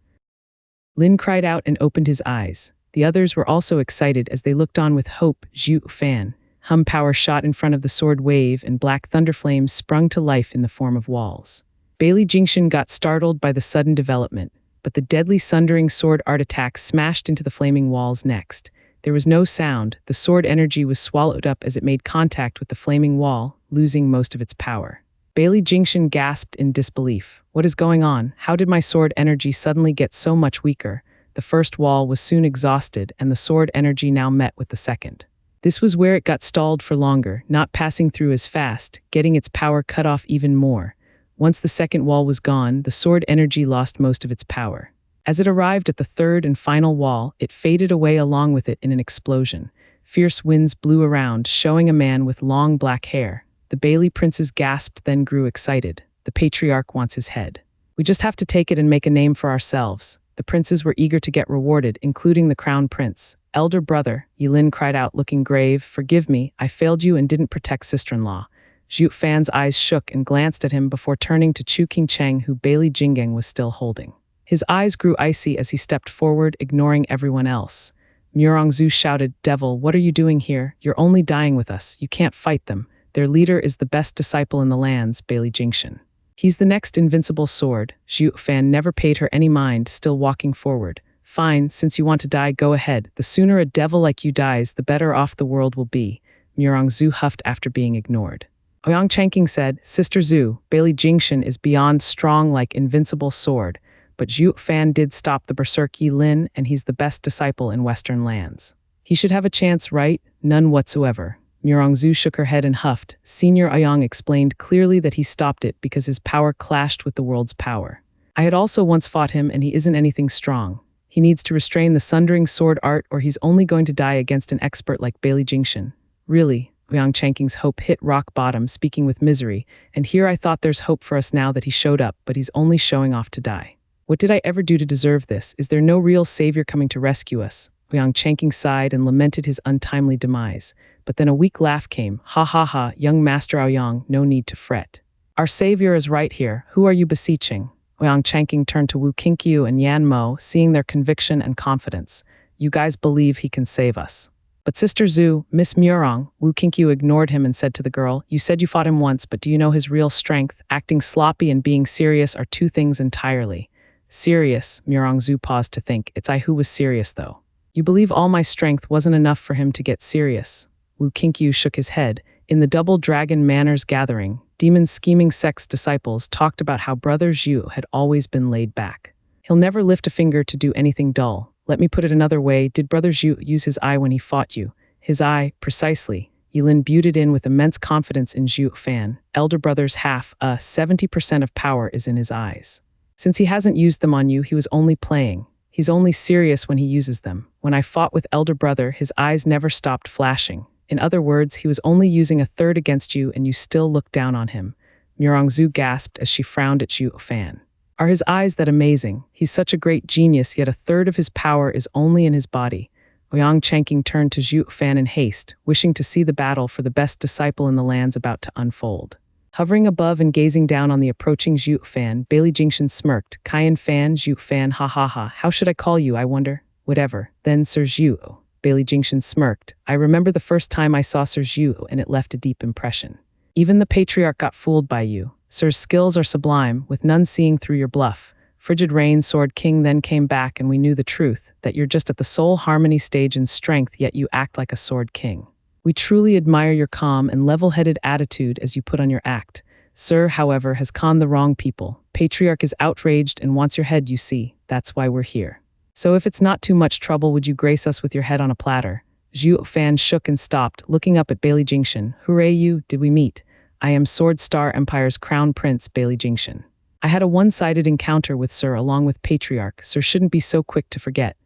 Lin cried out and opened his eyes. The others were also excited as they looked on with hope. Zhuo Fan. Hum power shot in front of the sword wave and black thunderflames sprung to life in the form of walls. Bailey Jingshan got startled by the sudden development, but the deadly sundering sword art attack smashed into the flaming walls next. There was no sound. The sword energy was swallowed up as it made contact with the flaming wall, losing most of its power. Bailey Jingshan gasped in disbelief. What is going on? How did my sword energy suddenly get so much weaker? The first wall was soon exhausted, and the sword energy now met with the second. This was where it got stalled for longer, not passing through as fast, getting its power cut off even more. Once the second wall was gone, the sword energy lost most of its power. As it arrived at the third and final wall, it faded away along with it in an explosion. Fierce winds blew around, showing a man with long black hair. The Bailey princes gasped, then grew excited. The patriarch wants his head. We just have to take it and make a name for ourselves. The princes were eager to get rewarded, including the crown prince. Elder brother, Yilin cried out, looking grave, forgive me, I failed you and didn't protect sister-in-law. Zhuo Fan's eyes shook and glanced at him before turning to Chu Qingcheng, who Bailey Jinggang was still holding. His eyes grew icy as he stepped forward, ignoring everyone else. Murongzu shouted, Devil, what are you doing here? You're only dying with us. You can't fight them. Their leader is the best disciple in the lands, Bailey Jingshan. He's the next invincible sword. Zhuo Fan never paid her any mind, still walking forward. Fine, since you want to die, go ahead. The sooner a devil like you dies, the better off the world will be. Murongzu huffed after being ignored. Ouyang Changqing said, Sister Zhu, Bailey Jingshan is beyond strong like invincible sword, but Zhuo Fan did stop the berserk Yilin, and he's the best disciple in Western lands. He should have a chance, right? None whatsoever. Murongzu shook her head and huffed. Senior Ouyang explained clearly that he stopped it because his power clashed with the world's power. I had also once fought him, and he isn't anything strong. He needs to restrain the sundering sword art, or he's only going to die against an expert like Bailey Jingshan. Really? Ouyang Changqing's hope hit rock bottom, speaking with misery, and here I thought there's hope for us now that he showed up, but he's only showing off to die. What did I ever do to deserve this? Is there no real savior coming to rescue us? Ouyang Changqing sighed and lamented his untimely demise. But then a weak laugh came. Ha ha ha, young Master Ouyang, no need to fret. Our savior is right here. Who are you beseeching? Ouyang Changqing turned to Wu Qinkyu and Yan Mo, seeing their conviction and confidence. You guys believe he can save us. But Sister Zhu, Miss Murong, Wu Qinkyu ignored him and said to the girl, you said you fought him once, but do you know his real strength? Acting sloppy and being serious are two things entirely. Serious, Murongzu paused to think. It's I who was serious, though. You believe all my strength wasn't enough for him to get serious. Wu Qinkyu shook his head. In the Double Dragon Manners gathering, Demon's scheming sex disciples talked about how Brother Zhu had always been laid back. He'll never lift a finger to do anything dull. Let me put it another way, did Brother Zhu use his eye when he fought you? His eye, precisely. Yilin buted in with immense confidence in Zhuo Fan. Elder brother's 70% of power is in his eyes. Since he hasn't used them on you, he was only playing. He's only serious when he uses them. When I fought with elder brother, his eyes never stopped flashing. In other words, he was only using a third against you and you still looked down on him. Murongzu gasped as she frowned at Zhuo Fan. Are his eyes that amazing? He's such a great genius, yet a third of his power is only in his body. Ouyang Changqing turned to Zhuo Fan in haste, wishing to see the battle for the best disciple in the lands about to unfold. Hovering above and gazing down on the approaching Zhuo Fan, Bailey Jingshan smirked. Kaiyan Fan, Zhuo Fan, ha ha ha. How should I call you, I wonder? Whatever. Then Sir Zhuo. Bailey Jingshan smirked. I remember the first time I saw Sir Zhuo, and it left a deep impression. Even the patriarch got fooled by you. Sir's skills are sublime, with none seeing through your bluff. Frigid Rain, Sword King then came back, and we knew the truth, that you're just at the soul harmony stage in strength, yet you act like a Sword King. We truly admire your calm and level-headed attitude as you put on your act. Sir, however, has conned the wrong people. Patriarch is outraged and wants your head, you see. That's why we're here. So if it's not too much trouble, would you grace us with your head on a platter? Zhuo Fan shook and stopped, looking up at Bailey Jingshan. Hooray you, did we meet? I am Sword Star Empire's Crown Prince, Bailey Jingshan. I had a one-sided encounter with Sir along with Patriarch. Sir shouldn't be so quick to forget.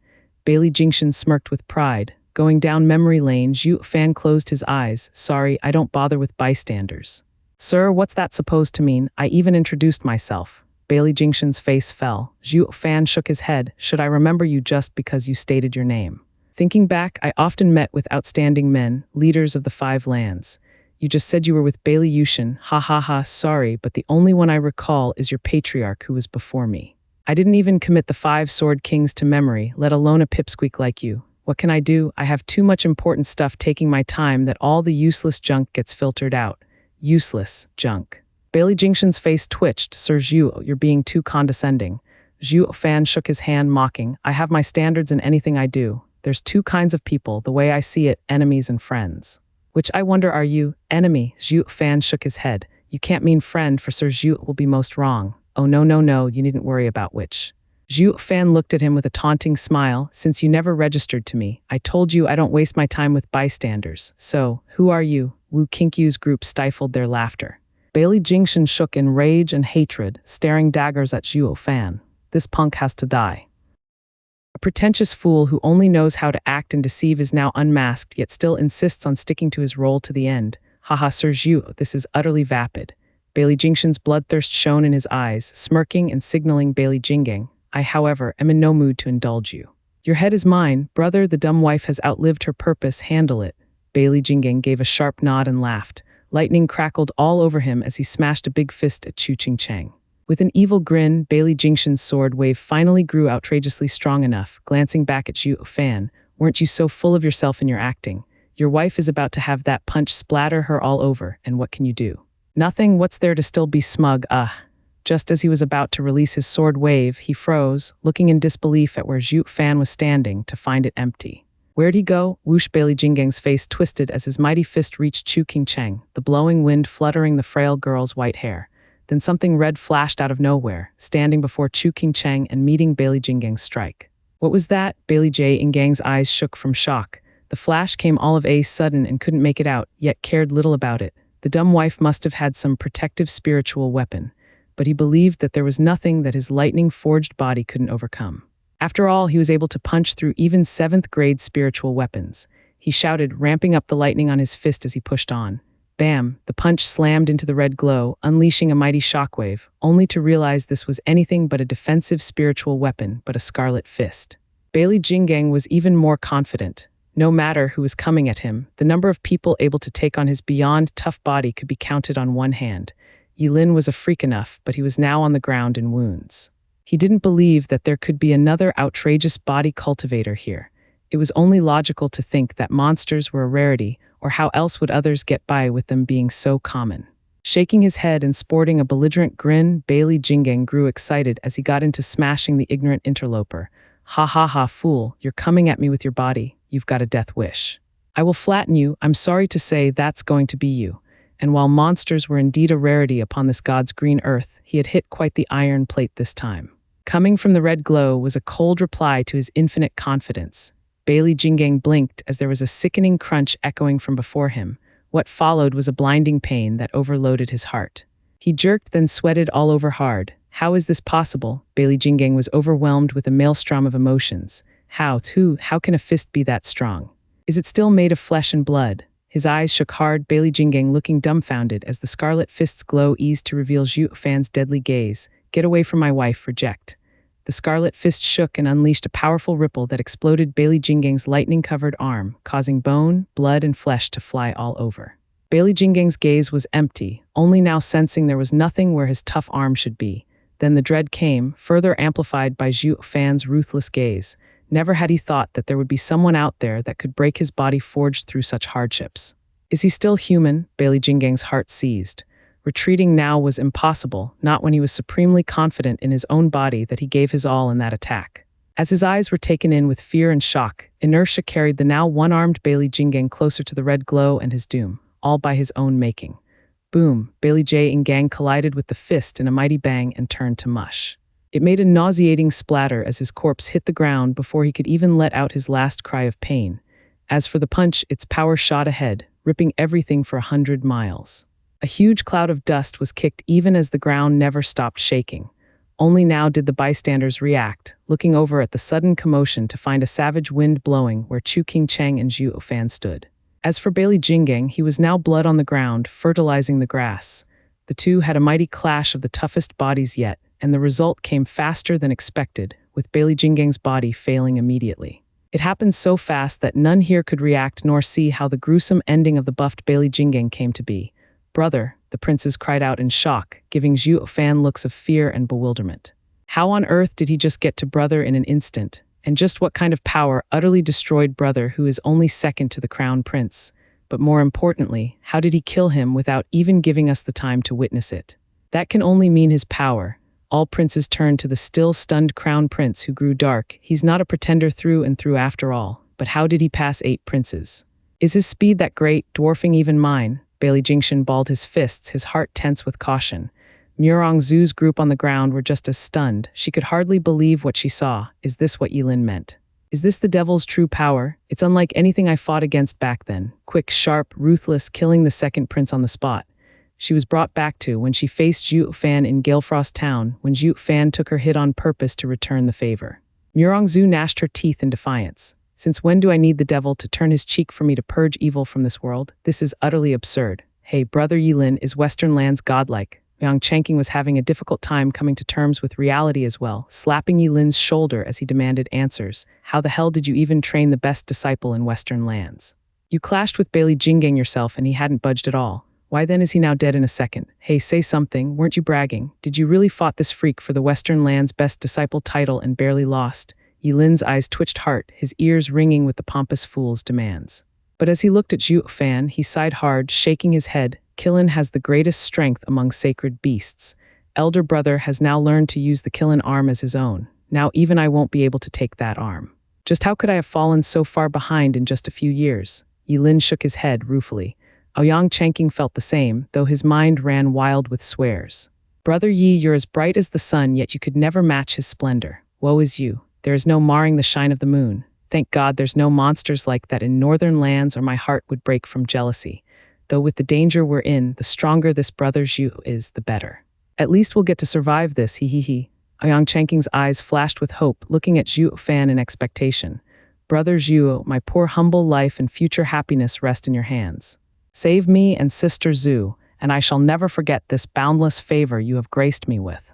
Bailey Jingshan smirked with pride. Going down memory lane, Zhuo Fan closed his eyes. Sorry, I don't bother with bystanders. Sir, what's that supposed to mean? I even introduced myself. Bailey Jingshan's face fell. Zhuo Fan shook his head. Should I remember you just because you stated your name? Thinking back, I often met with outstanding men, leaders of the 5 lands. You just said you were with Bailey Yushin. Ha ha ha, sorry, but the only one I recall is your patriarch who was before me. I didn't even commit the 5 Sword Kings to memory, let alone a pipsqueak like you. What can I do? I have too much important stuff taking my time that all the useless junk gets filtered out. Useless junk. Bailey Jingshan's face twitched. Sir Zhuo, you're being too condescending. Zhuo Fan shook his hand, mocking. I have my standards in anything I do. There's 2 kinds of people, the way I see it, enemies and friends. Which I wonder are you? Enemy. Zhuo Fan shook his head. You can't mean friend, for Sir Zhu will be most wrong. Oh no, no, no, you needn't worry about which. Zhuo Fan looked at him with a taunting smile. Since you never registered to me, I told you I don't waste my time with bystanders. So, who are you? Wu Qinkyu's group stifled their laughter. Bailey Jingshan shook in rage and hatred, staring daggers at Zhuo Fan. This punk has to die. A pretentious fool who only knows how to act and deceive is now unmasked, yet still insists on sticking to his role to the end. Haha, Sir Zhu, this is utterly vapid. Bailey Jingshan's bloodthirst shone in his eyes, smirking and signaling Bailey Jinggang. I, however, am in no mood to indulge you. Your head is mine, brother, the dumb wife has outlived her purpose, handle it. Bailey Jinggang gave a sharp nod and laughed. Lightning crackled all over him as he smashed a big fist at Chu Ching Cheng. With an evil grin, Bailey Jingshan's sword wave finally grew outrageously strong enough. Glancing back at Zhuo Fan, weren't you so full of yourself in your acting? Your wife is about to have that punch splatter her all over, and what can you do? Nothing, what's there to still be smug, Just as he was about to release his sword wave, he froze, looking in disbelief at where Zhuo Fan was standing to find it empty. Where'd he go? Whoosh, Bailey Jinggang's face twisted as his mighty fist reached Chu King Cheng, the blowing wind fluttering the frail girl's white hair. Then something red flashed out of nowhere, standing before Chu King Cheng and meeting Bailey Jinggang's strike. What was that? Bailey J. Ingang's eyes shook from shock. The flash came all of a sudden and couldn't make it out, yet cared little about it. The dumb wife must have had some protective spiritual weapon, but he believed that there was nothing that his lightning-forged body couldn't overcome. After all, he was able to punch through even 7th-grade spiritual weapons. He shouted, ramping up the lightning on his fist as he pushed on. Bam! The punch slammed into the red glow, unleashing a mighty shockwave, only to realize this was anything but a defensive spiritual weapon, but a scarlet fist. Bailey Jinggang was even more confident. No matter who was coming at him, the number of people able to take on his beyond tough body could be counted on one hand. Yilin was a freak enough, but he was now on the ground in wounds. He didn't believe that there could be another outrageous body cultivator here. It was only logical to think that monsters were a rarity, or how else would others get by with them being so common? Shaking his head and sporting a belligerent grin, Bailey Jinggang grew excited as he got into smashing the ignorant interloper. Ha ha ha, fool, you're coming at me with your body. You've got a death wish. I will flatten you. I'm sorry to say that's going to be you. And while monsters were indeed a rarity upon this god's green earth, he had hit quite the iron plate this time. Coming from the red glow was a cold reply to his infinite confidence. Bailey Jinggang blinked as there was a sickening crunch echoing from before him. What followed was a blinding pain that overloaded his heart. He jerked, then sweated all over hard. How is this possible? Bailey Jinggang was overwhelmed with a maelstrom of emotions. How can a fist be that strong? Is it still made of flesh and blood? His eyes shook hard, Bailey Jinggang looking dumbfounded as the scarlet fist's glow eased to reveal Zhuo Fan's deadly gaze. Get away from my wife, reject. The scarlet fist shook and unleashed a powerful ripple that exploded Bailey Jinggang's lightning-covered arm, causing bone, blood, and flesh to fly all over. Bailey Jinggang's gaze was empty, only now sensing there was nothing where his tough arm should be. Then the dread came, further amplified by Zhuo Fan's ruthless gaze. Never had he thought that there would be someone out there that could break his body forged through such hardships. Is he still human? Bailey Jinggang's heart seized. Retreating now was impossible, not when he was supremely confident in his own body that he gave his all in that attack. As his eyes were taken in with fear and shock, inertia carried the now one-armed Bailey Jinggang closer to the red glow and his doom, all by his own making. Boom! Bailey J. Ingang collided with the fist in a mighty bang and turned to mush. It made a nauseating splatter as his corpse hit the ground before he could even let out his last cry of pain. As for the punch, its power shot ahead, ripping everything for 100 miles. A huge cloud of dust was kicked even as the ground never stopped shaking. Only now did the bystanders react, looking over at the sudden commotion to find a savage wind blowing where Chu King Cheng and Zhuo Fan stood. As for Bailey Jinggang, he was now blood on the ground, fertilizing the grass. The two had a mighty clash of the toughest bodies yet, and the result came faster than expected, with Bailey Jinggang's body failing immediately. It happened so fast that none here could react nor see how the gruesome ending of the buffed Bailey Jinggang came to be. Brother, the princes cried out in shock, giving Zhuo Fan looks of fear and bewilderment. How on earth did he just get to brother in an instant? And just what kind of power utterly destroyed brother who is only second to the crown prince? But more importantly, how did he kill him without even giving us the time to witness it? That can only mean his power. All princes turned to the still stunned crown prince who grew dark. He's not a pretender through and through after all, but how did he pass 8 princes? Is his speed that great, dwarfing even mine? Bailey Jingshan balled his fists, his heart tense with caution. Murong Zhu's group on the ground were just as stunned. She could hardly believe what she saw. Is this what Yilin meant? Is this the devil's true power? It's unlike anything I fought against back then. Quick, sharp, ruthless, killing the second prince on the spot. She was brought back to when she faced Zhuo Fan in Galefrost Town, when Zhuo Fan took her hit on purpose to return the favor. Murong Zhu gnashed her teeth in defiance. Since when do I need the devil to turn his cheek for me to purge evil from this world? This is utterly absurd. Hey, brother Yilin, is Western lands godlike? Yang Changqing was having a difficult time coming to terms with reality as well, slapping Yilin's shoulder as he demanded answers. How the hell did you even train the best disciple in Western lands? You clashed with Bailey Jinggang yourself and he hadn't budged at all. Why then is he now dead in a second? Hey, say something, weren't you bragging? Did you really fought this freak for the Western land's best disciple title and barely lost? Yilin's eyes twitched hard, his ears ringing with the pompous fool's demands. But as he looked at Zhuo Fan, he sighed hard, shaking his head. Qilin has the greatest strength among sacred beasts. Elder brother has now learned to use the Qilin arm as his own. Now even I won't be able to take that arm. Just how could I have fallen so far behind in just a few years? Yilin shook his head ruefully. Yang Changqing felt the same, though his mind ran wild with swears. Brother Yi, you're as bright as the sun, yet you could never match his splendor. Woe is you. There is no marring the shine of the moon. Thank God there's no monsters like that in northern lands, or my heart would break from jealousy. Though with the danger we're in, the stronger this brother Zhu is, the better. At least we'll get to survive this, he. Yang Changqing's eyes flashed with hope, looking at Zhuo Fan in expectation. Brother Zhu, my poor humble life and future happiness rest in your hands. Save me and sister Zhu, and I shall never forget this boundless favor you have graced me with.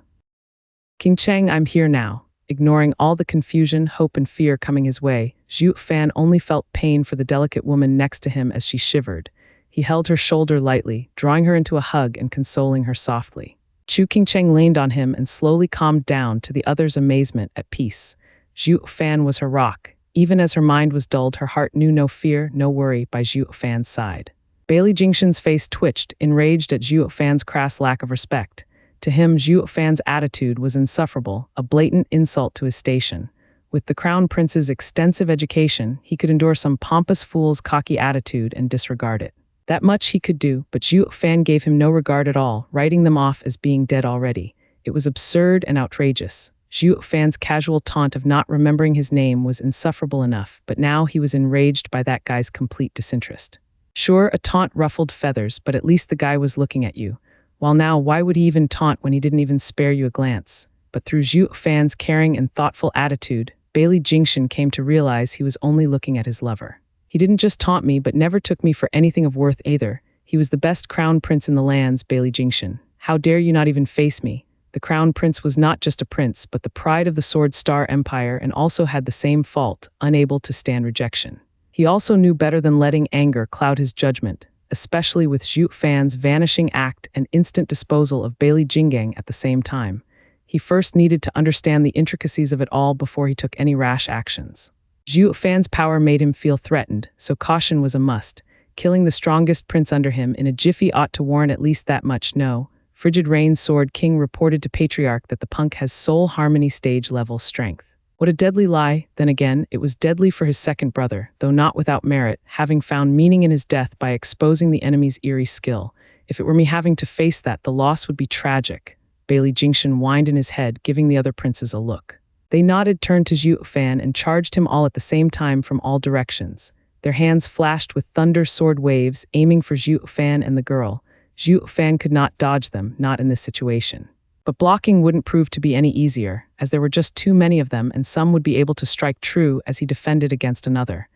King Cheng, I'm here now. Ignoring all the confusion, hope, and fear coming his way, Zhuo Fan only felt pain for the delicate woman next to him as she shivered. He held her shoulder lightly, drawing her into a hug and consoling her softly. Chu Qingcheng leaned on him and slowly calmed down, to the other's amazement, at peace. Zhuo Fan was her rock. Even as her mind was dulled, her heart knew no fear, no worry by Zhuo Fan's side. Bailey Jingshan's face twitched, enraged at Zhuo Fan's crass lack of respect. To him, Zhuo Fan's attitude was insufferable, a blatant insult to his station. With the Crown Prince's extensive education, he could endure some pompous fool's cocky attitude and disregard it. That much he could do, but Zhuo Fan gave him no regard at all, writing them off as being dead already. It was absurd and outrageous. Zhuo Fan's casual taunt of not remembering his name was insufferable enough, but now he was enraged by that guy's complete disinterest. Sure, a taunt ruffled feathers, but at least the guy was looking at you. While now, why would he even taunt when he didn't even spare you a glance? But through Zhuo Fan's caring and thoughtful attitude, Bailey Jingshan came to realize he was only looking at his lover. He didn't just taunt me, but never took me for anything of worth either. He was the best crown prince in the lands, Bailey Jingshan. How dare you not even face me? The crown prince was not just a prince, but the pride of the Sword Star Empire, and also had the same fault, unable to stand rejection. He also knew better than letting anger cloud his judgment, especially with Zhuo Fan's vanishing act and instant disposal of Bailey Jinggang at the same time. He first needed to understand the intricacies of it all before he took any rash actions. Zhuo Fan's power made him feel threatened, so caution was a must. Killing the strongest prince under him in a jiffy ought to warrant at least that much. No. Frigid Rain's Sword King reported to Patriarch that the punk has soul harmony stage level strength. What a deadly lie. Then again, it was deadly for his second brother, though not without merit, having found meaning in his death by exposing the enemy's eerie skill. If it were me having to face that, the loss would be tragic. Bailey Jingshan whined in his head, giving the other princes a look. They nodded, turned to Zhuo Fan, and charged him all at the same time from all directions. Their hands flashed with thunder sword waves, aiming for Zhuo Fan and the girl. Zhuo Fan could not dodge them, not in this situation. But blocking wouldn't prove to be any easier, as there were just too many of them, and some would be able to strike true as he defended against another.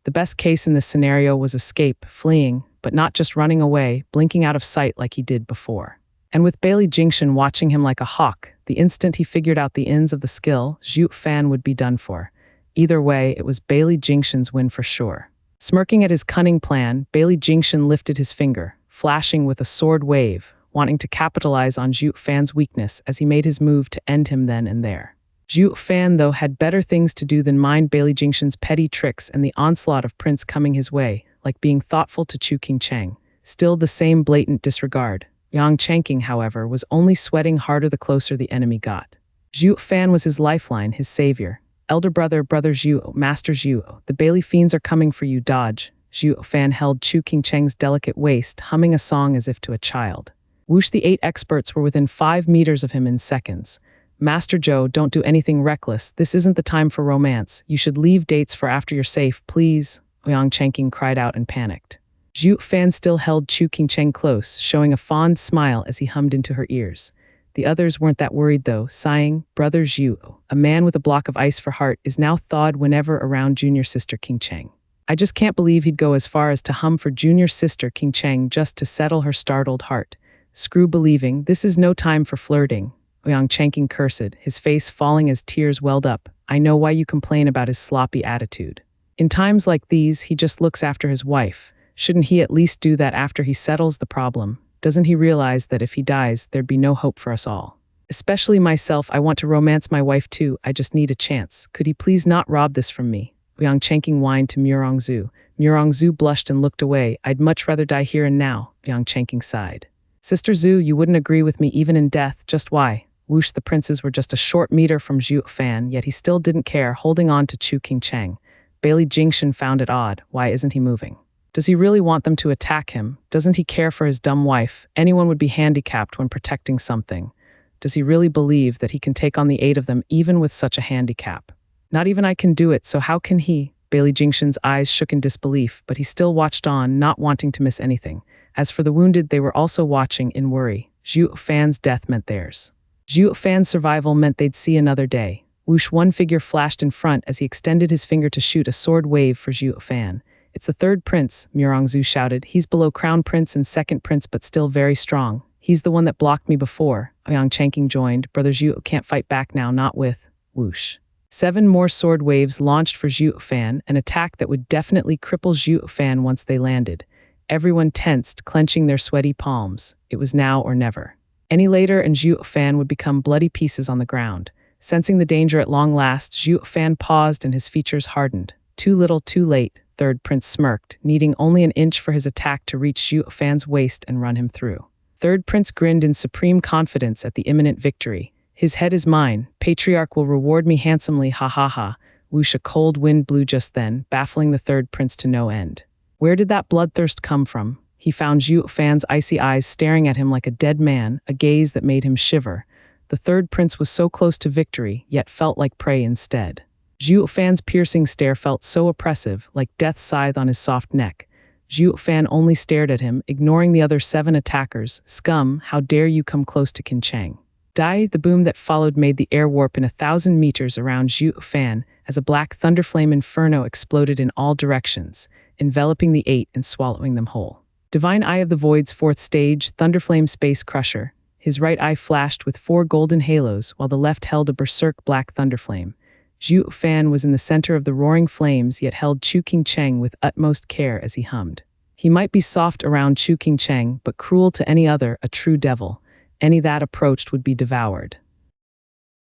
The best case in this scenario was escape, fleeing, but not just running away, blinking out of sight like he did before. And with Bailey Jingshan watching him like a hawk, the instant he figured out the ends of the skill, Zhuo Fan would be done for. Either way, it was Bailey Jingshan's win for sure. Smirking at his cunning plan, Bailey Jingshan lifted his finger, flashing with a sword wave, wanting to capitalize on Zhuo Fan's weakness as he made his move to end him then and there. Zhuo Fan, though, had better things to do than mind Bailey Jingshan's petty tricks and the onslaught of prince coming his way, like being thoughtful to Chu Qingcheng. Still the same blatant disregard. Yang Changqing, however, was only sweating harder the closer the enemy got. Zhuo Fan was his lifeline, his savior. Elder brother, brother Zhuo, Master Zhuo, the Bailey fiends are coming for you, dodge. Zhuo Fan held Chu Qingcheng's delicate waist, humming a song as if to a child. Whoosh, the 8 experts were within 5 meters of him in seconds. Master Zhou, don't do anything reckless. This isn't the time for romance. You should leave dates for after you're safe, please, Ouyang Chengqing cried out and panicked. Zhuo Fan still held Chu Qingcheng close, showing a fond smile as he hummed into her ears. The others weren't that worried though, sighing, Brother Zhuo, a man with a block of ice for heart, is now thawed whenever around junior sister Qingcheng. I just can't believe he'd go as far as to hum for junior sister Qingcheng just to settle her startled heart. Screw believing, this is no time for flirting, Ouyang Chengqing cursed, his face falling as tears welled up. I know why you complain about his sloppy attitude. In times like these, he just looks after his wife. Shouldn't he at least do that after he settles the problem? Doesn't he realize that if he dies, there'd be no hope for us all? Especially myself, I want to romance my wife too, I just need a chance. Could he please not rob this from me? Ouyang Chengqing whined to Murongzu. Murongzu blushed and looked away. I'd much rather die here and now, Ouyang Chengqing sighed. Sister Zhu, you wouldn't agree with me even in death, just why? Whoosh, the princes were just a short meter from Zhuo Fan, yet he still didn't care, holding on to Chu Qingcheng. Bailey Jingshan found it odd. Why isn't he moving? Does he really want them to attack him? Doesn't he care for his dumb wife? Anyone would be handicapped when protecting something. Does he really believe that he can take on the 8 of them even with such a handicap? Not even I can do it, so how can he? Bailey Jingshan's eyes shook in disbelief, but he still watched on, not wanting to miss anything. As for the wounded, they were also watching in worry. Zhuo Fan's death meant theirs. Zhuo Fan's survival meant they'd see another day. Whoosh, one figure flashed in front as he extended his finger to shoot a sword wave for Zhuo Fan. It's the 3rd prince, Murongzu shouted. He's below crown prince and 2nd prince but still very strong. He's the one that blocked me before. Ouyang Chengqing joined. Brother Zhuo can't fight back now, not with. Whoosh. 7 more sword waves launched for Zhuo Fan, an attack that would definitely cripple Zhuo Fan once they landed. Everyone tensed, clenching their sweaty palms. It was now or never. Any later and Zhuo Fan would become bloody pieces on the ground. Sensing the danger at long last, Zhuo Fan paused and his features hardened. Too little, too late, 3rd prince smirked, needing only an inch for his attack to reach Zhuo Fan's waist and run him through. 3rd prince grinned in supreme confidence at the imminent victory. His head is mine. Patriarch will reward me handsomely, ha ha ha. Whoosh, a cold wind blew just then, baffling the 3rd prince to no end. Where did that bloodthirst come from? He found Zhuo Fan's icy eyes staring at him like a dead man, a gaze that made him shiver. The 3rd prince was so close to victory, yet felt like prey instead. Zhuo Fan's piercing stare felt so oppressive, like death's scythe on his soft neck. Zhuo Fan only stared at him, ignoring the other 7 attackers. Scum, how dare you come close to Qingcheng? Die! The boom that followed made the air warp in 1,000 meters around Zhuo Fan as a black thunderflame inferno exploded in all directions, enveloping the 8 and swallowing them whole. Divine Eye of the Void's 4th stage, Thunderflame Space Crusher. His right eye flashed with 4 golden halos, while the left held a berserk black thunderflame. Zhuo Fan was in the center of the roaring flames, yet held Chu Qingcheng with utmost care as he hummed. He might be soft around Chu Qingcheng, but cruel to any other, a true devil. Any that approached would be devoured.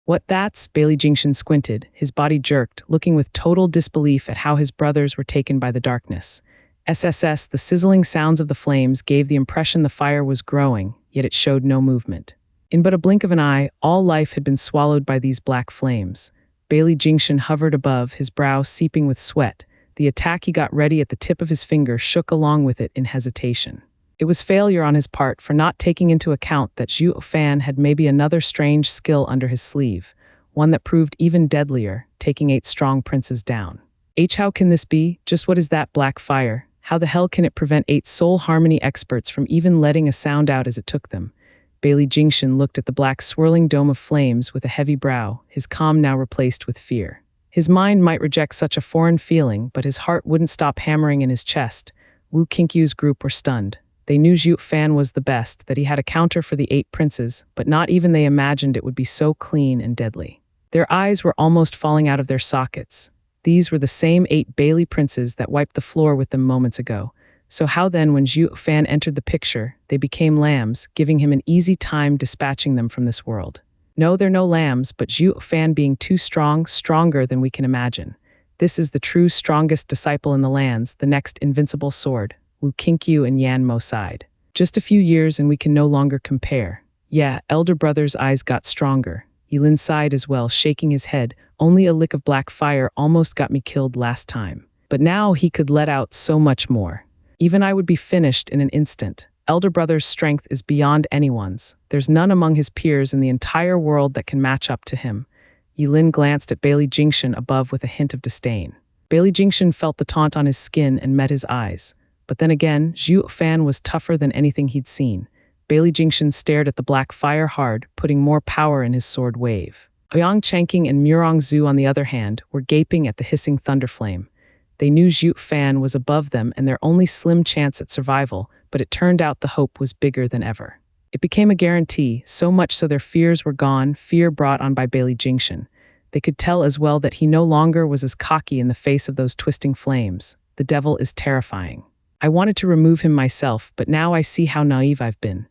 What that's? Bailey Jingshan squinted, his body jerked, looking with total disbelief at how his brothers were taken by the darkness. SSS, the sizzling sounds of the flames gave the impression the fire was growing, yet it showed no movement. In but a blink of an eye, all life had been swallowed by these black flames. Bailey Jingshan hovered above, his brow seeping with sweat. The attack he got ready at the tip of his finger shook along with it in hesitation. It was failure on his part for not taking into account that Zhuo Fan had maybe another strange skill under his sleeve, one that proved even deadlier, taking 8 strong princes down. How can this be? Just what is that black fire? How the hell can it prevent 8 soul harmony experts from even letting a sound out as it took them? Bailey Jingshan looked at the black swirling dome of flames with a heavy brow, his calm now replaced with fear. His mind might reject such a foreign feeling, but his heart wouldn't stop hammering in his chest. Wu Qinkyu's group were stunned. They knew Zhuo Fan was the best, that he had a counter for the 8 princes, but not even they imagined it would be so clean and deadly. Their eyes were almost falling out of their sockets. These were the same 8 Bailey princes that wiped the floor with them moments ago. So how then, when Zhuo Fan entered the picture, they became lambs, giving him an easy time dispatching them from this world? No, they're no lambs, but Zhuo Fan being too strong, stronger than we can imagine. This is the true strongest disciple in the lands, the next invincible sword. Wu Qinkyu and Yan Mo sighed. Just a few years and we can no longer compare. Yeah, elder brother's eyes got stronger. Yilin sighed as well, shaking his head. Only a lick of black fire almost got me killed last time. But now he could let out so much more. Even I would be finished in an instant. Elder brother's strength is beyond anyone's. There's none among his peers in the entire world that can match up to him. Yilin glanced at Bailey Jingshan above with a hint of disdain. Bailey Jingshan felt the taunt on his skin and met his eyes. But then again, Zhuo Fan was tougher than anything he'd seen. Bailey Jingshan stared at the black fire hard, putting more power in his sword wave. Ouyang Changqing and Murong Zhu, on the other hand, were gaping at the hissing thunderflame. They knew Zhuo Fan was above them and their only slim chance at survival, but it turned out the hope was bigger than ever. It became a guarantee, so much so their fears were gone, fear brought on by Bailey Jingshan. They could tell as well that he no longer was as cocky in the face of those twisting flames. The devil is terrifying. I wanted to remove him myself, but now I see how naive I've been.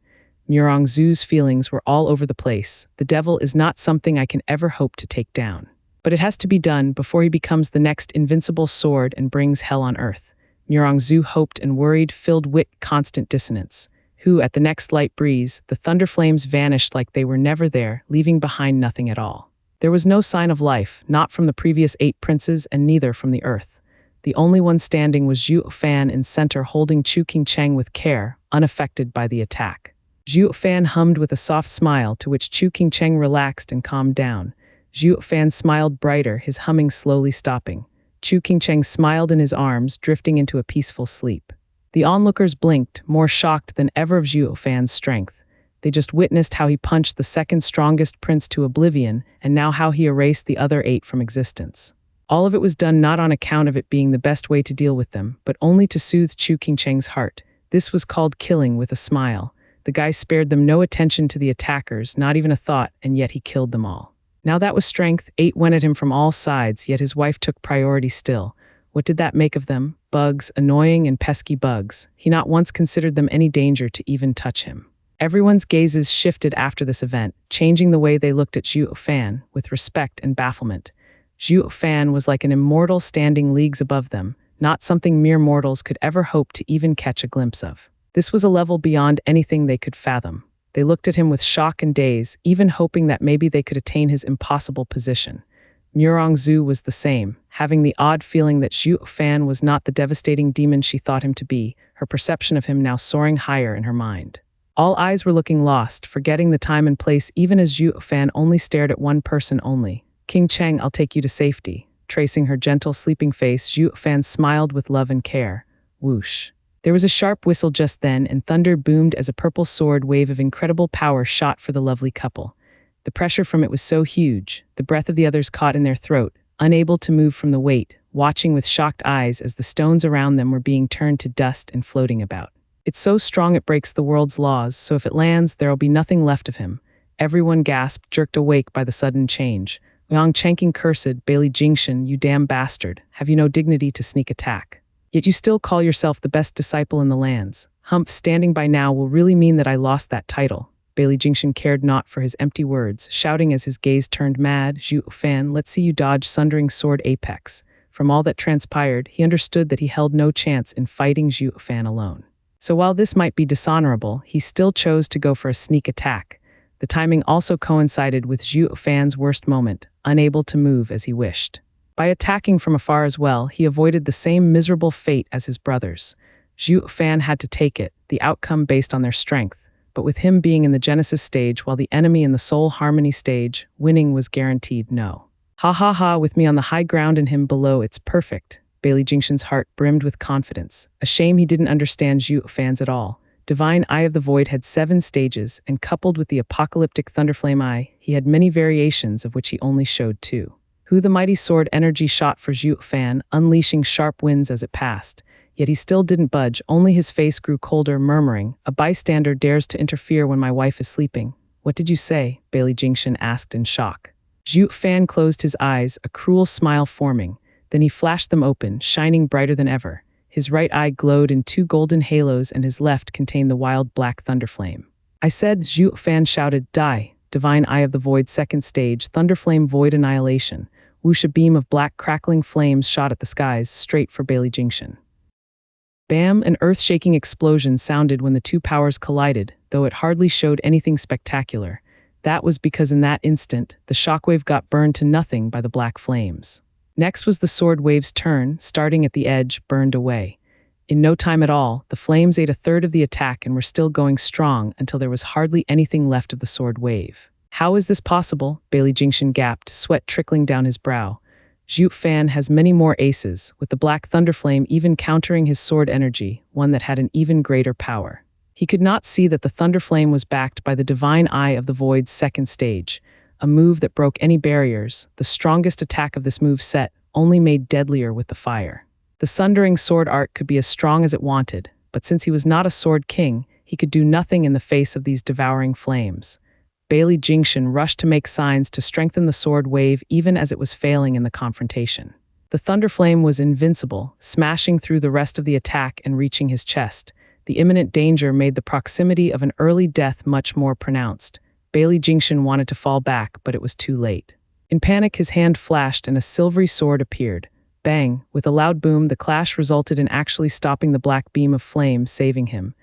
Murong Zhu's feelings were all over the place. The devil is not something I can ever hope to take down. But it has to be done before he becomes the next invincible sword and brings hell on earth. Murong Zhu hoped and worried, filled wit, constant dissonance. Who, at the next light breeze, the thunder flames vanished like they were never there, leaving behind nothing at all. There was no sign of life, not from the previous 8 princes and neither from the earth. The only one standing was Zhuo Fan in center, holding Chu Qingcheng with care, unaffected by the attack. Zhuo Fan hummed with a soft smile, to which Chu Qingcheng relaxed and calmed down. Zhuo Fan smiled brighter, his humming slowly stopping. Chu Qingcheng smiled in his arms, drifting into a peaceful sleep. The onlookers blinked, more shocked than ever of Zhuo Fan's strength. They just witnessed how he punched the second strongest prince to oblivion, and now how he erased the other 8 from existence. All of it was done not on account of it being the best way to deal with them, but only to soothe Chu Qingcheng's heart. This was called killing with a smile. The guy spared them no attention to the attackers, not even a thought, and yet he killed them all. Now that was strength. 8 went at him from all sides, yet his wife took priority still. What did that make of them? Bugs, annoying and pesky bugs. He not once considered them any danger to even touch him. Everyone's gazes shifted after this event, changing the way they looked at Zhuo Fan, with respect and bafflement. Zhuo Fan was like an immortal standing leagues above them, not something mere mortals could ever hope to even catch a glimpse of. This was a level beyond anything they could fathom. They looked at him with shock and daze, even hoping that maybe they could attain his impossible position. Murong Zhu was the same, having the odd feeling that Zhuo Fan was not the devastating demon she thought him to be, her perception of him now soaring higher in her mind. All eyes were looking lost, forgetting the time and place, even as Zhuo Fan only stared at one person only. Qingcheng, I'll take you to safety. Tracing her gentle, sleeping face, Zhuo Fan smiled with love and care. Whoosh. There was a sharp whistle just then, and thunder boomed as a purple sword wave of incredible power shot for the lovely couple. The pressure from it was so huge, the breath of the others caught in their throat, unable to move from the weight, watching with shocked eyes as the stones around them were being turned to dust and floating about. It's so strong it breaks the world's laws, so if it lands, there'll be nothing left of him. Everyone gasped, jerked awake by the sudden change. Ouyang Changqing cursed, Bailey Jingshan, you damn bastard, have you no dignity to sneak attack? Yet you still call yourself the best disciple in the lands. Humph, standing by now will really mean that I lost that title. Bailey Jingshan cared not for his empty words, shouting as his gaze turned mad, Zhuo Fan, let's see you dodge sundering sword apex. From all that transpired, he understood that he held no chance in fighting Zhuo Fan alone. So while this might be dishonorable, he still chose to go for a sneak attack. The timing also coincided with Zhuo Fan's worst moment, unable to move as he wished. By attacking from afar as well, he avoided the same miserable fate as his brothers. Zhuo Fan had to take it, the outcome based on their strength, but with him being in the Genesis stage while the enemy in the Soul Harmony stage, winning was guaranteed no. Ha ha ha, with me on the high ground and him below, it's perfect. Bailey Jingshan's heart brimmed with confidence. A shame he didn't understand Zhuo Fan's at all. Divine Eye of the Void had 7 stages, and coupled with the apocalyptic Thunderflame Eye, he had many variations of which he only showed 2. Who the mighty sword energy shot for Zhuo Fan, unleashing sharp winds as it passed. Yet he still didn't budge, only his face grew colder, murmuring, a bystander dares to interfere when my wife is sleeping. What did you say? Bailey Jingshan asked in shock. Zhuo Fan closed his eyes, a cruel smile forming. Then he flashed them open, shining brighter than ever. His right eye glowed in 2 golden halos and his left contained the wild black thunderflame. I said, Zhuo Fan shouted, die. Divine Eye of the Void, 2nd stage, Thunderflame Void Annihilation. Whoosh, a beam of black crackling flames shot at the skies, straight for Bailey Jingshan. Bam, an earth-shaking explosion sounded when the 2 powers collided, though it hardly showed anything spectacular. That was because in that instant, the shockwave got burned to nothing by the black flames. Next was the sword wave's turn, starting at the edge, burned away. In no time at all, the flames ate a third of the attack and were still going strong until there was hardly anything left of the sword wave. How is this possible? Bailey Jingshan gasped, sweat trickling down his brow. Zhuo Fan has many more aces, with the black thunderflame even countering his sword energy, one that had an even greater power. He could not see that the thunderflame was backed by the divine eye of the void's second stage, a move that broke any barriers. The strongest attack of this move set, only made deadlier with the fire. The sundering sword art could be as strong as it wanted, but since he was not a sword king, he could do nothing in the face of these devouring flames. Bailey Jingshan rushed to make signs to strengthen the sword wave even as it was failing in the confrontation. The thunderflame was invincible, smashing through the rest of the attack and reaching his chest. The imminent danger made the proximity of an early death much more pronounced. Bailey Jingshan wanted to fall back, but it was too late. In panic, his hand flashed and a silvery sword appeared. Bang! With a loud boom, the clash resulted in actually stopping the black beam of flame, saving him.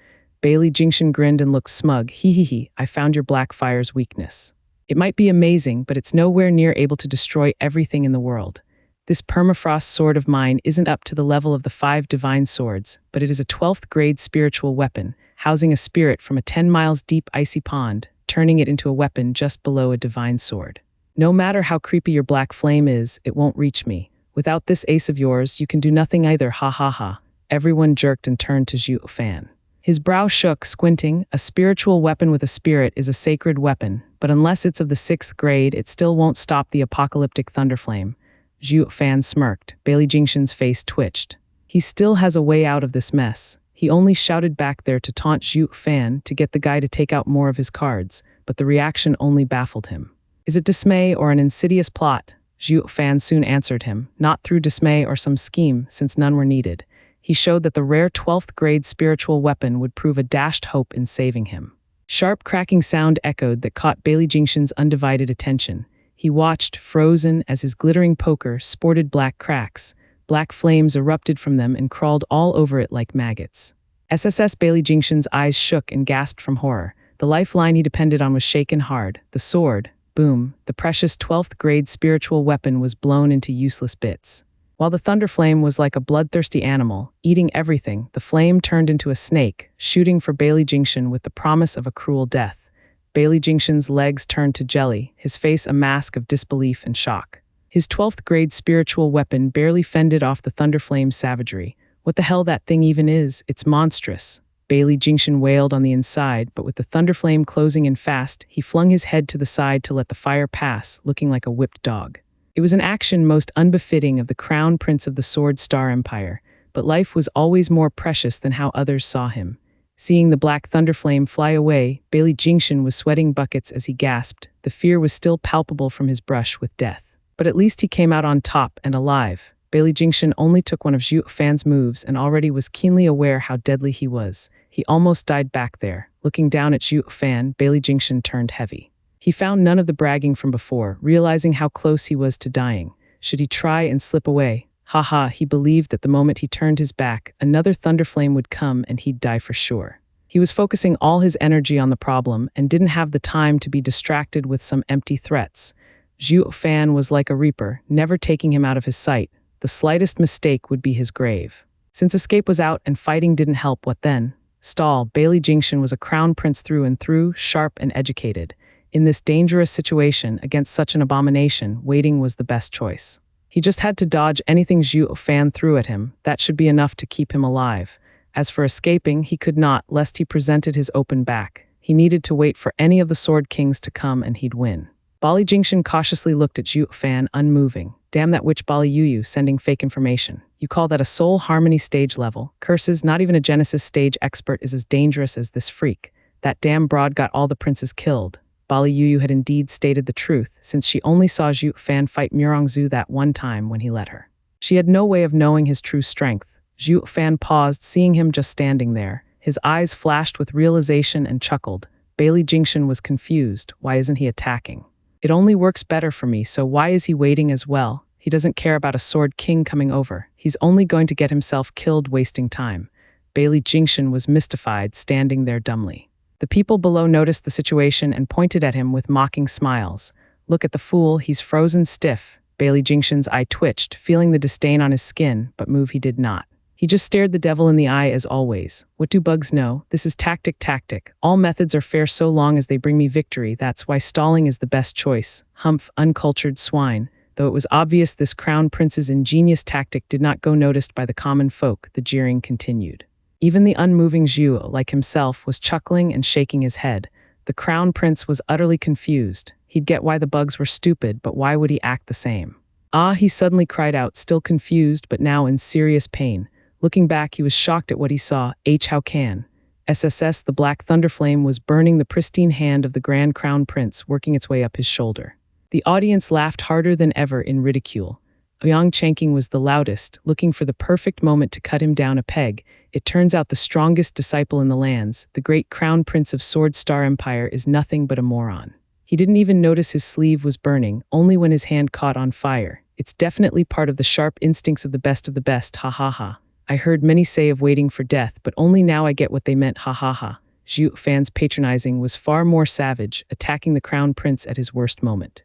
Bailey Jingshan grinned and looked smug. Hee, I found your black fire's weakness. It might be amazing, but it's nowhere near able to destroy everything in the world. This permafrost sword of mine isn't up to the level of the 5 divine swords, but it is a 12th grade spiritual weapon, housing a spirit from a 10 miles deep icy pond, turning it into a weapon just below a divine sword. No matter how creepy your black flame is, it won't reach me. Without this ace of yours, you can do nothing either, ha ha ha. Everyone jerked and turned to Zhuo Fan. His brow shook, squinting. A spiritual weapon with a spirit is a sacred weapon, but unless it's of the 6th grade, it still won't stop the apocalyptic thunderflame. Zhuo Fan smirked. Bailey Jingshan's face twitched. He still has a way out of this mess. He only shouted back there to taunt Zhuo Fan to get the guy to take out more of his cards, but the reaction only baffled him. Is it dismay or an insidious plot? Zhuo Fan soon answered him, not through dismay or some scheme, since none were needed. He showed that the rare 12th grade spiritual weapon would prove a dashed hope in saving him. Sharp cracking sound echoed that caught Bailey Jingshan's undivided attention. He watched, frozen, as his glittering poker sported black cracks. Black flames erupted from them and crawled all over it like maggots. Bailey Jingshan's eyes shook and gasped from horror. The lifeline he depended on was shaken hard. The sword, boom, the precious 12th grade spiritual weapon was blown into useless bits. While the thunderflame was like a bloodthirsty animal, eating everything, the flame turned into a snake, shooting for Bailey Jingshan with the promise of a cruel death. Bailey Jingshan's legs turned to jelly, his face a mask of disbelief and shock. His 12th grade spiritual weapon barely fended off the thunderflame's savagery. What the hell that thing even is? It's monstrous. Bailey Jingshan wailed on the inside, but with the thunderflame closing in fast, he flung his head to the side to let the fire pass, looking like a whipped dog. It was an action most unbefitting of the crown prince of the Sword Star Empire, but life was always more precious than how others saw him. Seeing the black thunderflame fly away, Bailey Jingshan was sweating buckets as he gasped. The fear was still palpable from his brush with death. But at least he came out on top and alive. Bailey Jingshan only took one of Zhuo Fan's moves and already was keenly aware how deadly he was. He almost died back there. Looking down at Zhuo Fan, Bailey Jingshan turned heavy. He found none of the bragging from before, realizing how close he was to dying. Should he try and slip away? Haha, he believed that the moment he turned his back, another thunderflame would come and he'd die for sure. He was focusing all his energy on the problem and didn't have the time to be distracted with some empty threats. Zhuo Fan was like a reaper, never taking him out of his sight. The slightest mistake would be his grave. Since escape was out and fighting didn't help, what then? Stall. Bailey Jingshan was a crown prince through and through, sharp and educated. In this dangerous situation, against such an abomination, waiting was the best choice. He just had to dodge anything Zhuo Fan threw at him. That should be enough to keep him alive. As for escaping, he could not, lest he presented his open back. He needed to wait for any of the Sword Kings to come and he'd win. Bailey Jingshan cautiously looked at Zhuo Fan, unmoving. Damn that witch Bailey Yuyu sending fake information. You call that a soul harmony stage level? Curses, not even a Genesis stage expert is as dangerous as this freak. That damn broad got all the princes killed. Bailey Yuyu had indeed stated the truth, since she only saw Zhuo Fan fight Murongzhu that one time when he let her. She had no way of knowing his true strength. Zhuo Fan paused, seeing him just standing there. His eyes flashed with realization and chuckled. Bailey Jingshan was confused. Why isn't he attacking? It only works better for me, so why is he waiting as well? He doesn't care about a Sword King coming over. He's only going to get himself killed wasting time. Bailey Jingshan was mystified, standing there dumbly. The people below noticed the situation and pointed at him with mocking smiles. Look at the fool, he's frozen stiff. Bailey Jingshan's eye twitched, feeling the disdain on his skin, but move he did not. He just stared the devil in the eye as always. What do bugs know? This is tactic. All methods are fair so long as they bring me victory. That's why stalling is the best choice. Humph, uncultured swine. Though it was obvious this crown prince's ingenious tactic did not go noticed by the common folk, the jeering continued. Even the unmoving Zhuo, like himself, was chuckling and shaking his head. The crown prince was utterly confused. He'd get why the bugs were stupid, but why would he act the same? Ah, he suddenly cried out, still confused, but now in serious pain. Looking back, he was shocked at what he saw. How can? SSS, the black thunderflame, was burning the pristine hand of the Grand Crown Prince, working its way up his shoulder. The audience laughed harder than ever in ridicule. Ouyang Changqing was the loudest, looking for the perfect moment to cut him down a peg. It turns out the strongest disciple in the lands, the great Crown Prince of Sword Star Empire, is nothing but a moron. He didn't even notice his sleeve was burning, only when his hand caught on fire. It's definitely part of the sharp instincts of the best, ha ha ha. I heard many say of waiting for death, but only now I get what they meant, ha ha ha. Zhuo Fan's patronizing was far more savage, attacking the Crown Prince at his worst moment.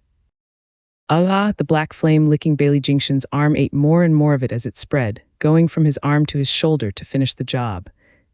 Allah, the black flame licking Bailey Jingshan's arm ate more and more of it as it spread, going from his arm to his shoulder to finish the job.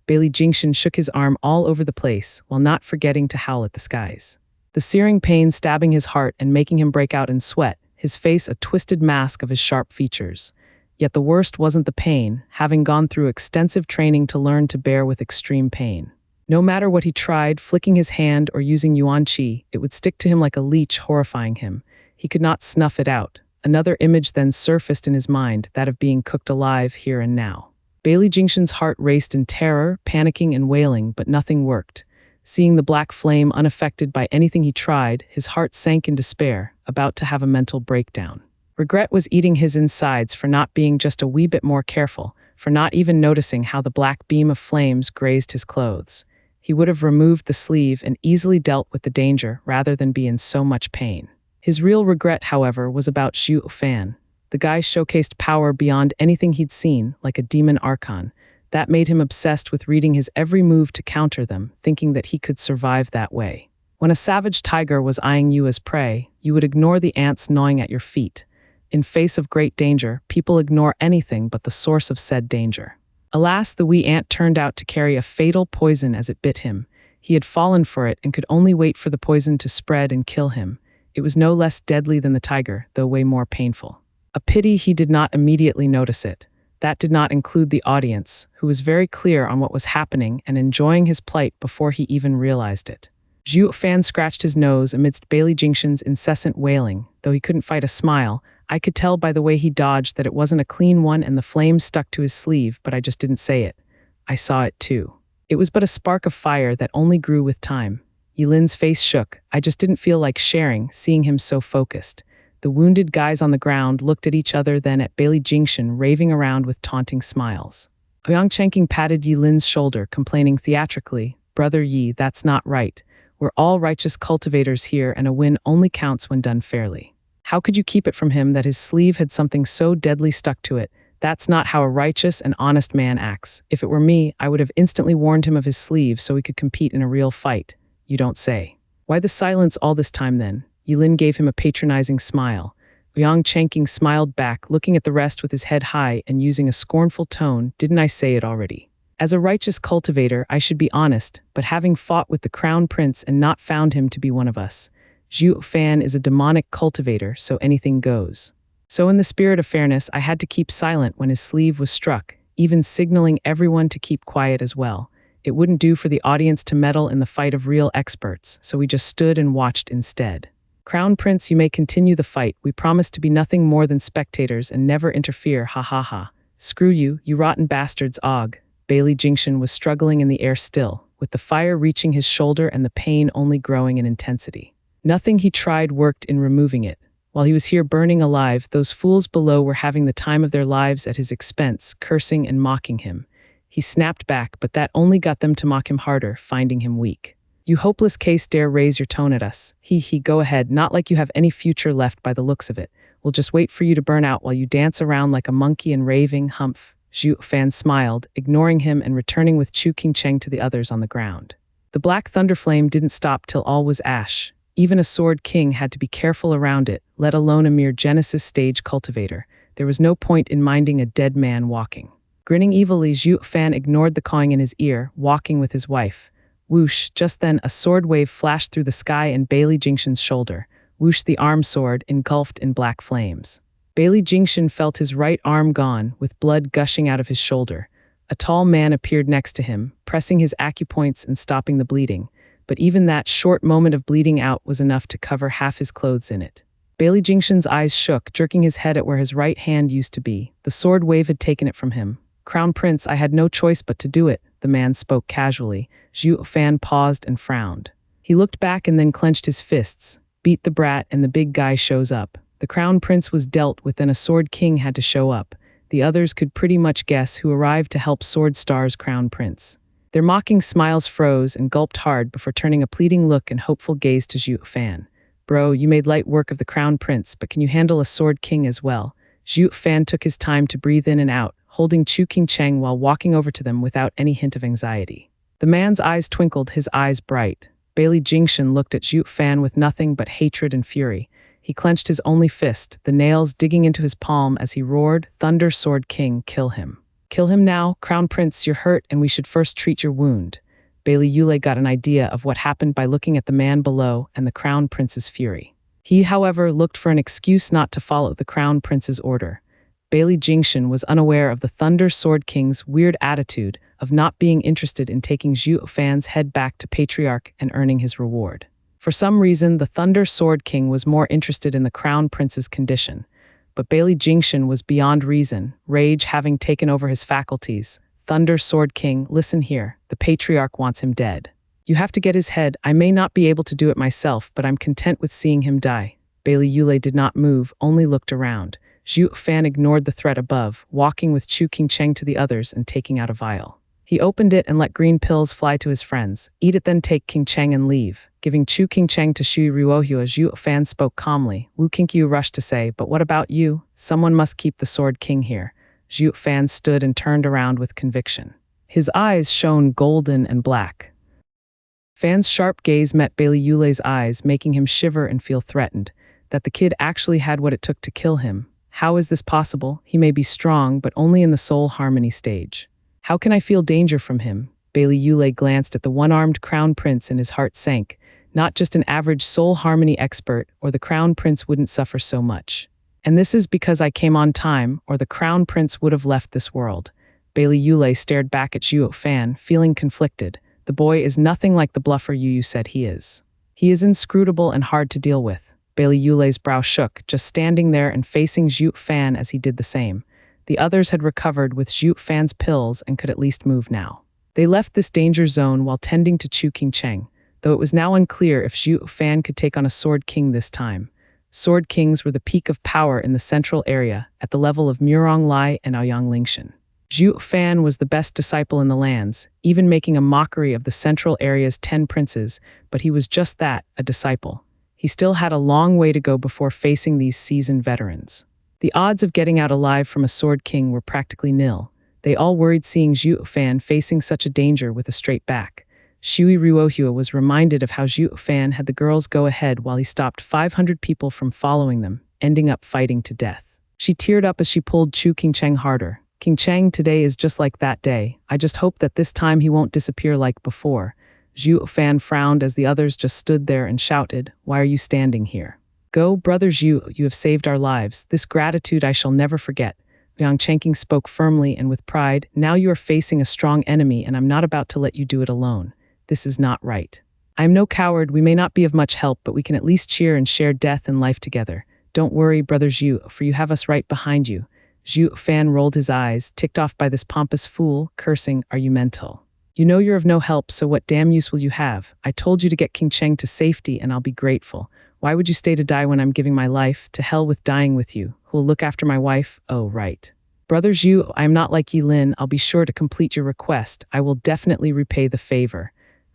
Bailey Jingshan shook his arm all over the place, while not forgetting to howl at the skies. The searing pain stabbing his heart and making him break out in sweat, his face a twisted mask of his sharp features. Yet the worst wasn't the pain, having gone through extensive training to learn to bear with extreme pain. No matter what he tried, flicking his hand or using yuan qi, it would stick to him like a leech, horrifying him. He could not snuff it out. Another image then surfaced in his mind, that of being cooked alive here and now. Bailey Jingshan's heart raced in terror, panicking and wailing, but nothing worked. Seeing the black flame unaffected by anything he tried, his heart sank in despair, about to have a mental breakdown. Regret was eating his insides for not being just a wee bit more careful, for not even noticing how the black beam of flames grazed his clothes. He would have removed the sleeve and easily dealt with the danger rather than be in so much pain. His real regret, however, was about Zhuo Fan. The guy showcased power beyond anything he'd seen, like a demon archon. That made him obsessed with reading his every move to counter them, thinking that he could survive that way. When a savage tiger was eyeing you as prey, you would ignore the ants gnawing at your feet. In face of great danger, people ignore anything but the source of said danger. Alas, the wee ant turned out to carry a fatal poison as it bit him. He had fallen for it and could only wait for the poison to spread and kill him. It was no less deadly than the tiger, though way more painful. A pity he did not immediately notice it. That did not include the audience, who was very clear on what was happening and enjoying his plight before he even realized it. Zhuo Fan scratched his nose amidst Bailey Jingshan's incessant wailing. Though he couldn't fight a smile, I could tell by the way he dodged that it wasn't a clean one and the flame stuck to his sleeve, but I just didn't say it. I saw it too. It was but a spark of fire that only grew with time. Yilin's face shook. I just didn't feel like sharing, seeing him so focused. The wounded guys on the ground looked at each other, then at Bailey Jingshan, raving around with taunting smiles. Ouyang Changqing patted Yilin's shoulder, complaining theatrically, "Brother Yi, that's not right. We're all righteous cultivators here, and a win only counts when done fairly. How could you keep it from him that his sleeve had something so deadly stuck to it? That's not how a righteous and honest man acts. If it were me, I would have instantly warned him of his sleeve so we could compete in a real fight. You don't say. Why the silence all this time then?" Yilin gave him a patronizing smile. Ouyang Changqing smiled back, looking at the rest with his head high and using a scornful tone. "Didn't I say it already? As a righteous cultivator, I should be honest, but having fought with the Crown Prince and not found him to be one of us. Zhuo Fan is a demonic cultivator, so anything goes. So in the spirit of fairness, I had to keep silent when his sleeve was struck, even signaling everyone to keep quiet as well. It wouldn't do for the audience to meddle in the fight of real experts, so we just stood and watched instead. Crown Prince, you may continue the fight. We promise to be nothing more than spectators and never interfere, ha ha ha. Screw you, you rotten bastards, og." Bailey Jingshan was struggling in the air still, with the fire reaching his shoulder and the pain only growing in intensity. Nothing he tried worked in removing it. While he was here burning alive, those fools below were having the time of their lives at his expense, cursing and mocking him. He snapped back, but that only got them to mock him harder, finding him weak. "You hopeless case dare raise your tone at us. Go ahead, not like you have any future left by the looks of it. We'll just wait for you to burn out while you dance around like a monkey and raving, humph." Zhuo Fan smiled, ignoring him and returning with Chu Qingcheng to the others on the ground. The black thunderflame didn't stop till all was ash. Even a sword king had to be careful around it, let alone a mere Genesis stage cultivator. There was no point in minding a dead man walking. Grinning evilly, Zhuo Fan ignored the cawing in his ear, walking with his wife. Whoosh, just then a sword wave flashed through the sky and Bailey Jingshan's shoulder. Whoosh, the arm sword, engulfed in black flames. Bailey Jingshan felt his right arm gone, with blood gushing out of his shoulder. A tall man appeared next to him, pressing his acupoints and stopping the bleeding. But even that short moment of bleeding out was enough to cover half his clothes in it. Bailey Jingshan's eyes shook, jerking his head at where his right hand used to be. The sword wave had taken it from him. "Crown Prince, I had no choice but to do it," the man spoke casually. Zhuo Fan paused and frowned. He looked back and then clenched his fists. Beat the brat and the big guy shows up. The Crown Prince was dealt with, and a Sword King had to show up. The others could pretty much guess who arrived to help Sword Star's Crown Prince. Their mocking smiles froze and gulped hard before turning a pleading look and hopeful gaze to Zhuo Fan. "Bro, you made light work of the Crown Prince, but can you handle a Sword King as well?" Zhuo Fan took his time to breathe in and out, holding Chu Qingcheng while walking over to them without any hint of anxiety. The man's eyes twinkled, his eyes bright. Bailey Jingshan looked at Zhuo Fan with nothing but hatred and fury. He clenched his only fist, the nails digging into his palm as he roared, "Thunder Sword King, kill him. Kill him now, Crown Prince, you're hurt and we should first treat your wound." Bailey Yule got an idea of what happened by looking at the man below and the Crown Prince's fury. He, however, looked for an excuse not to follow the Crown Prince's order. Bailey Jingshan was unaware of the Thunder Sword King's weird attitude of not being interested in taking Zhuo Fan's head back to Patriarch and earning his reward. For some reason, the Thunder Sword King was more interested in the Crown Prince's condition. But Bailey Jingshan was beyond reason, rage having taken over his faculties. "Thunder Sword King, listen here. The Patriarch wants him dead. You have to get his head. I may not be able to do it myself, but I'm content with seeing him die." Bailey Yule did not move, only looked around. Zhuo Fan ignored the threat above, walking with Chu Qingcheng to the others and taking out a vial. He opened it and let green pills fly to his friends. "Eat it, then take Qingcheng and leave." Giving Chu Qingcheng to Shui Ruohua, Zhuo Fan spoke calmly. Wu Qinkyu rushed to say, "But what about you? Someone must keep the Sword King here." Zhuo Fan stood and turned around with conviction. His eyes shone golden and black. Fan's sharp gaze met Bailey Yule's eyes, making him shiver and feel threatened. That the kid actually had what it took to kill him. How is this possible? He may be strong, but only in the soul harmony stage. How can I feel danger from him? Bailey Yule glanced at the one-armed Crown Prince and his heart sank. Not just an average soul harmony expert, or the Crown Prince wouldn't suffer so much. And this is because I came on time, or the Crown Prince would have left this world. Bailey Yule stared back at Zhuo Fan, feeling conflicted. The boy is nothing like the bluffer you said he is. He is inscrutable and hard to deal with. Bailey Yule's brow shook, just standing there and facing Zhuo Fan as he did the same. The others had recovered with Zhuo Fan's pills and could at least move now. They left this danger zone while tending to Chu Qingcheng, though it was now unclear if Zhuo Fan could take on a Sword King this time. Sword Kings were the peak of power in the central area, at the level of Murong Lai and Aoyang Lingshan. Zhuo Fan was the best disciple in the lands, even making a mockery of the central area's 10 princes, but he was just that, a disciple. He still had a long way to go before facing these seasoned veterans. The odds of getting out alive from a Sword King were practically nil. They all worried seeing Zhuo Fan facing such a danger with a straight back. Shui Ruohua was reminded of how Zhuo Fan had the girls go ahead while he stopped 500 people from following them, ending up fighting to death. She teared up as she pulled Chu Qingcheng harder. "Qingcheng, today is just like that day. I just hope that this time he won't disappear like before." Zhuo Fan frowned as the others just stood there and shouted, "Why are you standing here? Go, brother Zhu, you have saved our lives. This gratitude I shall never forget." Yang Chenking spoke firmly and with pride. "Now you are facing a strong enemy and I'm not about to let you do it alone. This is not right. I am no coward, we may not be of much help, but we can at least cheer and share death and life together. Don't worry, brother Zhu, for you have us right behind you." Zhuo Fan rolled his eyes, ticked off by this pompous fool, cursing, "Are you mental? You know you're of no help, so what damn use will you have? I told you to get Qingcheng to safety and I'll be grateful. Why would you stay to die when I'm giving my life? To hell with dying with you. Who'll look after my wife? Oh, right. Brother Zhu, I am not like Yilin. I'll be sure to complete your request. I will definitely repay the favor."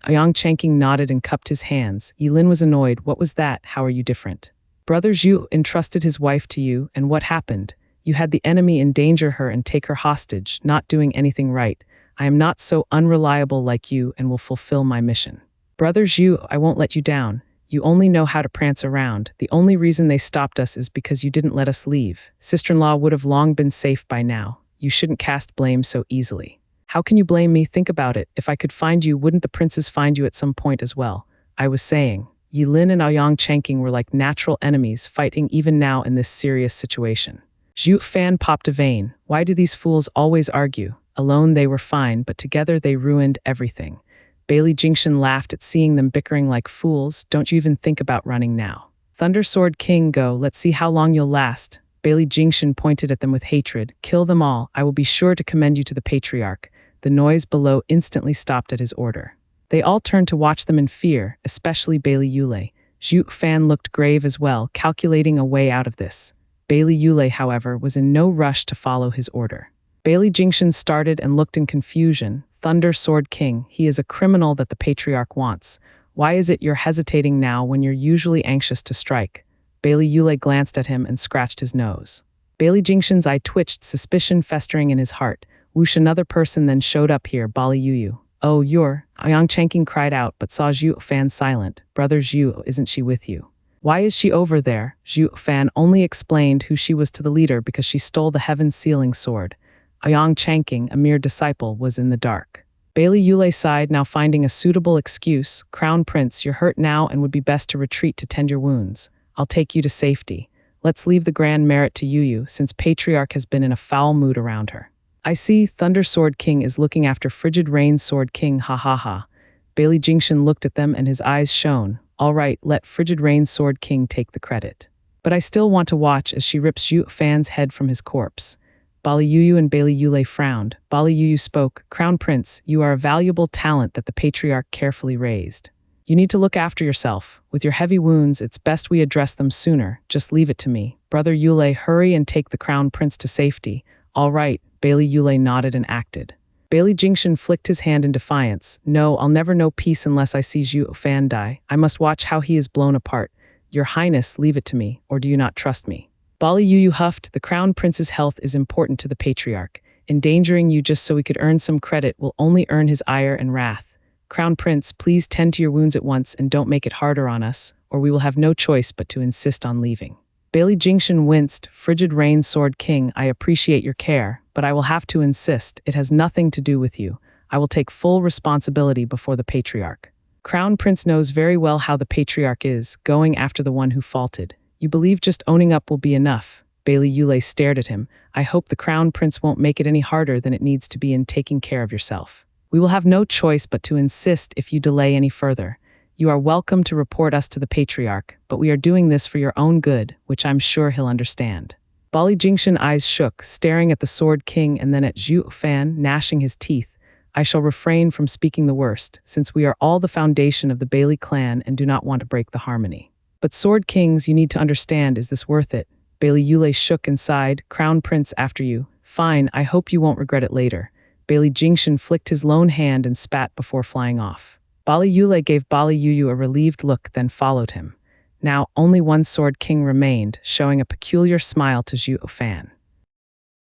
Yang Chenking nodded and cupped his hands. Yilin was annoyed. "What was that? How are you different? Brother Zhu entrusted his wife to you, and what happened? You had the enemy endanger her and take her hostage, not doing anything right. I am not so unreliable like you and will fulfill my mission. Brother Zhu, I won't let you down. You only know how to prance around. The only reason they stopped us is because you didn't let us leave. Sister-in-law would have long been safe by now. You shouldn't cast blame so easily. How can you blame me? Think about it. If I could find you, wouldn't the princes find you at some point as well? I was saying, Yilin and Aoyang Changqing were like natural enemies, fighting even now in this serious situation. Zhuo Fan popped a vein. Why do these fools always argue? Alone they were fine, but together they ruined everything. Bailey Jingshan laughed at seeing them bickering like fools. Don't you even think about running now. Thunder Sword King, go, let's see how long you'll last. Bailey Jingshan pointed at them with hatred. Kill them all. I will be sure to commend you to the patriarch. The noise below instantly stopped at his order. They all turned to watch them in fear, especially Bailey Yulei. Zhuo Fan looked grave as well, calculating a way out of this. Bailey Yulei, however, was in no rush to follow his order. Bailey Jingshan started and looked in confusion. Thunder Sword King, he is a criminal that the patriarch wants. Why is it you're hesitating now when you're usually anxious to strike? Bailey Yulei glanced at him and scratched his nose. Bailey Jingshan's eye twitched, suspicion festering in his heart. Whoosh, another person then showed up here, Bali Yuyu. Oh, you're... Aoyang Changqing cried out, but saw Zhuo Fan silent. Brother Zhuo, isn't she with you? Why is she over there? Zhuo Fan only explained who she was to the leader because she stole the heaven sealing sword. Aoyang Changqing, a mere disciple, was in the dark. Bailey Yulei sighed, now finding a suitable excuse. Crown Prince, you're hurt now and would be best to retreat to tend your wounds. I'll take you to safety. Let's leave the grand merit to Yuyu, since Patriarch has been in a foul mood around her. I see, Thunder Sword King is looking after Frigid Rain Sword King, ha ha ha. Bailey Jingshan looked at them and his eyes shone. All right, let Frigid Rain Sword King take the credit. But I still want to watch as she rips Zhuo Fan's head from his corpse. Bali Yuyu and Bailey Yulei frowned. Bali Yuyu spoke, Crown Prince, you are a valuable talent that the Patriarch carefully raised. You need to look after yourself. With your heavy wounds, it's best we address them sooner. Just leave it to me. Brother Yulei, hurry and take the Crown Prince to safety. All right, Bailey Yulei nodded and acted. Bailey Jingshan flicked his hand in defiance. No, I'll never know peace unless I see Zhuo Fan die. I must watch how he is blown apart. Your Highness, leave it to me, or do you not trust me? Bali Yuyu huffed, the Crown Prince's health is important to the Patriarch. Endangering you just so we could earn some credit will only earn his ire and wrath. Crown Prince, please tend to your wounds at once and don't make it harder on us, or we will have no choice but to insist on leaving. Bailey Jingshan winced. Frigid Rain Sword King, I appreciate your care, but I will have to insist. It has nothing to do with you. I will take full responsibility before the Patriarch. Crown Prince knows very well how the Patriarch is, going after the one who faulted. You believe just owning up will be enough? Bailey Yulei stared at him. I hope the Crown Prince won't make it any harder than it needs to be in taking care of yourself. We will have no choice but to insist if you delay any further. You are welcome to report us to the Patriarch, but we are doing this for your own good, which I'm sure he'll understand. Bali Jingshan eyes shook, staring at the Sword King and then at Zhuo Fan, gnashing his teeth. I shall refrain from speaking the worst, since we are all the foundation of the Bailey clan and do not want to break the harmony. But Sword Kings, you need to understand, is this worth it? Bailey Yulei shook and sighed. Crown Prince, after you. Fine, I hope you won't regret it later. Bailey Jingshan flicked his lone hand and spat before flying off. Bali Yulei gave Bali Yuyu a relieved look, then followed him. Now, only one Sword King remained, showing a peculiar smile to Zhuo Fan.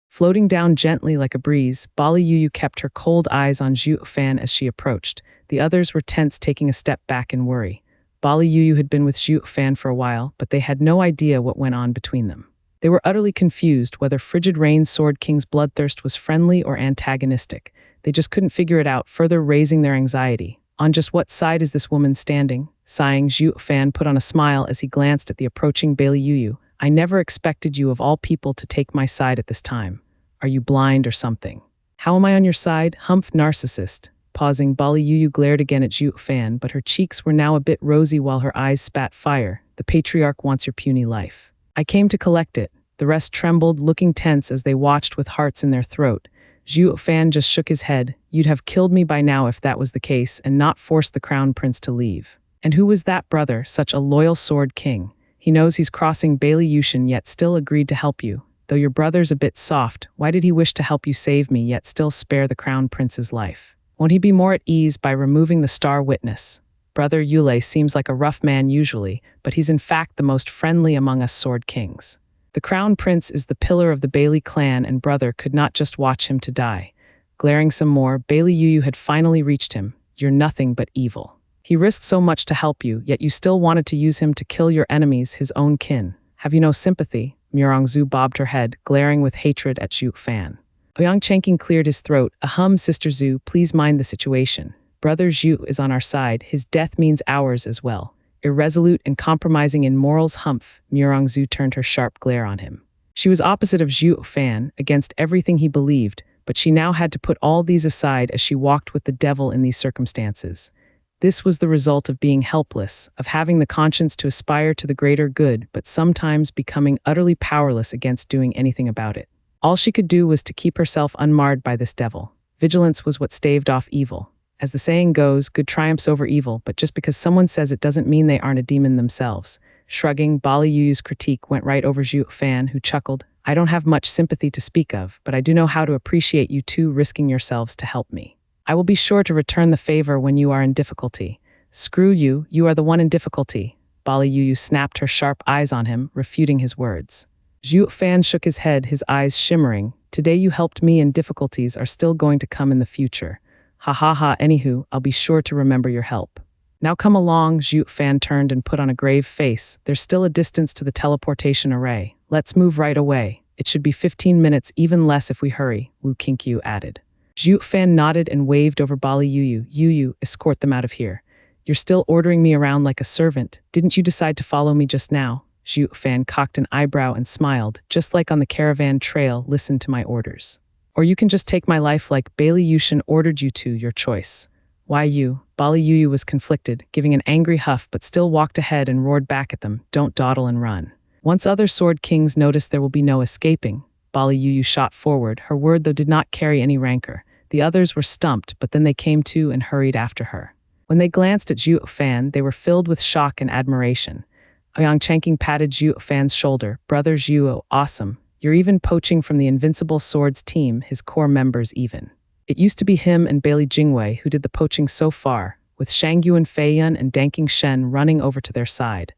Floating down gently like a breeze, Bali Yuyu kept her cold eyes on Zhuo Fan as she approached. The others were tense, taking a step back in worry. Bali Yuyu had been with Zhuo Fan for a while, but they had no idea what went on between them. They were utterly confused whether Frigid Rain Sword King's bloodthirst was friendly or antagonistic. They just couldn't figure it out, further raising their anxiety. On just what side is this woman standing? Sighing, Zhuo Fan put on a smile as he glanced at the approaching Bailey Yuyu. I never expected you of all people to take my side at this time. Are you blind or something? How am I on your side? Humph, narcissist. Pausing, Bali Yuyu glared again at Zhuo Fan, but her cheeks were now a bit rosy while her eyes spat fire. The Patriarch wants your puny life. I came to collect it. The rest trembled, looking tense as they watched with hearts in their throat. Zhuo Fan just shook his head. You'd have killed me by now if that was the case, and not forced the Crown Prince to leave. And who was that brother, such a loyal Sword King? He knows he's crossing Bailey Yushin yet still agreed to help you. Though your brother's a bit soft, why did he wish to help you save me yet still spare the Crown Prince's life? Won't he be more at ease by removing the star witness? Brother Yulei seems like a rough man usually, but he's in fact the most friendly among us Sword Kings. The Crown Prince is the pillar of the Bailey clan and brother could not just watch him to die. Glaring some more, Bailey Yuyu had finally reached him. You're nothing but evil. He risked so much to help you, yet you still wanted to use him to kill your enemies, his own kin. Have you no sympathy? Murongzu bobbed her head, glaring with hatred at Zhuo Fan. Ouyang Chengqing cleared his throat. Ahem, Sister Zhu, please mind the situation. Brother Zhu is on our side. His death means ours as well. Irresolute and compromising in morals, Humph, Murongzu turned her sharp glare on him. She was opposite of Zhuo Fan, against everything he believed, but she now had to put all these aside as she walked with the devil in these circumstances. This was the result of being helpless, of having the conscience to aspire to the greater good, but sometimes becoming utterly powerless against doing anything about it. All she could do was to keep herself unmarred by this devil. Vigilance was what staved off evil. As the saying goes, good triumphs over evil, but just because someone says it doesn't mean they aren't a demon themselves. Shrugging, Bali Yuyu's critique went right over Zhuo Fan, who chuckled. I don't have much sympathy to speak of, but I do know how to appreciate you two risking yourselves to help me. I will be sure to return the favor when you are in difficulty. Screw you, you are the one in difficulty. Bali Yuyu snapped her sharp eyes on him, refuting his words. Zhuo Fan shook his head, his eyes shimmering. Today you helped me and difficulties are still going to come in the future. Ha ha ha, anywho, I'll be sure to remember your help. Now come along, Zhuo Fan turned and put on a grave face. There's still a distance to the teleportation array. Let's move right away. It should be 15 minutes, even less if we hurry, Wu Qinkyu added. Zhuo Fan nodded and waved over Bali Yuyu. Yuyu, escort them out of here. You're still ordering me around like a servant. Didn't you decide to follow me just now? Zhuo Fan cocked an eyebrow and smiled, just like on the caravan trail, listen to my orders. Or you can just take my life like Bailey Yushin ordered you to, your choice. Why you? Bali Yuyu was conflicted, giving an angry huff but still walked ahead and roared back at them, don't dawdle and run. Once other sword kings noticed there will be no escaping, Bali Yuyu shot forward, her word though did not carry any rancor. The others were stumped, but then they came to and hurried after her. When they glanced at Zhuo Fan, they were filled with shock and admiration. Ouyang Chengqing patted Zhuo Fan's shoulder. Brother Zhuo, awesome. You're even poaching from the Invincible Swords team, his core members even. It used to be him and Bailey Jingwei who did the poaching so far, with Shangyuan Feiyun and Danking Shen running over to their side.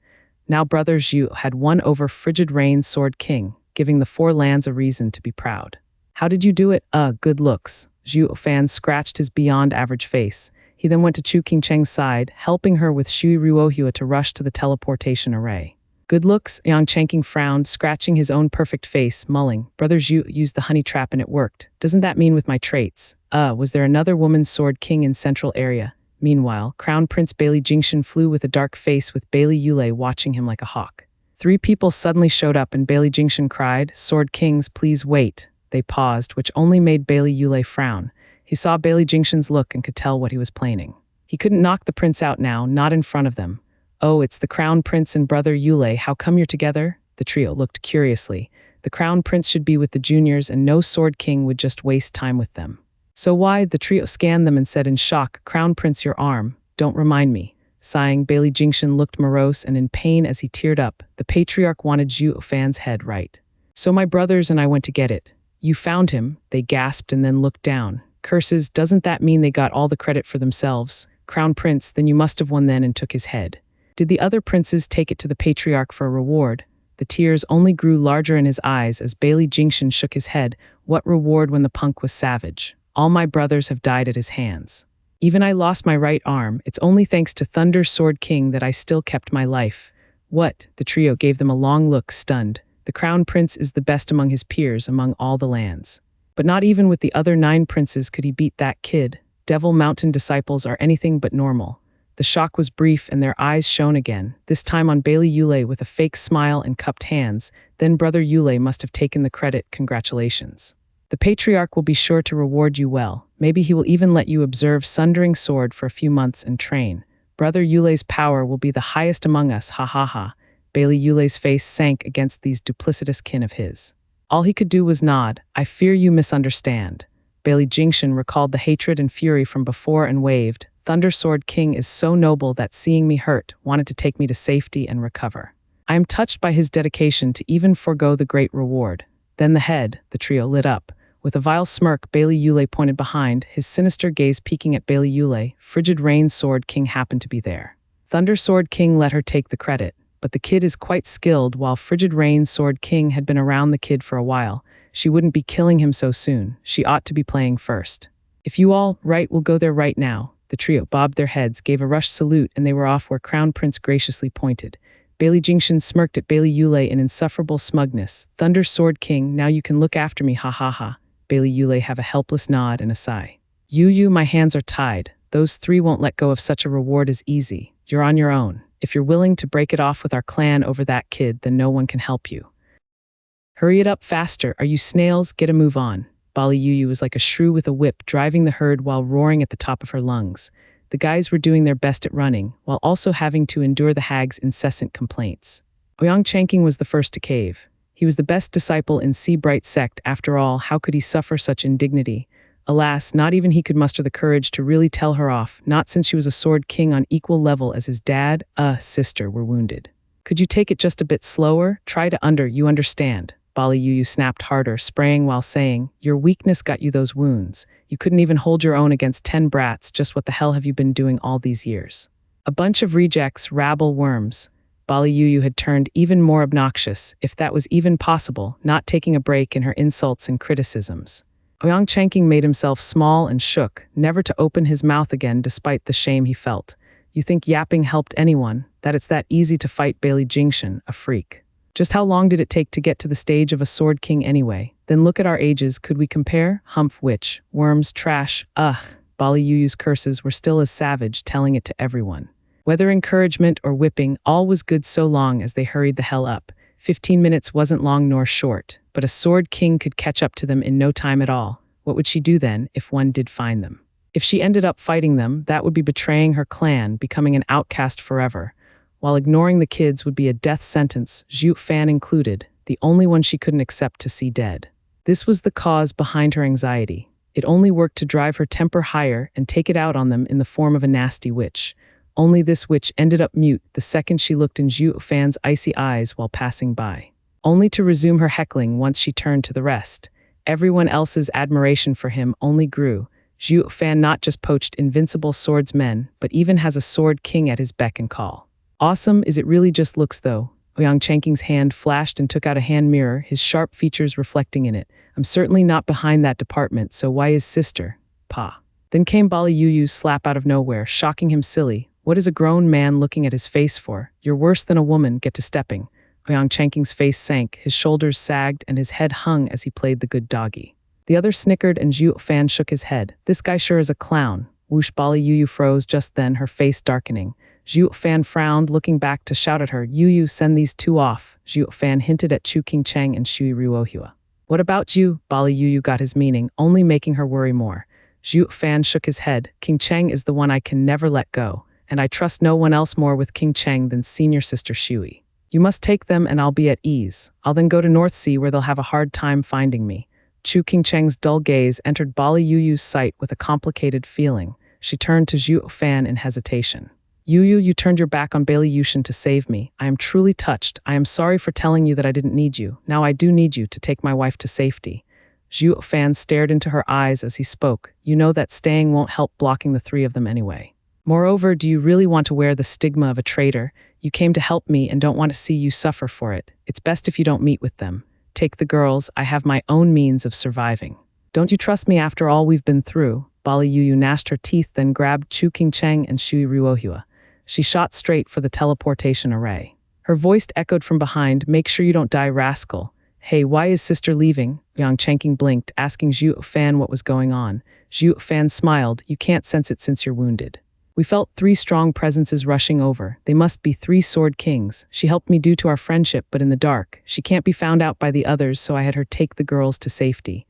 Now Brother Zhuo had won over Frigid Rain's Sword King, giving the Four Lands a reason to be proud. How did you do it? Good looks. Zhuo Fan scratched his beyond-average face. He then went to Chu Qingcheng's side, helping her with Shui Ruohua to rush to the teleportation array. Good looks, Yang Chengqing frowned, scratching his own perfect face, mulling. Brother Zhu used the honey trap and it worked. Doesn't that mean with my traits? Was there another woman's sword king in central area? Meanwhile, Crown Prince Bailey Jingshan flew with a dark face with Bailey Yulei watching him like a hawk. 3 people suddenly showed up and Bailey Jingshan cried, Sword Kings, please wait. They paused, which only made Bailey Yulei frown. He saw Bailey Jingshan's look and could tell what he was planning. He couldn't knock the prince out now, not in front of them. Oh, it's the Crown Prince and Brother Yulei, how come you're together? The trio looked curiously. The Crown Prince should be with the juniors and no Sword King would just waste time with them. So why? The trio scanned them and said in shock, Crown Prince, your arm. Don't remind me. Sighing, Bailey Jingshan looked morose and in pain as he teared up. The patriarch wanted Zhuo Fan's head right. So my brothers and I went to get it. You found him, they gasped and then looked down. Curses, doesn't that mean they got all the credit for themselves? Crown Prince, then you must have won then and took his head. Did the other princes take it to the patriarch for a reward? The tears only grew larger in his eyes as Bailey Jingshan shook his head. What reward when the punk was savage? All my brothers have died at his hands. Even I lost my right arm. It's only thanks to Thunder Sword King that I still kept my life. What? The trio gave them a long look, stunned. The Crown Prince is the best among his peers among all the lands. But not even with the other 9 princes could he beat that kid. Devil Mountain disciples are anything but normal. The shock was brief and their eyes shone again, this time on Bailey Yulei with a fake smile and cupped hands. Then Brother Yulei must have taken the credit, congratulations. The patriarch will be sure to reward you well. Maybe he will even let you observe Sundering Sword for a few months and train. Brother Yulei's power will be the highest among us, ha ha ha. Bailey Yulei's face sank against these duplicitous kin of his. All he could do was nod. I fear you misunderstand. Bailey Jingshan recalled the hatred and fury from before and waved. Thunder Sword King is so noble that seeing me hurt, wanted to take me to safety and recover. I am touched by his dedication to even forego the great reward. Then the trio lit up. With a vile smirk, Bailey Yulei pointed behind, his sinister gaze peeking at Bailey Yulei. Frigid Rain's Sword King happened to be there. Thunder Sword King let her take the credit, but the kid is quite skilled. While Frigid Rain's Sword King had been around the kid for a while, she wouldn't be killing him so soon. She ought to be playing first. If you all, right, will go there right now. The trio bobbed their heads, gave a rushed salute, and they were off where Crown Prince graciously pointed. Bailey Jingshan smirked at Bailey Yulei in insufferable smugness. Thunder Sword King, now you can look after me, ha ha ha. Bailey Yulei have a helpless nod and a sigh. Yu, my hands are tied. Those three won't let go of such a reward as easy. You're on your own. If you're willing to break it off with our clan over that kid, then no one can help you. Hurry it up faster. Are you snails? Get a move on. Bali Yu was like a shrew with a whip, driving the herd while roaring at the top of her lungs. The guys were doing their best at running, while also having to endure the hag's incessant complaints. Ouyang Chanking was the first to cave. He was the best disciple in Sea-Bright sect. After all, how could he suffer such indignity? Alas, not even he could muster the courage to really tell her off, not since she was a sword king on equal level as his dad, sister were wounded. Could you take it just a bit slower? Try to you understand. Bali Yu snapped harder, spraying while saying, your weakness got you those wounds. You couldn't even hold your own against 10 brats. Just what the hell have you been doing all these years? A bunch of rejects, rabble worms. Bali Yu had turned even more obnoxious, if that was even possible, not taking a break in her insults and criticisms. Ouyang Chanking made himself small and shook, never to open his mouth again despite the shame he felt. You think yapping helped anyone? That it's that easy to fight Bailey Jingshan, a freak. Just how long did it take to get to the stage of a sword king anyway? Then look at our ages, could we compare? Humph, witch, worms, trash, Bali Yu's curses were still as savage, telling it to everyone. Whether encouragement or whipping, all was good so long as they hurried the hell up. 15 minutes wasn't long nor short, but a sword king could catch up to them in no time at all. What would she do then, if one did find them? If she ended up fighting them, that would be betraying her clan, becoming an outcast forever. While ignoring the kids would be a death sentence, Zhuo Fan included, the only one she couldn't accept to see dead. This was the cause behind her anxiety. It only worked to drive her temper higher and take it out on them in the form of a nasty witch. Only this witch ended up mute the second she looked in Zhuo Fan's icy eyes while passing by. Only to resume her heckling once she turned to the rest. Everyone else's admiration for him only grew. Zhuo Fan not just poached invincible swordsmen, but even has a sword king at his beck and call. Awesome, is it really just looks though? Ouyang Chanking's hand flashed and took out a hand mirror, his sharp features reflecting in it. I'm certainly not behind that department, so why is sister? Pa. Then came Bali Yu's slap out of nowhere, shocking him silly. What is a grown man looking at his face for? You're worse than a woman, get to stepping. Ouyang Chanking's face sank, his shoulders sagged, and his head hung as he played the good doggy. The other snickered and Zhuo Fan shook his head. This guy sure is a clown. Whoosh, Bali Yu froze just then, her face darkening. Zhuo Fan frowned, looking back to shout at her, Yu, send these two off. Zhuo Fan hinted at Chu King Cheng and Shui Ruohua. What about you? Bali Yu got his meaning, only making her worry more. Zhuo Fan shook his head. King Cheng is the one I can never let go, and I trust no one else more with King Cheng than senior sister Shui. You must take them and I'll be at ease. I'll then go to North Sea where they'll have a hard time finding me. Chu King Cheng's dull gaze entered Bali Yu's sight with a complicated feeling. She turned to Zhuo Fan in hesitation. You turned your back on Bailey Yushin to save me. I am truly touched. I am sorry for telling you that I didn't need you. Now I do need you to take my wife to safety. Zhuo Fan stared into her eyes as he spoke. You know that staying won't help blocking the three of them anyway. Moreover, do you really want to wear the stigma of a traitor? You came to help me and don't want to see you suffer for it. It's best if you don't meet with them. Take the girls. I have my own means of surviving. Don't you trust me after all we've been through? Bali Yu gnashed her teeth, then grabbed Chu King Cheng and Shui Ruohua. She shot straight for the teleportation array. Her voice echoed from behind, make sure you don't die, rascal. Hey, why is sister leaving? Yang Chanking blinked, asking Zhuo Fan what was going on. Zhuo Fan smiled, you can't sense it since you're wounded. We felt 3 strong presences rushing over. They must be 3 sword kings. She helped me due to our friendship, but in the dark. She can't be found out by the others, so I had her take the girls to safety.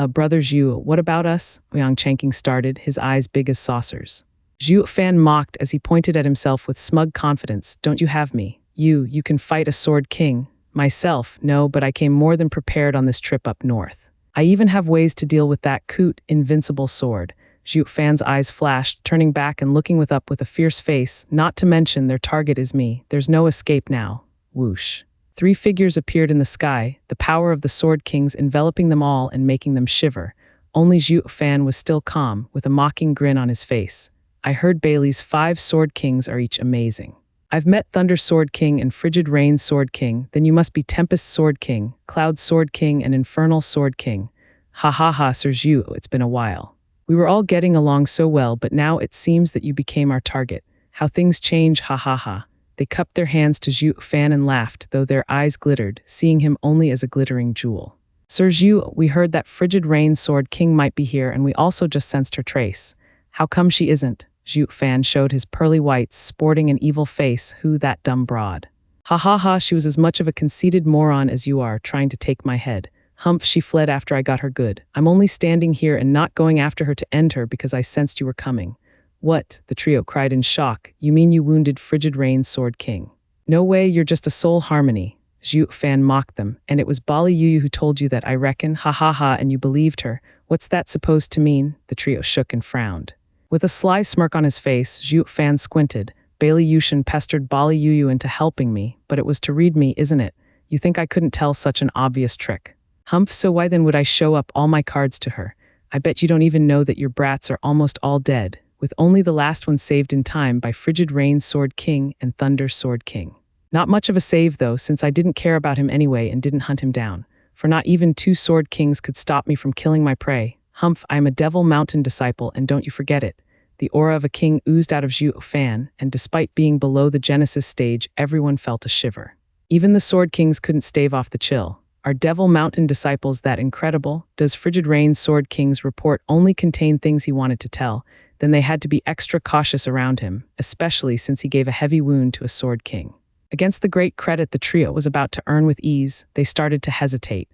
Brother Zhuo, what about us? Ouyang Chanking started, his eyes big as saucers. Zhuo Fan mocked as he pointed at himself with smug confidence. Don't you have me? You can fight a sword king. Myself, no, but I came more than prepared on this trip up north. I even have ways to deal with that coot, invincible sword. Zhuo Fan's eyes flashed, turning back and looking with a fierce face, not to mention their target is me. There's no escape now. Whoosh. 3 figures appeared in the sky, the power of the sword kings enveloping them all and making them shiver. Only Zhuo Fan was still calm, with a mocking grin on his face. I heard Bailey's 5 sword kings are each amazing. I've met Thunder Sword King and Frigid Rain Sword King, then you must be Tempest Sword King, Cloud Sword King and Infernal Sword King. Ha ha ha, Sir Zhuo, it's been a while. We were all getting along so well, but now it seems that you became our target. How things change, ha ha ha. They cupped their hands to Zhuo Fan and laughed, though their eyes glittered, seeing him only as a glittering jewel. Sir Zhuo, we heard that frigid rain sword king might be here, and we also just sensed her trace. How come she isn't? Zhuo Fan showed his pearly whites, sporting an evil face. Who that dumb broad? Ha ha ha, she was as much of a conceited moron as you are, trying to take my head. Humph, she fled after I got her good. I'm only standing here and not going after her to end her because I sensed you were coming. What? The trio cried in shock. You mean you wounded Frigid Rain's Sword King? No way, you're just a soul harmony. Zhuo Fan mocked them, and it was Bali Yuyu who told you that, I reckon, ha ha ha, and you believed her. What's that supposed to mean? The trio shook and frowned. With a sly smirk on his face, Zhuo Fan squinted. Bailey Yushin pestered Bali Yuyu into helping me, but it was to read me, isn't it? You think I couldn't tell such an obvious trick? Humph, so why then would I show up all my cards to her? I bet you don't even know that your brats are almost all dead, with only the last one saved in time by Frigid Rain's Sword King and Thunder's Sword King. Not much of a save, though, since I didn't care about him anyway and didn't hunt him down. For not even 2 Sword Kings could stop me from killing my prey. Humph, I am a Devil Mountain disciple, and don't you forget it. The aura of a king oozed out of Zhuo Fan, and despite being below the Genesis stage, everyone felt a shiver. Even the Sword Kings couldn't stave off the chill. Are Devil Mountain disciples that incredible? Does Frigid Rain's Sword King's report only contain things he wanted to tell? Then they had to be extra cautious around him, especially since he gave a heavy wound to a Sword King. Against the great credit the trio was about to earn with ease, they started to hesitate.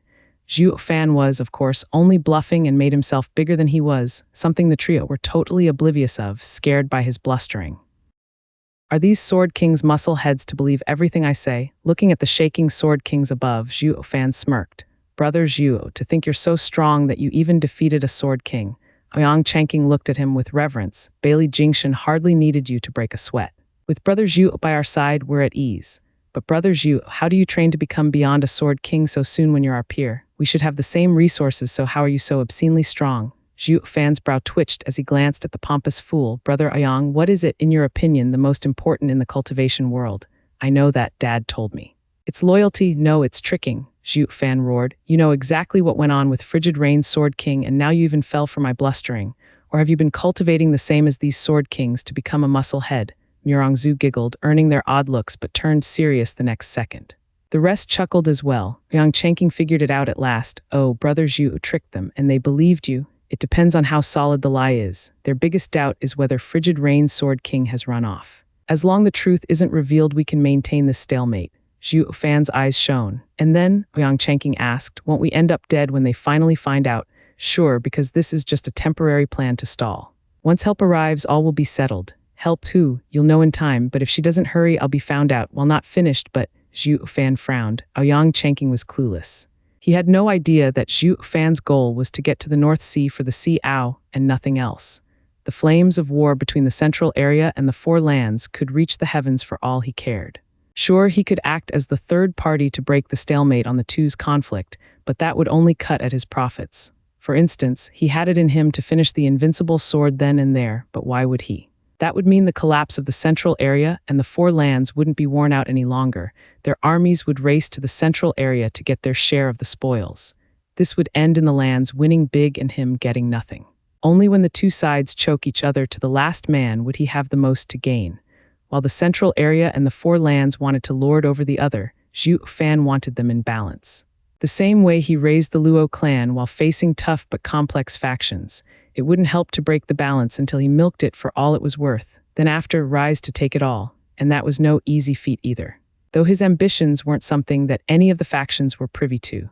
Zhuo Fan was, of course, only bluffing and made himself bigger than he was, something the trio were totally oblivious of, scared by his blustering. Are these Sword Kings muscle heads to believe everything I say? Looking at the shaking Sword Kings above, Zhuo Fan smirked. Brother Zhuo, to think you're so strong that you even defeated a Sword King. Ouyang Changqing looked at him with reverence. Bailey Jingshan hardly needed you to break a sweat. With Brother Zhuo by our side, we're at ease. But Brother Zhuo, how do you train to become beyond a Sword King so soon when you're our peer? We should have the same resources, so how are you so obscenely strong? Zhuo Fan's brow twitched as he glanced at the pompous fool. Brother Ouyang, what is it, in your opinion, the most important in the cultivation world? I know that, Dad told me. It's loyalty, no, it's tricking, Zhuo Fan roared. You know exactly what went on with Frigid Rain's Sword King, and now you even fell for my blustering. Or have you been cultivating the same as these Sword Kings to become a muscle head? Murongzu giggled, earning their odd looks, but turned serious the next second. The rest chuckled as well. Ouyang Changqing figured it out at last. Oh, Brother Zhuo tricked them, and they believed you. It depends on how solid the lie is. Their biggest doubt is whether Frigid Rain's Sword King has run off. As long the truth isn't revealed, we can maintain this stalemate. Zhuo Fan's eyes shone. And then, Ouyang Changqing asked, won't we end up dead when they finally find out? Sure, because this is just a temporary plan to stall. Once help arrives, all will be settled. Help who? You'll know in time, but if she doesn't hurry, I'll be found out. Well, not finished, but Zhuo Fan frowned. Ouyang Changqing was clueless. He had no idea that Zhuo Fan's goal was to get to the North Sea for the Sea Ao and nothing else. The flames of war between the central area and the Four Lands could reach the heavens for all he cared. Sure, he could act as the third party to break the stalemate on the two's conflict, but that would only cut at his profits. For instance, he had it in him to finish the invincible sword then and there, but why would he? That would mean the collapse of the central area, and the Four Lands wouldn't be worn out any longer. Their armies would race to the central area to get their share of the spoils. This would end in the lands winning big and him getting nothing. Only when the two sides choke each other to the last man would he have the most to gain. While the central area and the Four Lands wanted to lord over the other, Zhuo Fan wanted them in balance. The same way he raised the Luo clan while facing tough but complex factions. It wouldn't help to break the balance until he milked it for all it was worth, then after rise to take it all, and that was no easy feat either. Though his ambitions weren't something that any of the factions were privy to.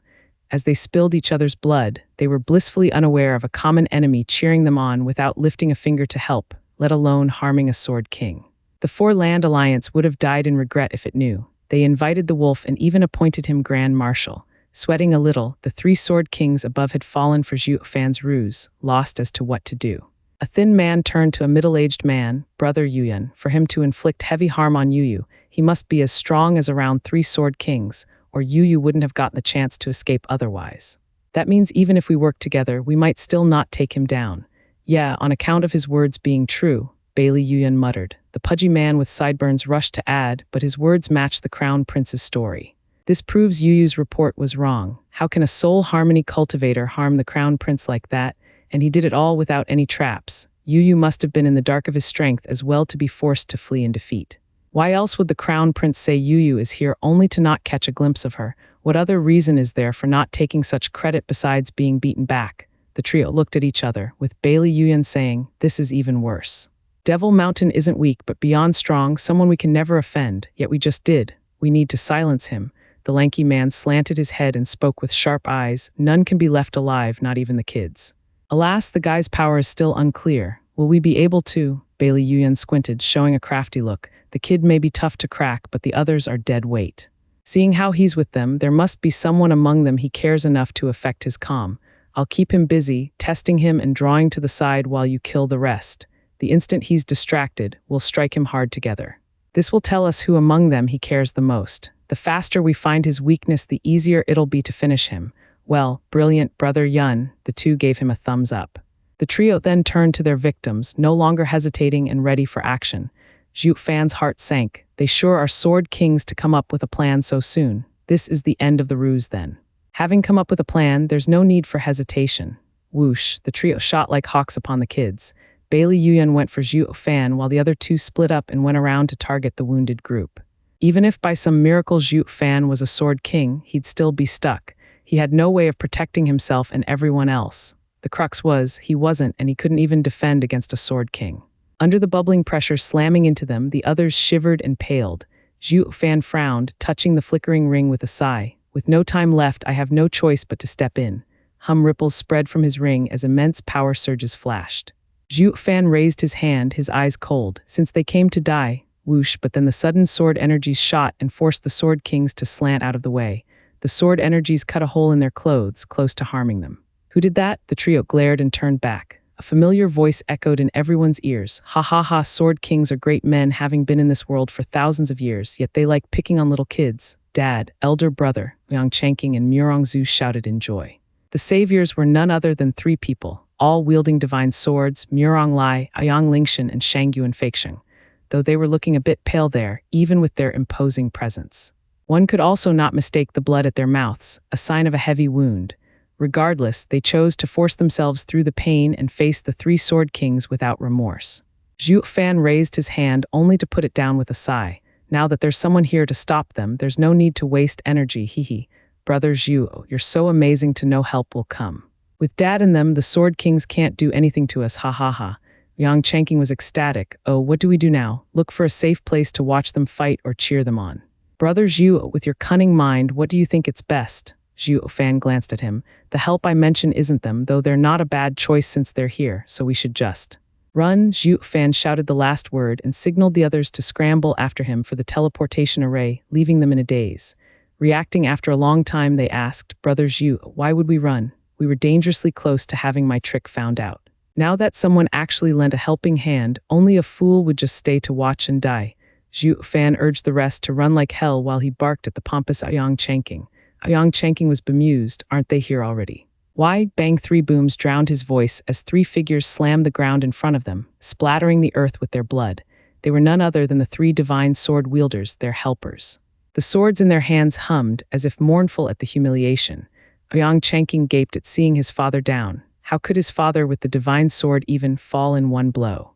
As they spilled each other's blood, they were blissfully unaware of a common enemy cheering them on without lifting a finger to help, let alone harming a Sword King. The Four Land Alliance would have died in regret if it knew. They invited the wolf and even appointed him Grand Marshal. Sweating a little, the 3 Sword Kings above had fallen for Zhuo Fan's ruse, lost as to what to do. A thin man turned to a middle-aged man, Brother Yuyan, for him to inflict heavy harm on Yuyu. He must be as strong as around 3 Sword Kings, or Yuyu wouldn't have gotten the chance to escape otherwise. That means even if we work together, we might still not take him down. Yeah, on account of his words being true, Bailey Yuyan muttered. The pudgy man with sideburns rushed to add, but his words matched the Crown Prince's story. This proves Yuyu's report was wrong. How can a soul harmony cultivator harm the Crown Prince like that? And he did it all without any traps. Yu must have been in the dark of his strength as well to be forced to flee in defeat. Why else would the crown prince say Yu is here only to not catch a glimpse of her? What other reason is there for not taking such credit besides being beaten back? The trio looked at each other, with Bailey Yuyan saying, "This is even worse. Devil Mountain isn't weak but beyond strong, someone we can never offend, yet we just did. We need to silence him." The lanky man slanted his head and spoke with sharp eyes. "None can be left alive, not even the kids." Alas, the guy's power is still unclear. Will we be able to? Bailey Yuyan squinted, showing a crafty look. The kid may be tough to crack, but the others are dead weight. Seeing how he's with them, there must be someone among them he cares enough to affect his calm. I'll keep him busy, testing him and drawing to the side while you kill the rest. The instant he's distracted, we'll strike him hard together. This will tell us who among them he cares the most. The faster we find his weakness, the easier it'll be to finish him. Well, brilliant, Brother Yun. The two gave him a thumbs up. The trio then turned to their victims, no longer hesitating and ready for action. Zhuo Fan's heart sank. They sure are sword kings to come up with a plan so soon. This is the end of the ruse then. Having come up with a plan, there's no need for hesitation. Whoosh, the trio shot like hawks upon the kids. Bailey Yuyan went for Zhuo Fan while the other two split up and went around to target the wounded group. Even if by some miracle Zhuo Fan was a sword king, he'd still be stuck. He had no way of protecting himself and everyone else. The crux was, he wasn't, and he couldn't even defend against a sword king. Under the bubbling pressure slamming into them, the others shivered and paled. Zhuo Fan frowned, touching the flickering ring with a sigh. With no time left, I have no choice but to step in. Hum ripples spread from his ring as immense power surges flashed. Zhuo Fan raised his hand, his eyes cold. Since they came to die, whoosh, but then the sudden sword energies shot and forced the sword kings to slant out of the way. The sword energies cut a hole in their clothes, close to harming them. Who did that? The trio glared and turned back. A familiar voice echoed in everyone's ears. Ha ha ha, sword kings are great men having been in this world for thousands of years, yet they like picking on little kids. Dad, elder brother, Yang Changqing and Murongzhu shouted in joy. The saviors were none other than three people, all wielding divine swords, Murong Lai, Ayang Lingshan, and Shangyuan Feixing, though they were looking a bit pale there, even with their imposing presence. One could also not mistake the blood at their mouths, a sign of a heavy wound. Regardless, they chose to force themselves through the pain and face the three sword kings without remorse. Zhuo Fan raised his hand only to put it down with a sigh. Now that there's someone here to stop them, there's no need to waste energy, hee. Brother Zhuo, you're so amazing to know help will come. With Dad and them, the sword kings can't do anything to us, ha ha ha. Yang Changqing was ecstatic. Oh, what do we do now? Look for a safe place to watch them fight or cheer them on. Brother Zhuo, with your cunning mind, what do you think it's best? Zhuo Fan glanced at him. The help I mention isn't them, though they're not a bad choice since they're here, so we should just run. Zhuo Fan shouted the last word and signaled the others to scramble after him for the teleportation array, leaving them in a daze. Reacting after a long time, they asked, Brother Zhuo, why would we run? We were dangerously close to having my trick found out. Now that someone actually lent a helping hand, only a fool would just stay to watch and die. Zhuo Fan urged the rest to run like hell while he barked at the pompous Yang Changqing. Yang Changqing was bemused. Aren't they here already? Why? Bang, three booms drowned his voice as three figures slammed the ground in front of them, splattering the earth with their blood. They were none other than the three divine sword wielders, their helpers. The swords in their hands hummed, as if mournful at the humiliation. Yang Changqing gaped at seeing his father down. How could his father with the divine sword even fall in one blow?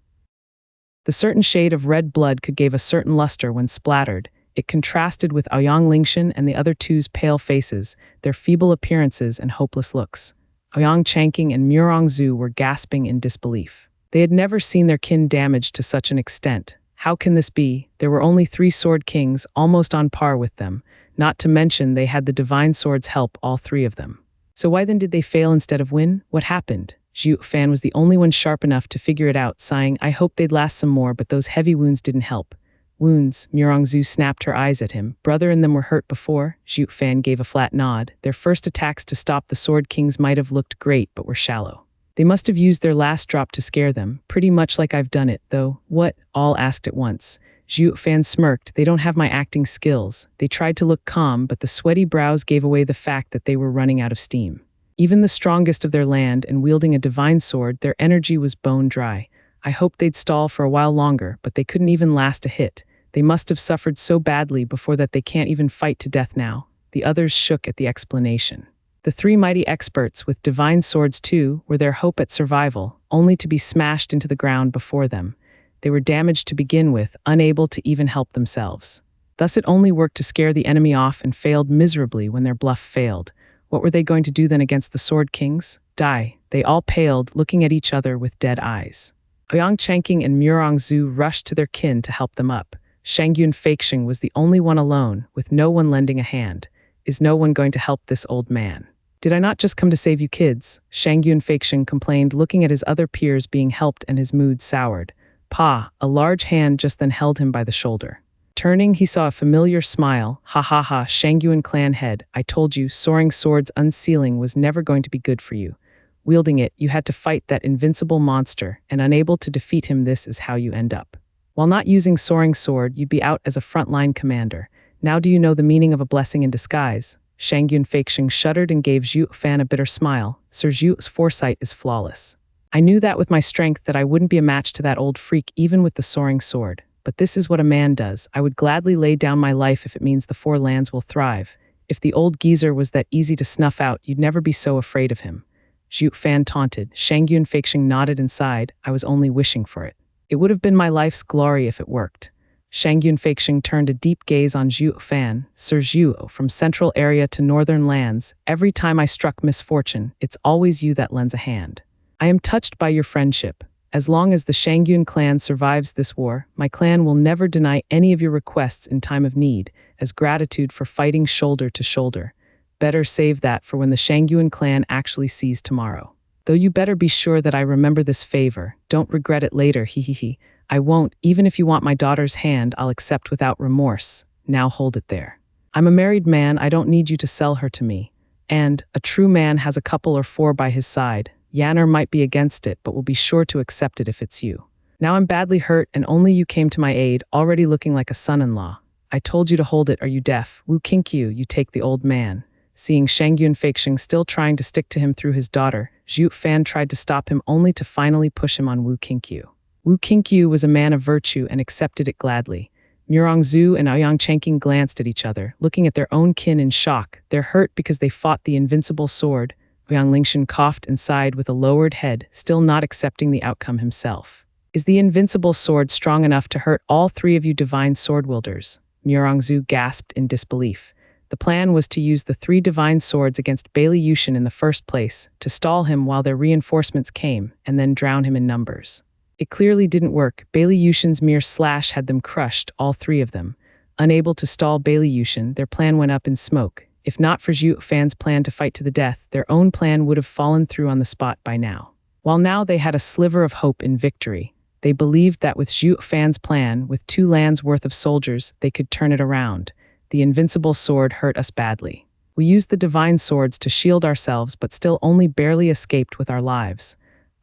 The certain shade of red blood could give a certain luster when splattered. It contrasted with Ayang Lingshan and the other two's pale faces, their feeble appearances and hopeless looks. Ayang Changqing and Murongzhu were gasping in disbelief. They had never seen their kin damaged to such an extent. How can this be? There were only three sword kings, almost on par with them. Not to mention they had the divine sword's help, all three of them. So why then did they fail instead of win? What happened? Zhuo Fan was the only one sharp enough to figure it out, sighing, I hoped they'd last some more, but those heavy wounds didn't help. Wounds, Murongzhu snapped her eyes at him. Brother and them were hurt before? Zhuo Fan gave a flat nod. Their first attacks to stop the sword kings might have looked great, but were shallow. They must have used their last drop to scare them, pretty much like I've done it, though. What? All asked at once. Zhuo Fan smirked. They don't have my acting skills. They tried to look calm, but the sweaty brows gave away the fact that they were running out of steam. Even the strongest of their land and wielding a divine sword, their energy was bone dry. I hoped they'd stall for a while longer, but they couldn't even last a hit. They must have suffered so badly before that they can't even fight to death now. The others shook at the explanation. The three mighty experts, with divine swords too, were their hope at survival, only to be smashed into the ground before them. They were damaged to begin with, unable to even help themselves. Thus it only worked to scare the enemy off and failed miserably when their bluff failed. What were they going to do then against the Sword Kings? Die. They all paled, looking at each other with dead eyes. Ouyang Changqing and Murongzhu rushed to their kin to help them up. Shangyun Feixing was the only one alone, with no one lending a hand. Is no one going to help this old man? Did I not just come to save you kids? Shangyun Feixing complained, looking at his other peers being helped, and his mood soured. Pa, a large hand just then held him by the shoulder. Turning, he saw a familiar smile. Ha ha ha, Shangyun clan head, I told you, soaring swords unsealing was never going to be good for you. Wielding it, you had to fight that invincible monster, and unable to defeat him, this is how you end up. While not using soaring sword, you'd be out as a frontline commander. Now do you know the meaning of a blessing in disguise? Shangyun Feixing shuddered and gave Zhuo Fan a bitter smile. Sir Zhu's foresight is flawless. I knew that with my strength that I wouldn't be a match to that old freak even with the soaring sword. But this is what a man does. I would gladly lay down my life if it means the four lands will thrive. If the old geezer was that easy to snuff out, you'd never be so afraid of him. Zhuo Fan taunted. Shangyun Feixing nodded and sighed. I was only wishing for it. It would have been my life's glory if it worked. Shangyun Feixing turned a deep gaze on Zhuo Fan. Sir Zhuo, from central area to northern lands, every time I struck misfortune, it's always you that lends a hand. I am touched by your friendship. As long as the Shangyun clan survives this war, my clan will never deny any of your requests in time of need, as gratitude for fighting shoulder to shoulder. Better save that for when the Shangyun clan actually sees tomorrow. Though you better be sure that I remember this favor. Don't regret it later, he. I won't. Even if you want my daughter's hand, I'll accept without remorse. Now hold it there. I'm a married man, I don't need you to sell her to me. And a true man has a couple or four by his side. Yanner might be against it, but will be sure to accept it if it's you. Now I'm badly hurt, and only you came to my aid, already looking like a son-in-law. I told you to hold it, are you deaf? Wu Kinkyu, you take the old man. Seeing Shangyun Feixing still trying to stick to him through his daughter, Zhuo Fan tried to stop him only to finally push him on Wu Kinkyu. Wu Kinkyu was a man of virtue and accepted it gladly. Murongzhu and Ouyang Changqing glanced at each other, looking at their own kin in shock. They're hurt because they fought the invincible sword. Ouyang Lingshan coughed and sighed with a lowered head, still not accepting the outcome himself. Is the invincible sword strong enough to hurt all three of you divine sword wielders? Murongzhu gasped in disbelief. The plan was to use the three divine swords against Bailey Yushin in the first place, to stall him while their reinforcements came, and then drown him in numbers. It clearly didn't work. Bailey Yushin's mere slash had them crushed, all three of them. Unable to stall Bailey Yushin, their plan went up in smoke. If not for Zhuo Fan's plan to fight to the death, their own plan would have fallen through on the spot by now. While now they had a sliver of hope in victory, they believed that with Zhuo Fan's plan, with 2 lands worth of soldiers, they could turn it around. The invincible sword hurt us badly. We used the divine swords to shield ourselves, but still only barely escaped with our lives.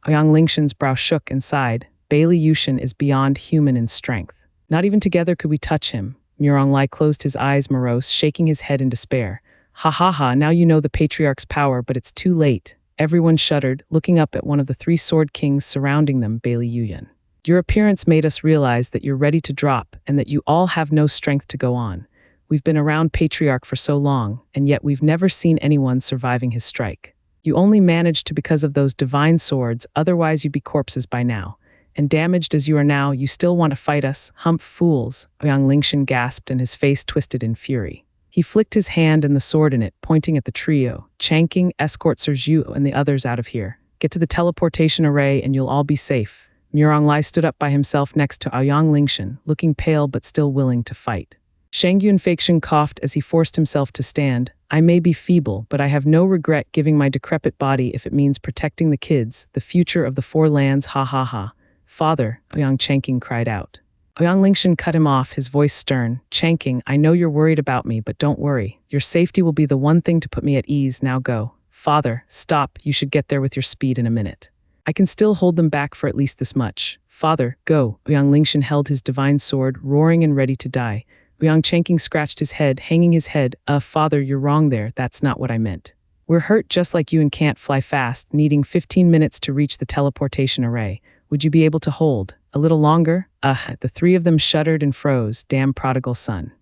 Ouyang Lingshan's brow shook and sighed. Bailey Yushin is beyond human in strength. Not even together could we touch him. Murong Lai closed his eyes morose, shaking his head in despair. Ha ha ha, now you know the patriarch's power, but it's too late. Everyone shuddered, looking up at one of the 3 sword kings surrounding them, Bailey Yuyan. Your appearance made us realize that you're ready to drop, and that you all have no strength to go on. We've been around Patriarch for so long, and yet we've never seen anyone surviving his strike. You only managed to because of those divine swords, otherwise you'd be corpses by now. And damaged as you are now, you still want to fight us? Hump fools, Ouyang Lingshan gasped and his face twisted in fury. He flicked his hand and the sword in it, pointing at the trio. Changqing, escort Sir Zhuo and the others out of here. Get to the teleportation array and you'll all be safe. Murong Lai stood up by himself next to Ouyang Lingshan, looking pale but still willing to fight. Shangyun Feixing coughed as he forced himself to stand. I may be feeble, but I have no regret giving my decrepit body if it means protecting the kids, the future of the 4 lands, ha ha ha. Father, Ouyang Changqing cried out. Ouyang Lingshan cut him off, his voice stern. Changqing, I know you're worried about me, but don't worry. Your safety will be the one thing to put me at ease, now go. Father, stop, you should get there with your speed in a minute. I can still hold them back for at least this much. Father, go. Ouyang Lingshan held his divine sword, roaring and ready to die. Ouyang Changqing scratched his head, hanging his head. Father, you're wrong there, that's not what I meant. We're hurt just like you and can't fly fast, needing 15 minutes to reach the teleportation array. Would you be able to hold? A little longer? The 3 of them shuddered and froze. Damn prodigal son.